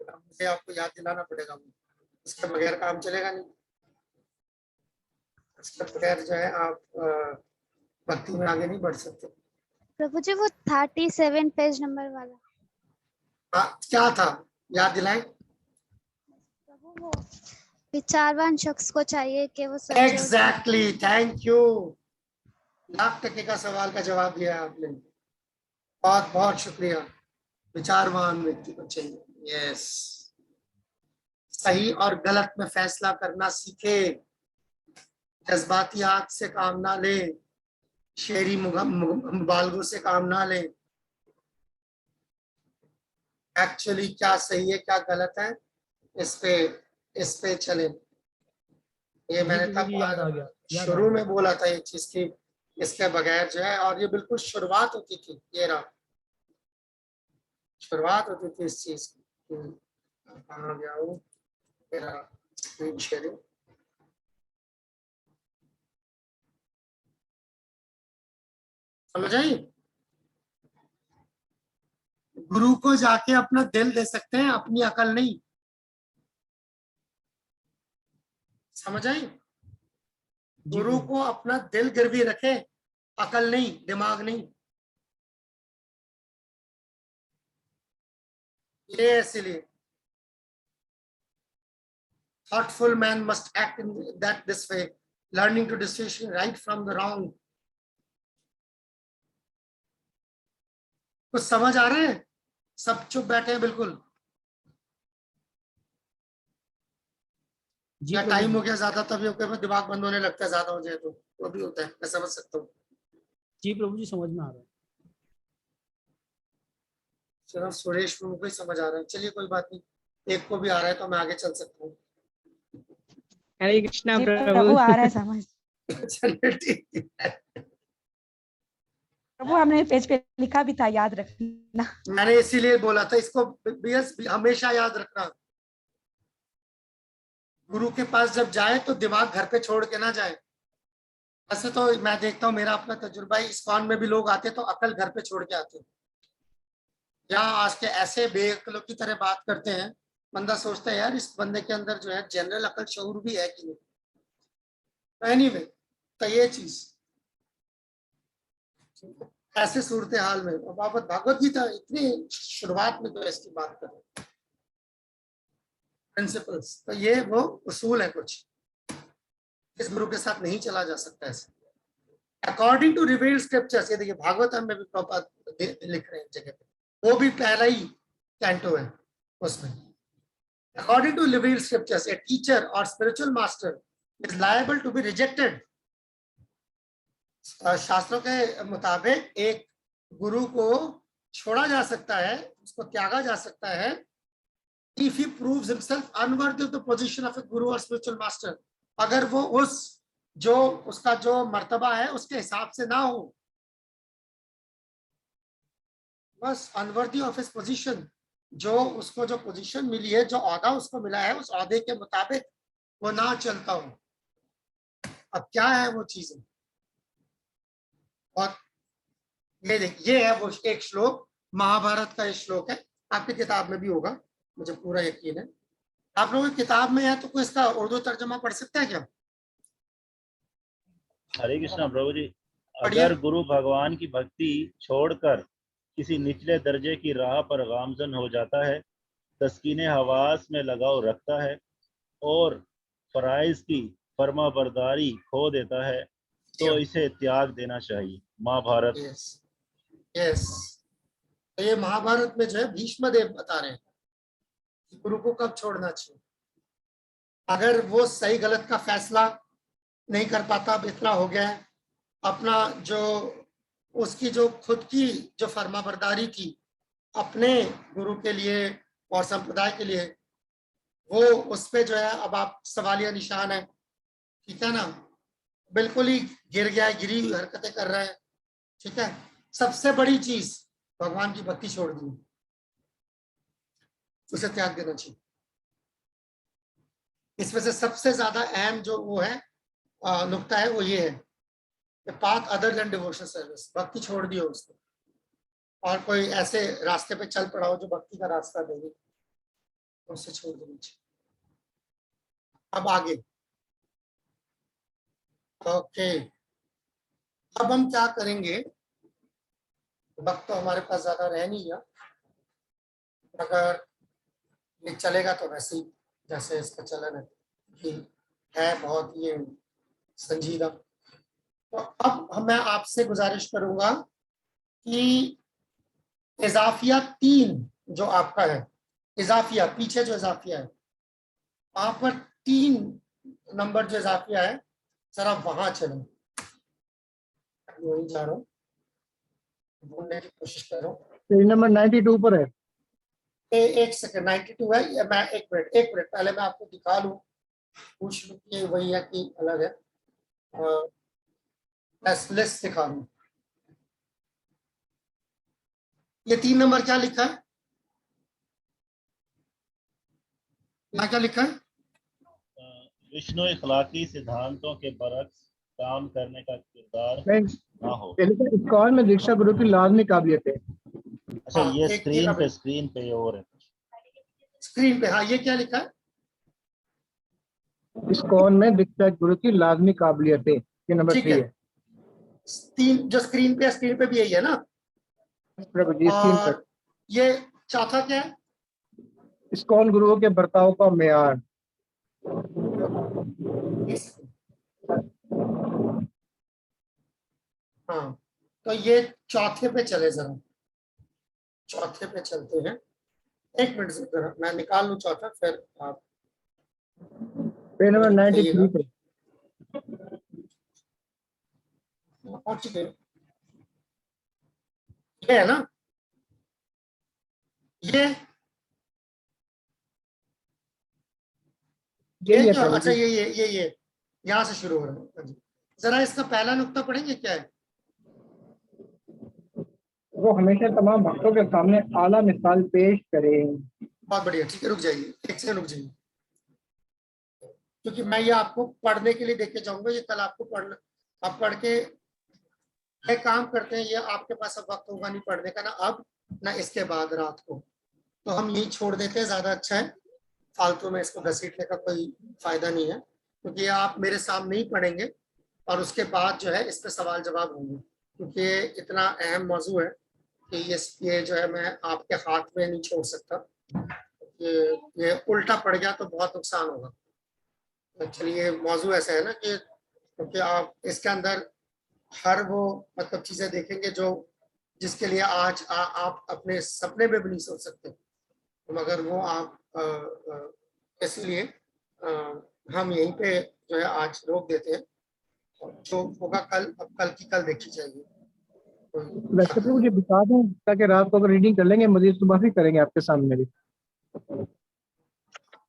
मुझे आपको याद दिलाना पड़ेगा, इसके बगैर काम चलेगा नहीं। इसके बगैर जो है आप भक्ति में आगे नहीं बढ़ सकते। प्रभु जी वो 37 पेज नंबर वाला क्या था, याद दिलाएं? प्रभु वो विचारवान शख्स को चाहिए कि वो एग्जैक्टली, थैंक यू। लाख% का सवाल का जवाब दिया आपने, बहुत बहुत शुक्रिया। विचारवान व्यक्ति को चाहिए, यस। सही और गलत में फैसला करना सीखे, जज्बाती आग से काम ना ले, शेरी मुबालगों से काम ना ले। एक्चुअली क्या सही है क्या गलत है, इस पे चले। ये मैंने तब शुरू में बोला था ये चीज की, इसके बगैर जो है, और ये बिल्कुल शुरुआत होती थी, ये रहा शुरुआत होती थी इस चीज की। कहाँ गया हूँ मेरा स्क्रीन शेयरिंग? समझ आई? गुरु को जाके अपना दिल दे सकते हैं, अपनी अकल नहीं। समझ आई? गुरु को अपना दिल गिरवी रखे, अकल नहीं, दिमाग नहीं। ये इसलिए thoughtful man must act in this way, learning to distinguish right from the wrong. कुछ समझ आ रहा है? सब चुप बैठे हैं बिल्कुल। या टाइम हो गया ज्यादा, तभी होकर दिमाग बंद होने लगता है, ज्यादा हो जाए तो वो भी होता है, मैं समझ सकता हूँ। जी प्रभु जी, समझ में आ रहा है। सिर्फ सुरेश को ही समझ आ रहा है, चलिए कोई बात नहीं, एक को भी आ रहा है तो मैं आगे चल सकता हूँ। हरे कृष्णा प्रभु आ रहा है समझ। चलिए ठीक है। प्रभु हमने पेज पे लिखा भी था, याद रखना। मैंने इसीलिए बोला था इसको हमेशा याद रखना। गुरु के पास जब जाए तो दिमाग घर पे छोड़ के ना जाए। ऐसे तो मैं देखता हूँ, मेरा अपना तजुर्बा है, इस्कॉन में भी लोग आते तो अकल घर पे छोड़ के आते हैं। यहाँ आज के ऐसे बेअक्लों की तरह बात करते हैं, बंदा सोचता है यार इस बंदे के अंदर जो है जनरल अकल शऊर भी है कि नहीं। एनीवे, तो ये चीज ऐसे सूरत हाल में भागवत गीता इतनी शुरुआत में तो इसकी बात करें प्रिंसिपल्स, तो ये वो उसूल है कुछ, इस गुरु के साथ नहीं चला जा सकता ऐसे। अकॉर्डिंग टू रिवील्ड स्क्रिप्चर्स, ये देखिए भागवतम में भी प्रॉपर लिख रहे हैं जगह पे, वो भी पहला ही कैंटो है उसमें। According to revealed scriptures, a teacher और spiritual master is liable to be rejected. शास्त्रों के मुताबिक एक गुरु को छोड़ा जा सकता है, उसको त्यागा जा सकता है, if he proves himself unworthy of the position of a guru or spiritual master, अगर वो उसका जो मर्तबा है उसके हिसाब से ना हो, बस अनवर्दी ऑफ हिज पोजीशन, जो उसको जो पोजीशन मिली है, जो ओहदा उसको मिला है, उस ओहदे के मुताबिक वो ना चलता हो। अब क्या है वो चीजें, और ये देखिए, ये है वो एक श्लोक, महाभारत का ये श्लोक है, आपकी किताब में भी होगा, मुझे पूरा यकीन है। आप लोगों की किताब में है तो कोई इसका उर्दू तर्जुमा पढ़ सकता है क्या? हरे कृष्णा प्रभु जी। अगर गुरु भगवान की भक्ति छोड़कर किसी निचले दर्जे की राह पर गामजन हो जाता है, तस्कीने हवास में लगाव रखता है और फराइज की फर्माबरदारी खो देता है, तो इसे त्याग देना चाहिए। महाभारत। यस, तो ये महाभारत में जो है भीष्म देव बता रहे हैं कि गुरु को कब छोड़ना चाहिए। अगर वो सही गलत का फैसला नहीं कर पाता, अब इतना हो गया है, अपना जो उसकी जो खुद की जो फर्माबरदारी थी अपने गुरु के लिए और संप्रदाय के लिए, वो उस पे जो है अब आप सवालिया निशान है, ठीक है ना, बिल्कुल ही गिर गया है, गिरी हुई हरकतें कर रहा है, ठीक है। सबसे बड़ी चीज भगवान की भक्ति छोड़ दी, उसे त्याग देना चाहिए। इसमें से सबसे ज्यादा अहम जो वो है नुक्ता है वो ये है कि path other than devotional service, भक्ति छोड़ दी हो उसने और कोई ऐसे रास्ते पे चल पड़ा हो जो भक्ति का रास्ता नहीं, तो उसे छोड़ देना चाहिए। अब आगे, ओके, अब हम क्या करेंगे, वक्त तो हमारे पास ज्यादा रह नहीं गया, अगर ये चलेगा तो वैसे ही जैसे इसका चलन है कि है बहुत ये संजीदा। तो अब मैं आपसे गुजारिश करूंगा कि इजाफिया 3 जो आपका है, इजाफिया पीछे जो इजाफिया है वहां पर 3 नंबर जो इजाफिया है, जरा वहां चलें। वहीं जा रहा हूँ, बोलने की कोशिश कर रहा हूँ। पेज नंबर 92 पर है। एक सेकंड, 92 है या मैं एक मिनट पहले मैं आपको दिखा लूं, पूछ लूं कि वही है कि अलग है। लिस्ट दिखा लूं। ये 3 नंबर क्या लिखा है, क्या लिखा है? विष्णु इखलाकी सिद्धांतों के बरक्स काम करने का किरदार ना हो। इस्कॉन में दीक्षा गुरु की लाजमी काबिलियत है। अच्छा, ये स्क्रीन पे ये और है, स्क्रीन पे, हाँ, ये क्या लिखा है? इस्कॉन में दीक्षा गुरु की लाजमी काबिलियत है, ये नंबर 3 है। 3 जो स्क्रीन पे भी यही है ना प्रभु जी। और ये चौथा क्या है? इस्कॉन गुरुओं के बर्ताव का मेयार। हाँ, तो ये चौथे पे चले, जरा चौथे पे चलते हैं। एक मिनट जरा मैं निकाल लूं चौथा, फिर आप पेज नंबर 93 पे पहुंच चुके। ये है ना, ये अच्छा, ये यहाँ से शुरू हो रहा है। जरा इसका पहला नुक्ता पढ़ेंगे, क्या है? वो हमेशा तमाम भक्तों के सामने आला मिसाल पेश करें। बहुत बढ़िया, ठीक है, रुक जाइए, एक से रुक जाइए, क्योंकि मैं ये आपको पढ़ने के लिए देके जाऊंगा। ये कल आपको पढ़ना, आप पढ़ के एक काम करते हैं, ये आपके पास अब वक्त होगा नहीं पढ़ने का, ना अब ना इसके बाद रात को, तो हम यही छोड़ देते हैं, ज्यादा अच्छा है। फालतू में इसको घसीटने का कोई फायदा नहीं है, क्योंकि आप मेरे सामने ही पढ़ेंगे और उसके बाद जो है इस पर सवाल जवाब होंगे, क्योंकि ये इतना अहम मौजू है कि ये जो है मैं आपके हाथ में नहीं छोड़ सकता। ये उल्टा पड़ गया तो बहुत नुकसान होगा। चलिए, मौजू ऐसा है ना कि क्योंकि आप इसके अंदर हर वो मतलब चीजें देखेंगे जो जिसके लिए आज आप अपने सपने में भी नहीं सोच सकते, मगर वो आप इसलिए हम यहीं पे जो है आज रोक देते हैं, जो होगा कल, अब कल की कल देखी जाएगी। वैसे तो मुझे बता दें ताकि रात को अगर रीडिंग कर लेंगे, मजीद सुबह भी करेंगे आपके सामने भी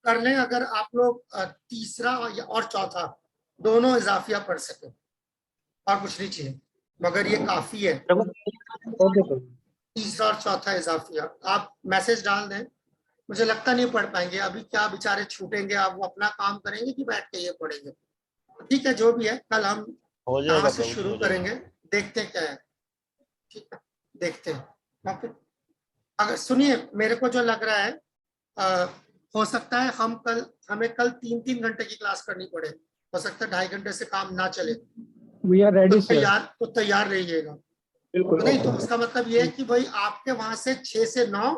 कर लें, अगर आप लोग तीसरा और चौथा दोनों इजाफिया पढ़ सके और कुछ नहीं चाहिए, मगर ये काफी है। ओके। तीसरा और चौथा इजाफिया। आप मैसेज डाल दें, मुझे लगता नहीं पढ़ पाएंगे अभी, क्या बेचारे छूटेंगे, आप वो अपना काम करेंगे कि बैठ के ये पढ़ेंगे। ठीक है, जो भी है कल हम हो जाएगा कहाँ से प्रभु जी, शुरू हो जाएगा। करेंगे, देखते हैं क्या है। ठीक है, देखते हैं। ओके, अगर सुनिए, मेरे को जो लग रहा है हो सकता है हमें कल 3-3 घंटे की क्लास करनी पड़े, हो सकता है 2.5 घंटे से काम ना चले। We are ready sir. तो तैयार रहिएगा। बिल्कुल। नहीं तो उसका मतलब ये है कि भाई आपके वहां से 6 से 9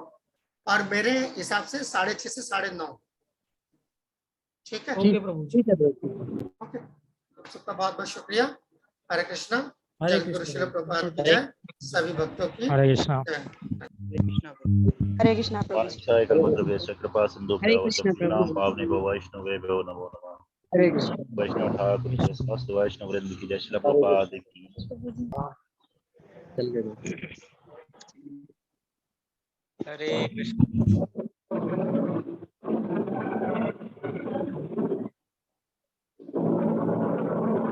और मेरे हिसाब से 6:30 से 9:30। ठीक है, ओके प्रभु, ठीक है प्रभु। ओके, सबका बहुत बहुत शुक्रिया। हरे कृष्णा। हरे जय गुरु कृष्ण। श्रील प्रभुपाद की जय, सभी भक्तों की हरे कृष्णा। जय। हरे कृष्णा प्रभु जी। वांछाय कल्पतरुभ्यश्च कृपा सिंधु हरे कृष्णा पतितानां प्रभु। पावनेभ्यो वैष्णवेभ्यो नमो नमः। हरे कृष्णा। वैष्णव ठाकुर जय समस्त वैष्णव वृंद की जय, श्रील प्रभुपाद की। चल गए। हरे कृष्ण।